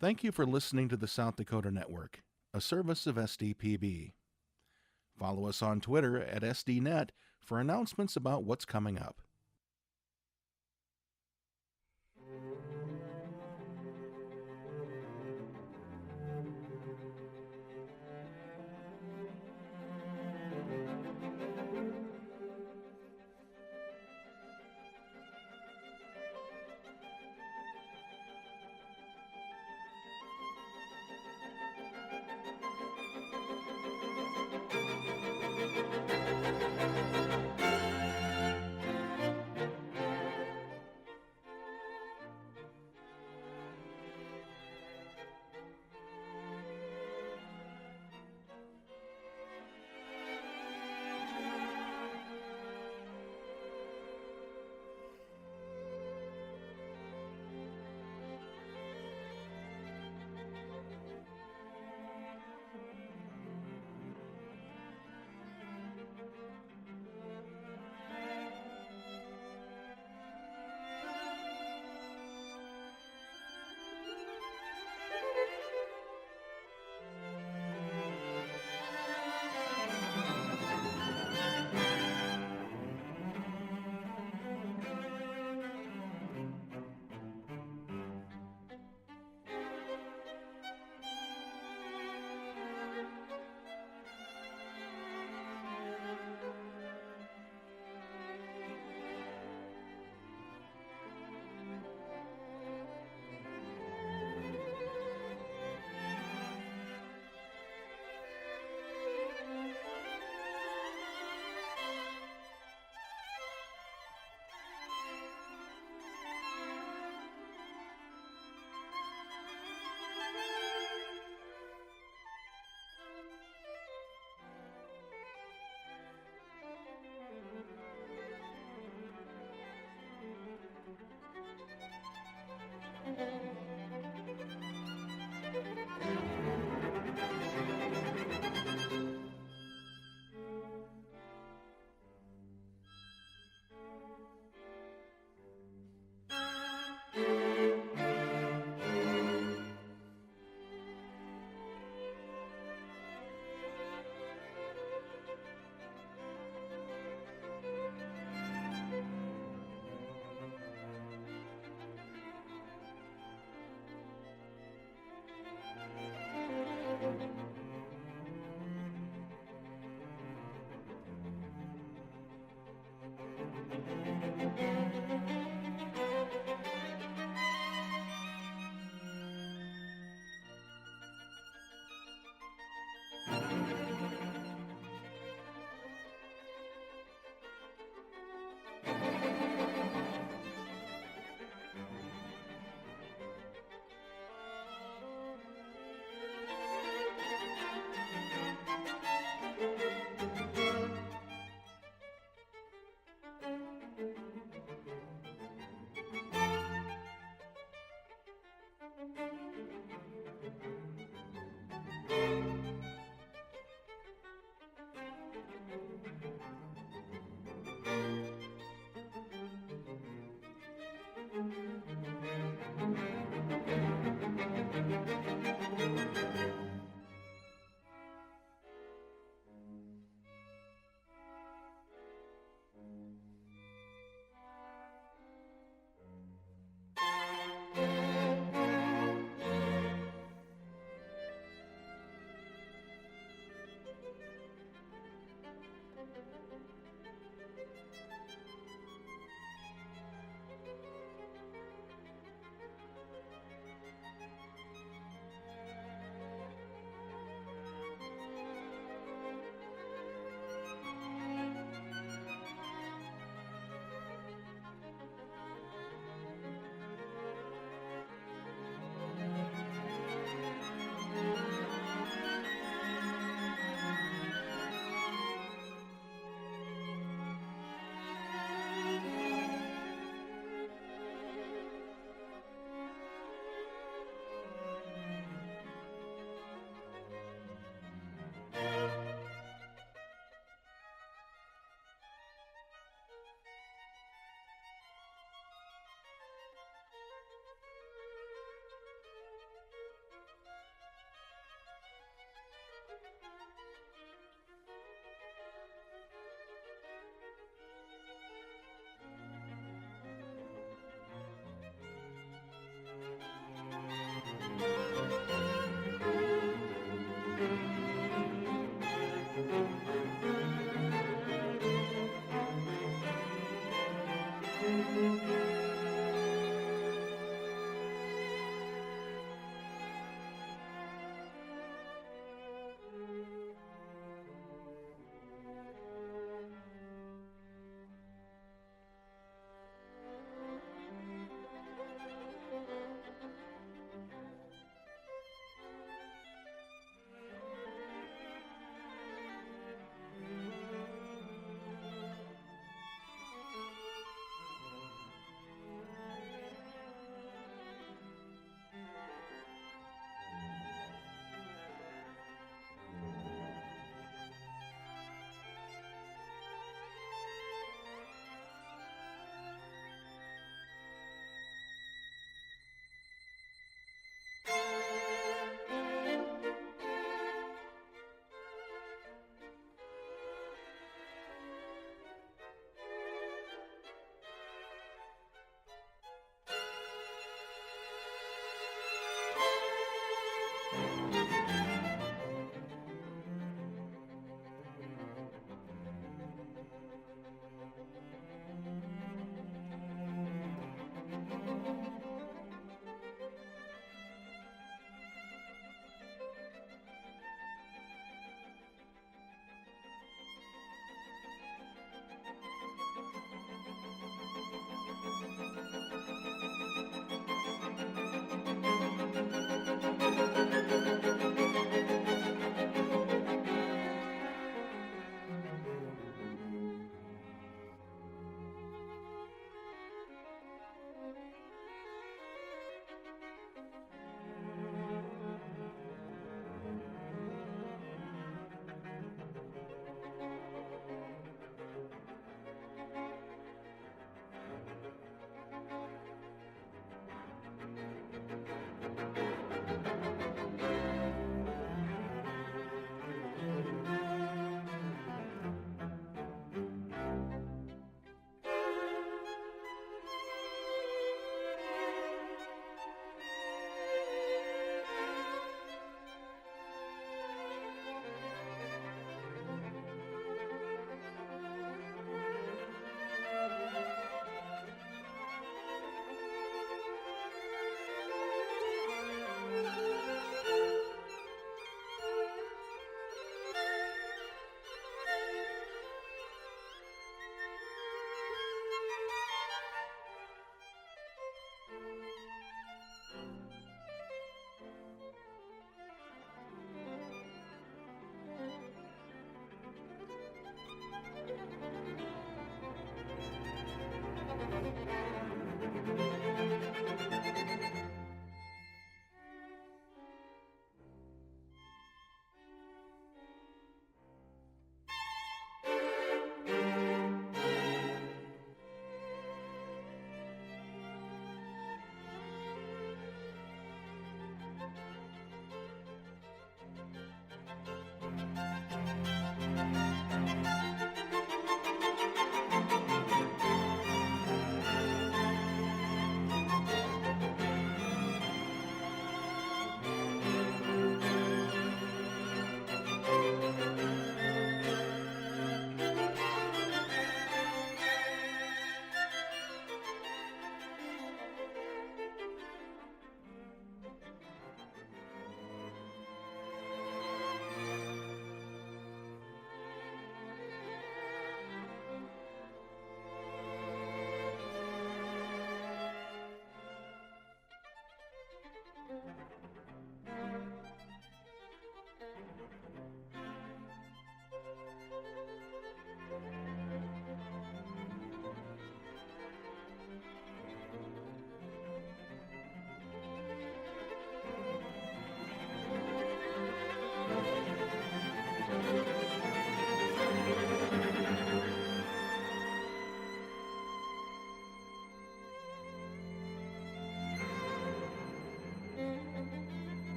Thank you for listening to the South Dakota Network, a service of SDPB. Follow us on Twitter at SDNet for announcements about what's coming up.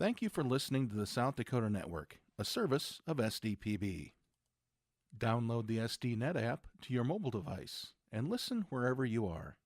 Thank you for listening to the South Dakota Network, a service of SDPB. Download the SDNet app to your mobile device and listen wherever you are.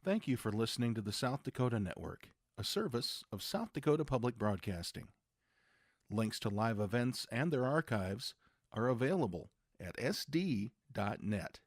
Thank you for listening to the South Dakota Network, a service of South Dakota Public Broadcasting. Links to live events and their archives are available at sd.net.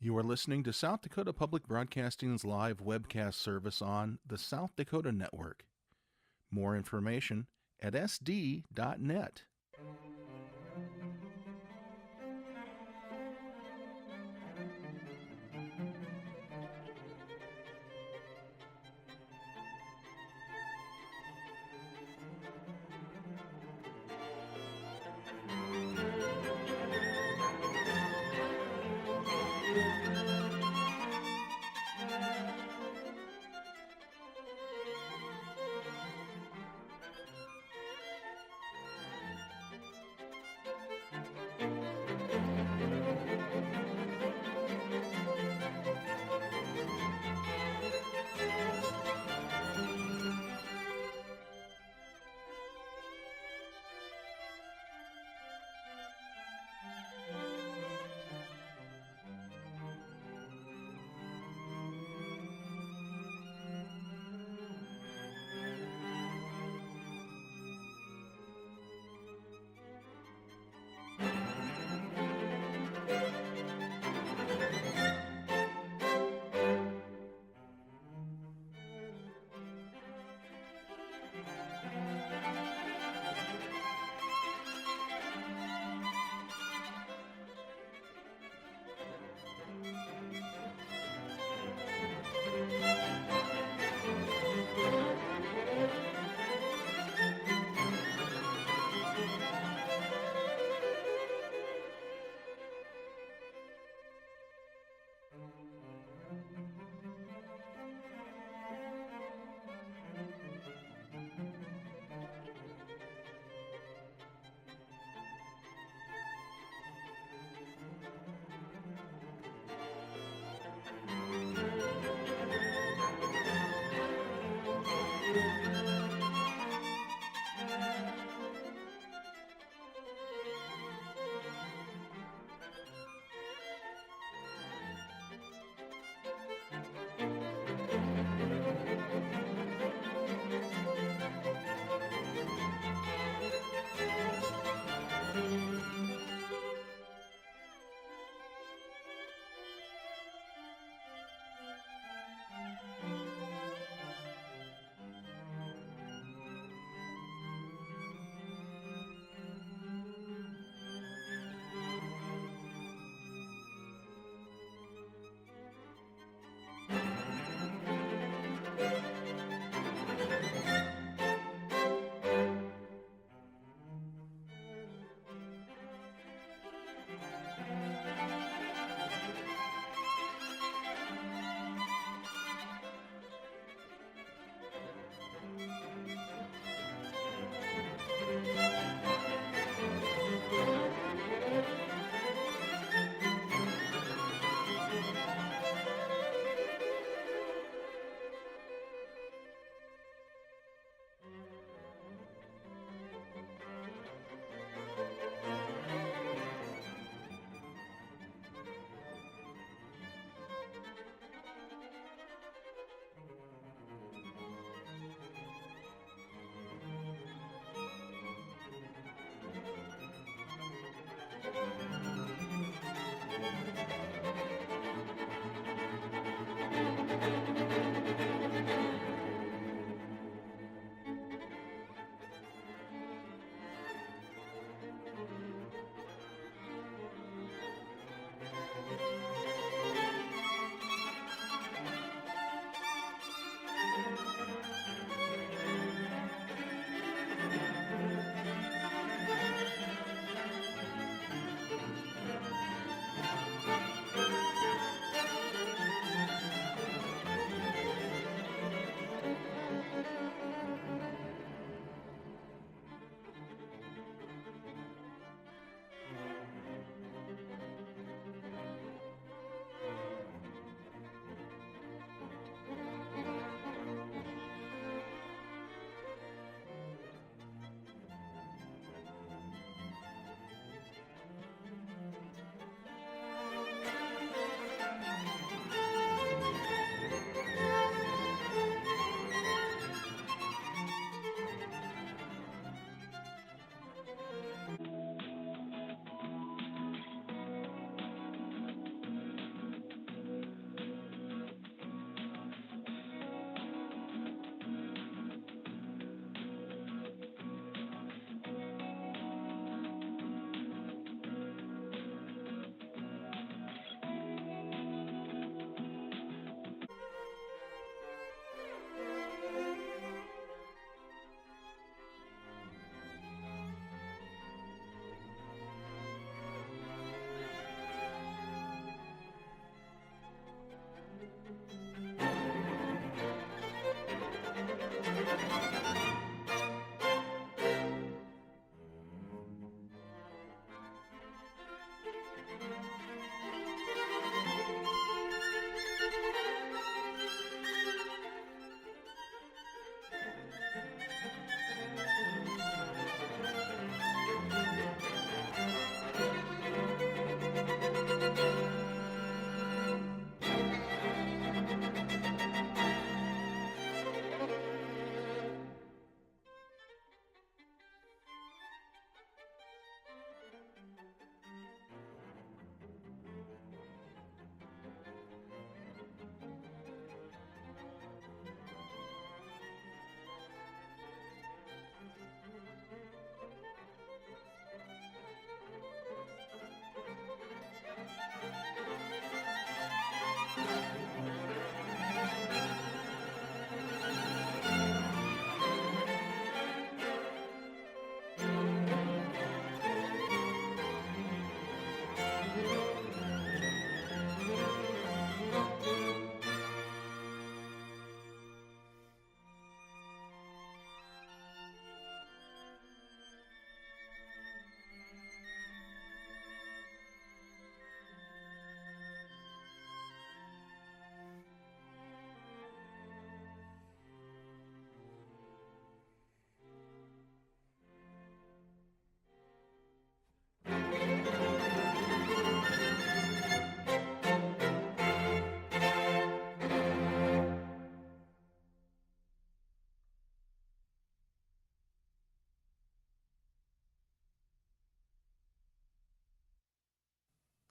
You are listening to South Dakota Public Broadcasting's live webcast service on the South Dakota Network. More information at sd.net.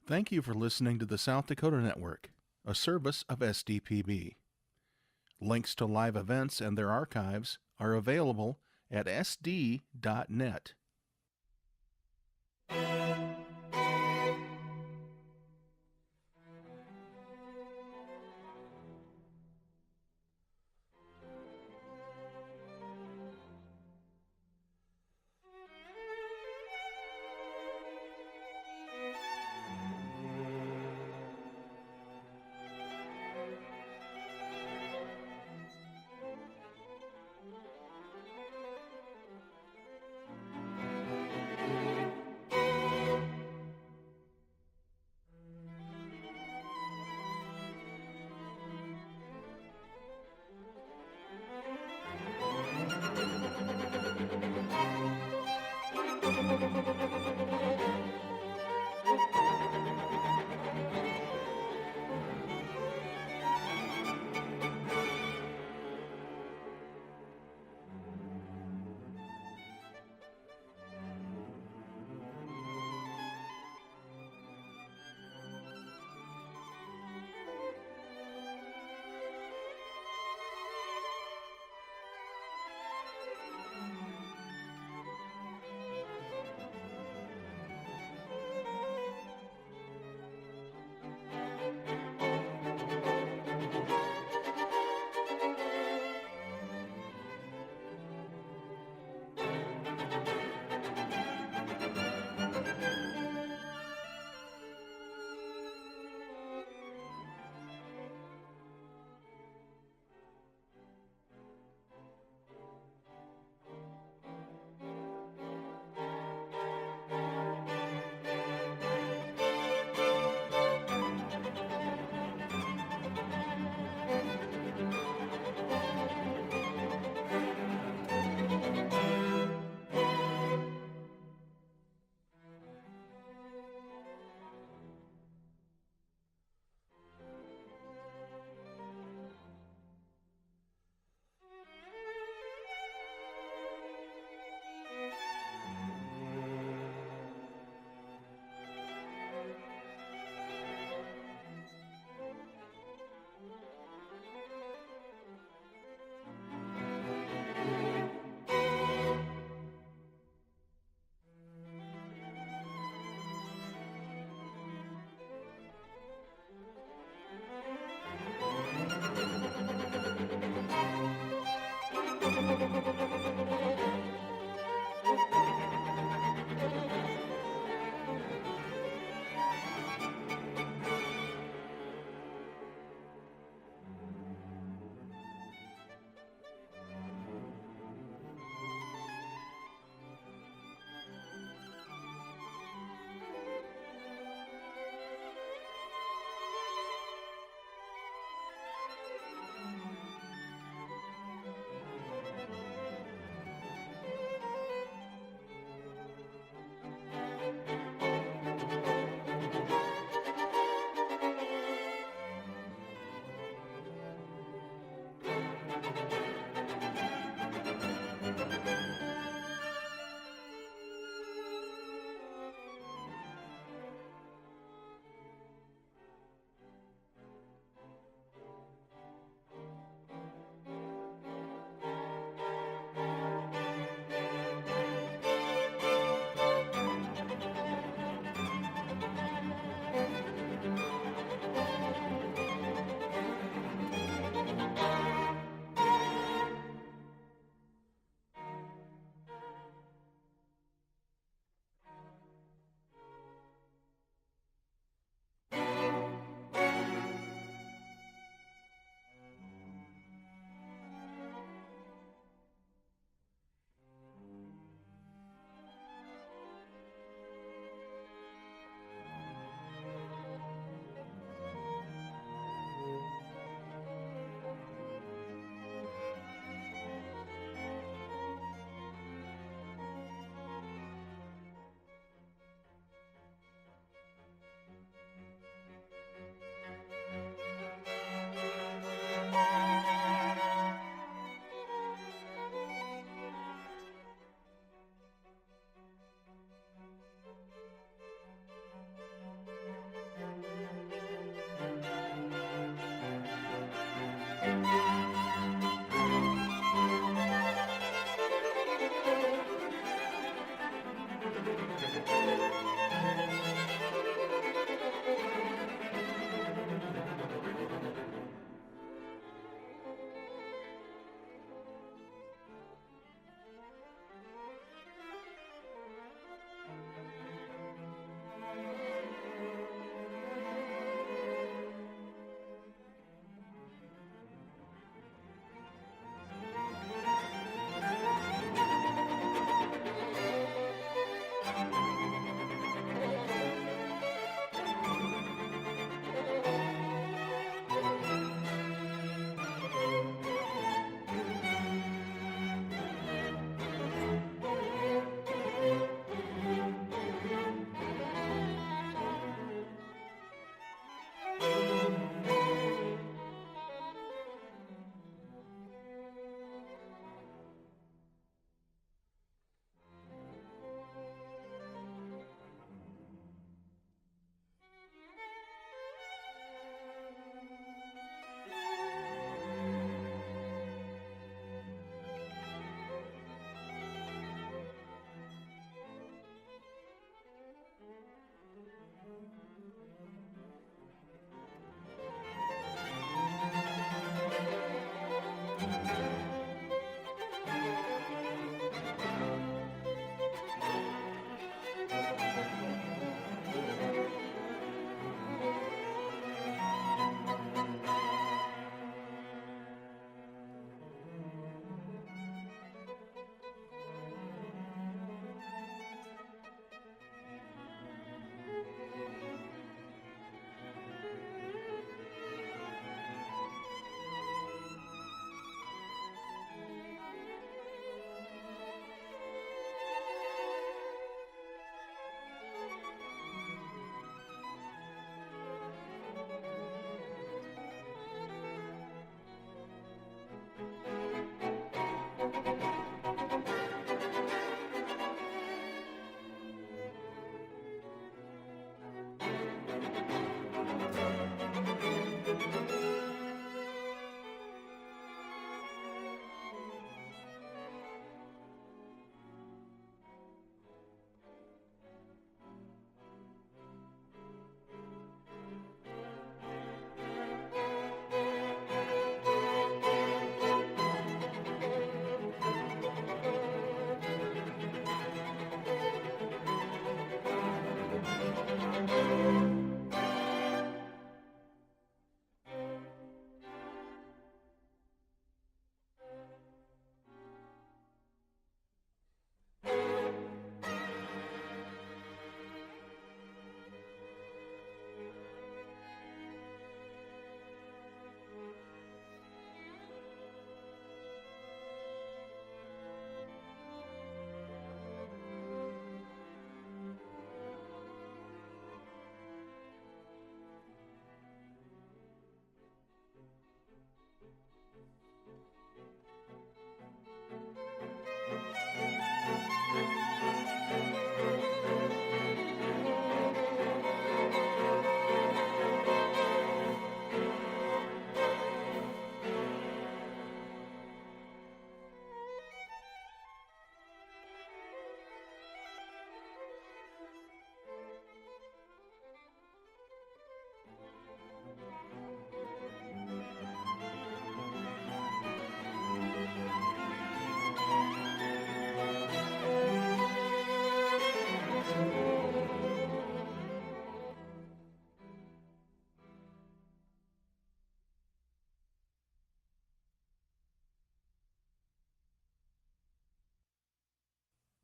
Thank you for listening to the South Dakota Network, a service of SDPB. Links to live events and their archives are available at sd.net.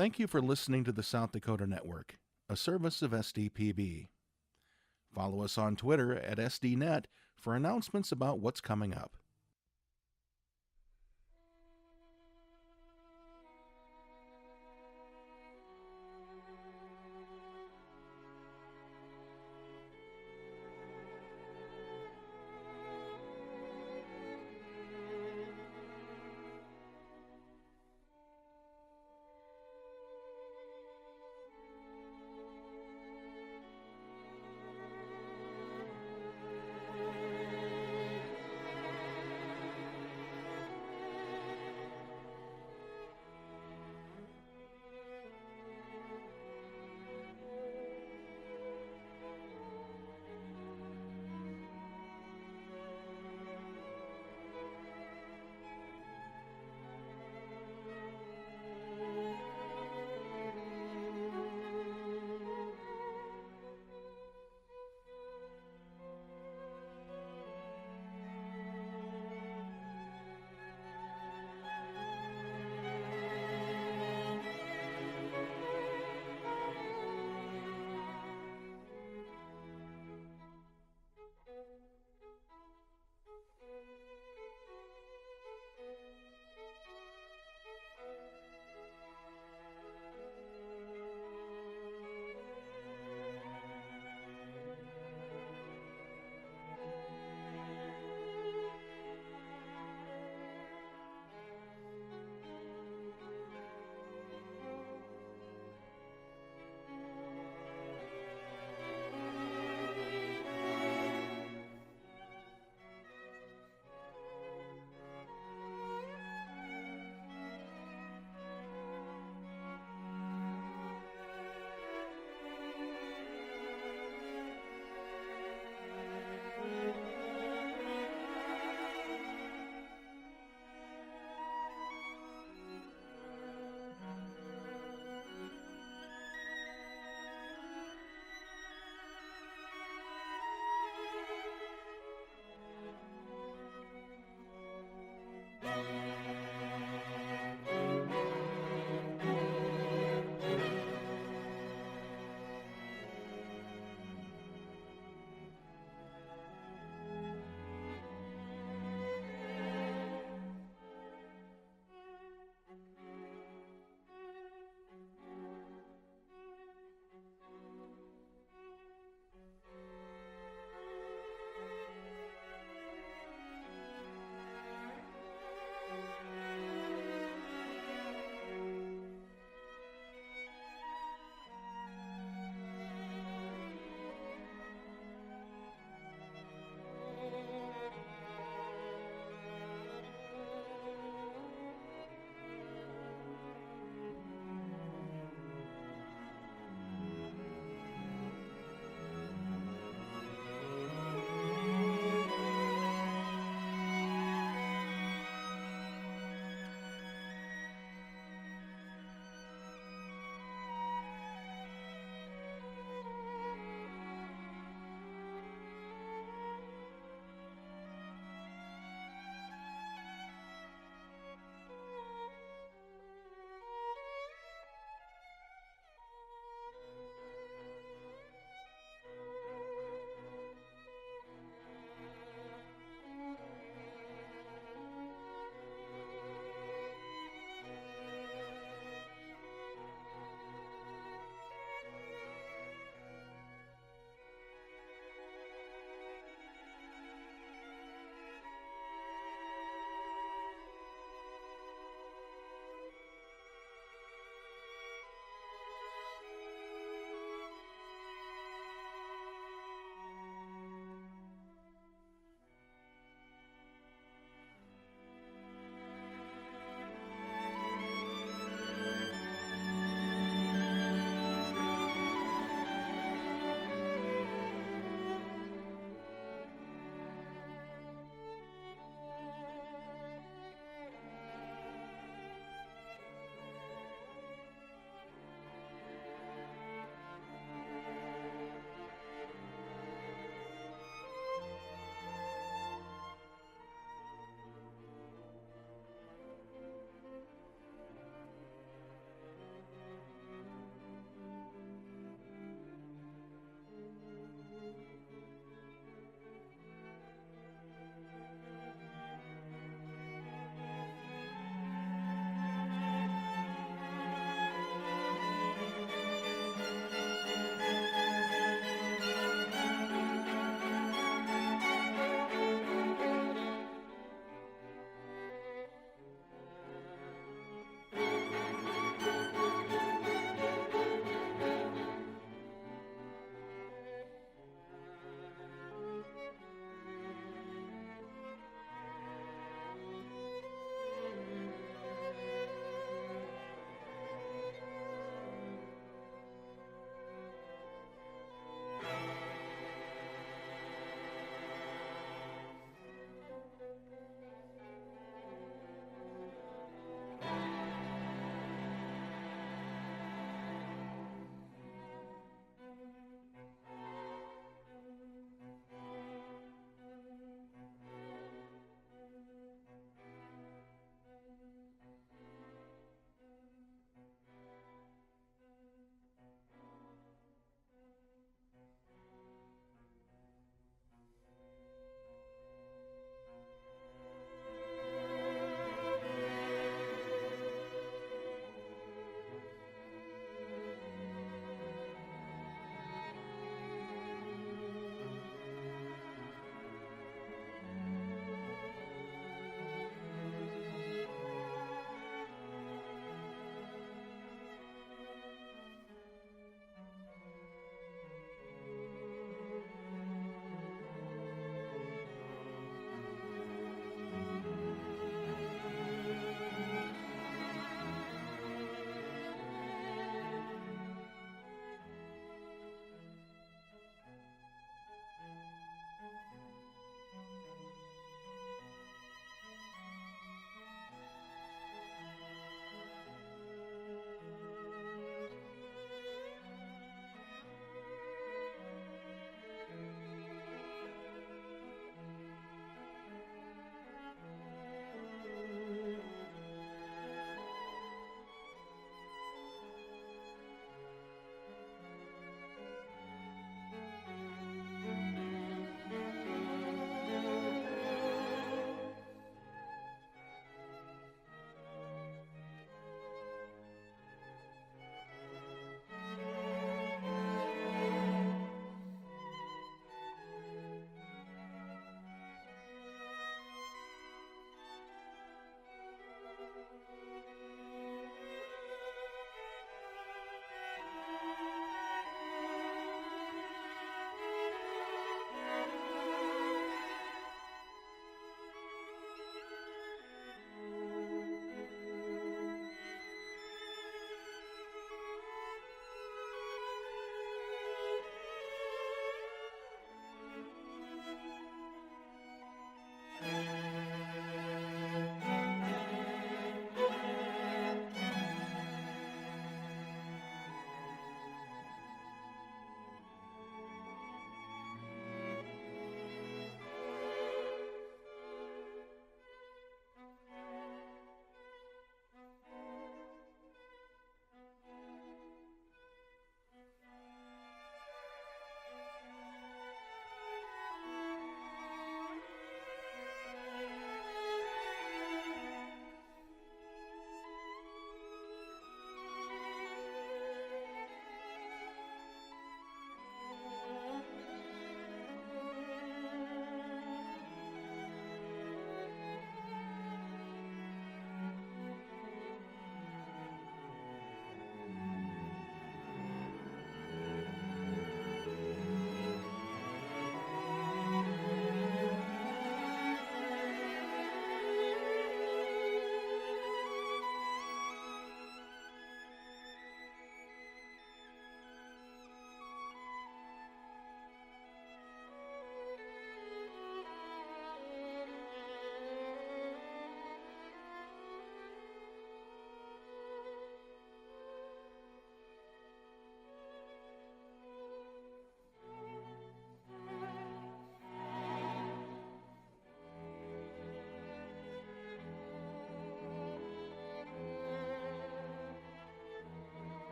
Thank you for listening to the South Dakota Network, a service of SDPB. Follow us on Twitter at SDNet for announcements about what's coming up.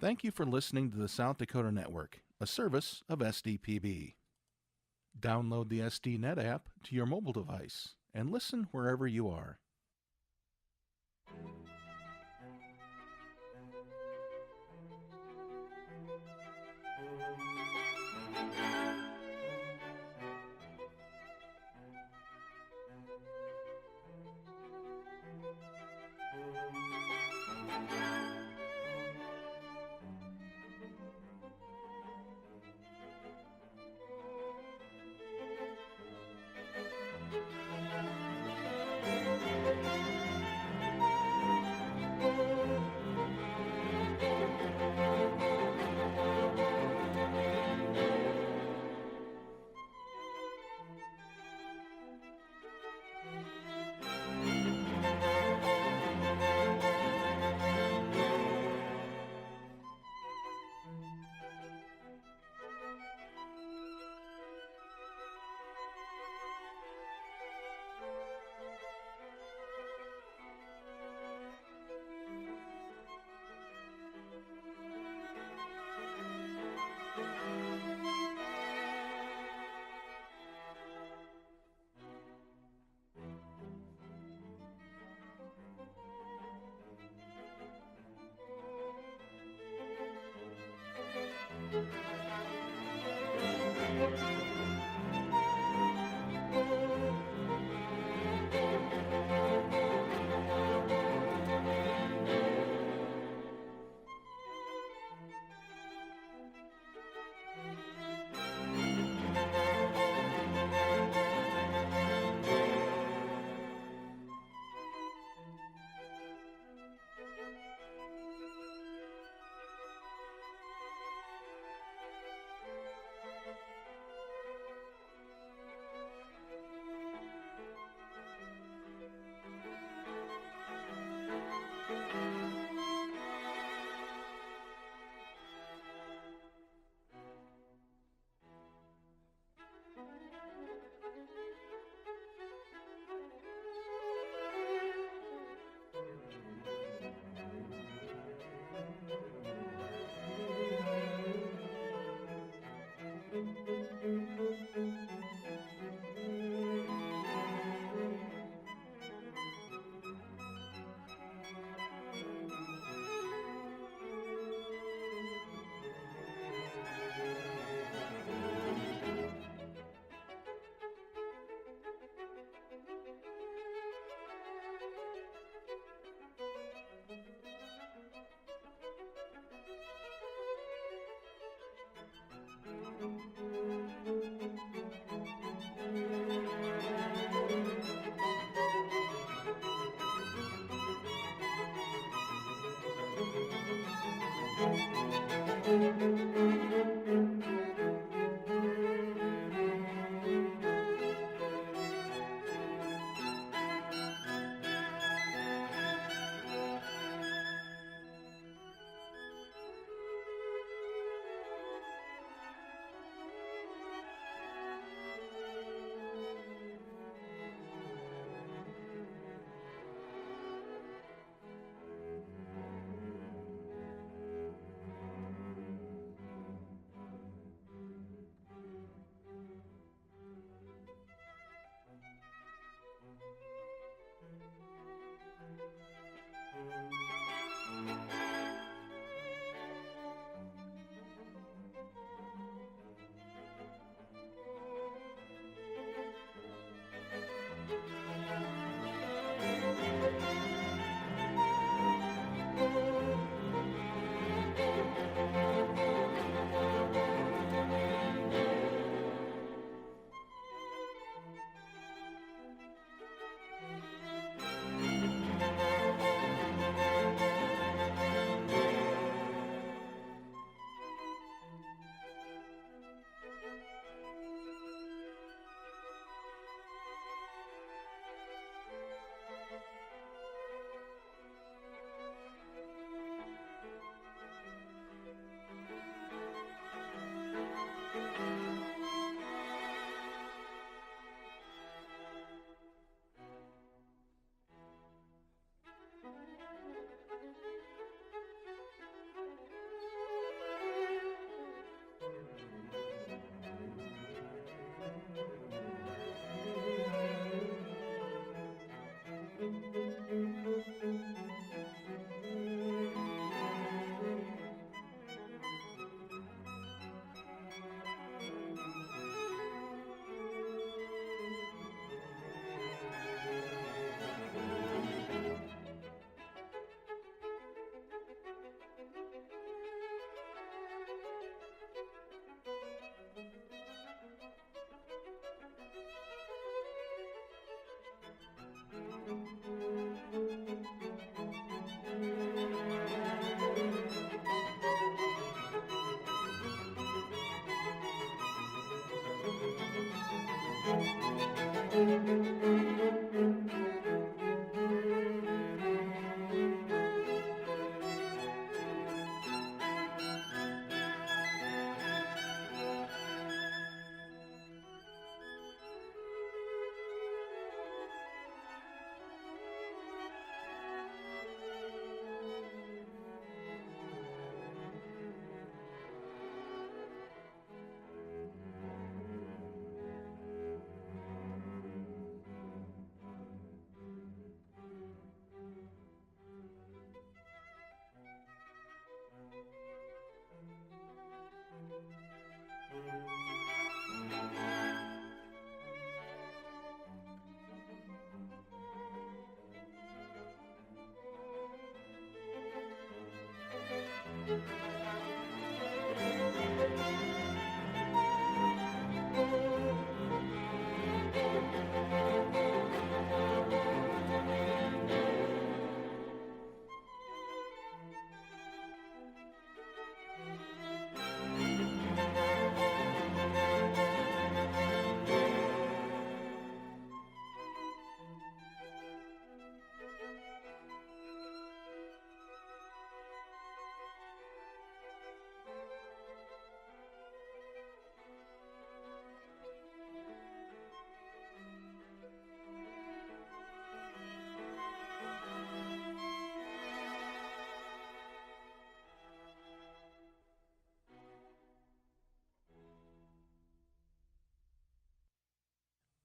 Thank you for listening to the South Dakota Network, a service of SDPB. Download the SDNet app to your mobile device and listen wherever you are.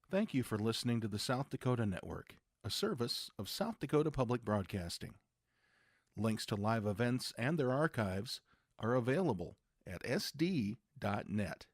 Thank you for listening to the South Dakota Network, a service of South Dakota Public Broadcasting. Links to live events and their archives are available at sd.net.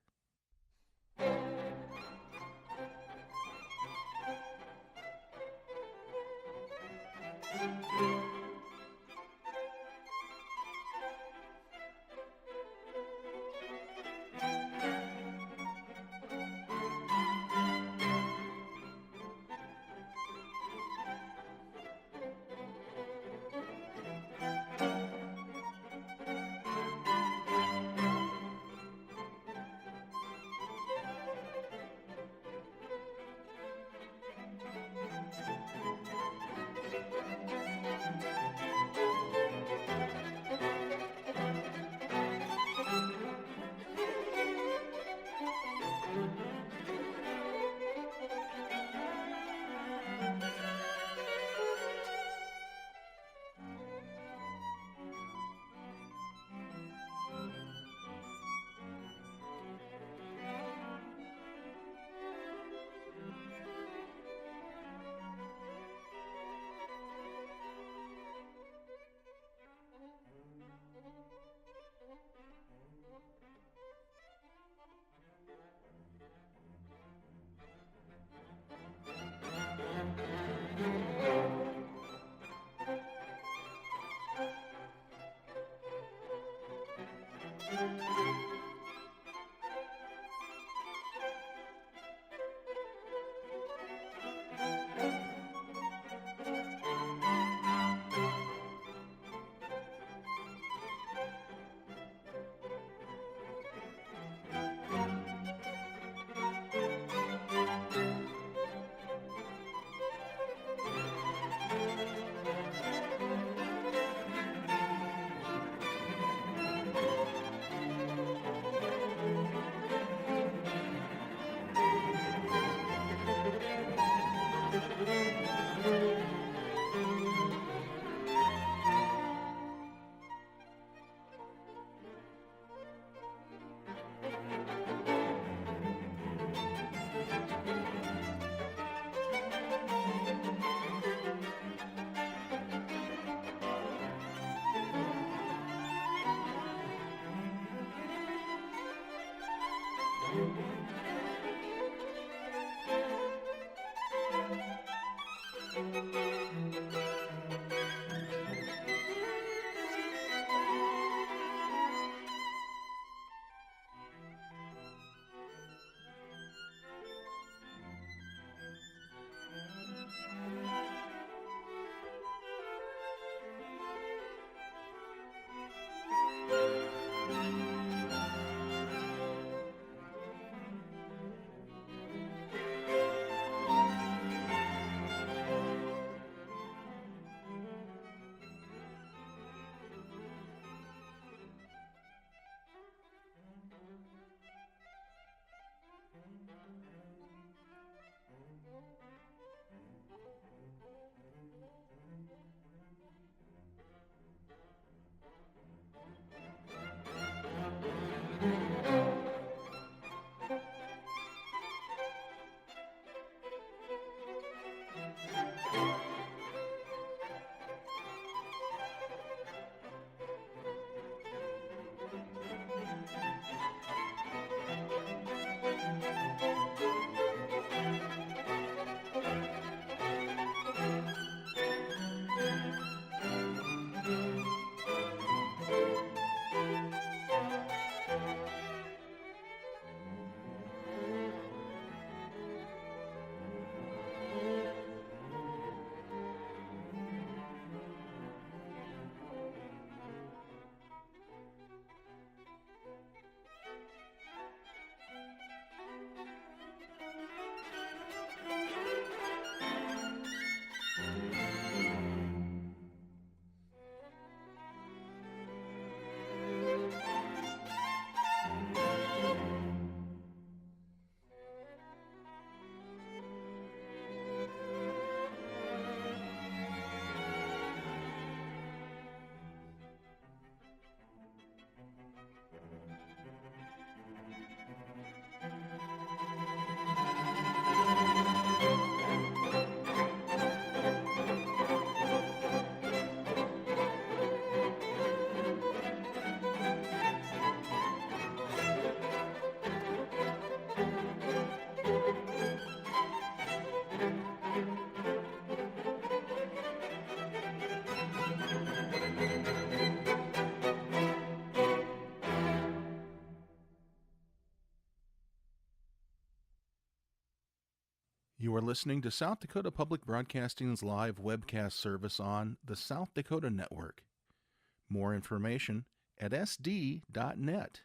You are listening to South Dakota Public Broadcasting's live webcast service on the South Dakota Network. More information at sd.net.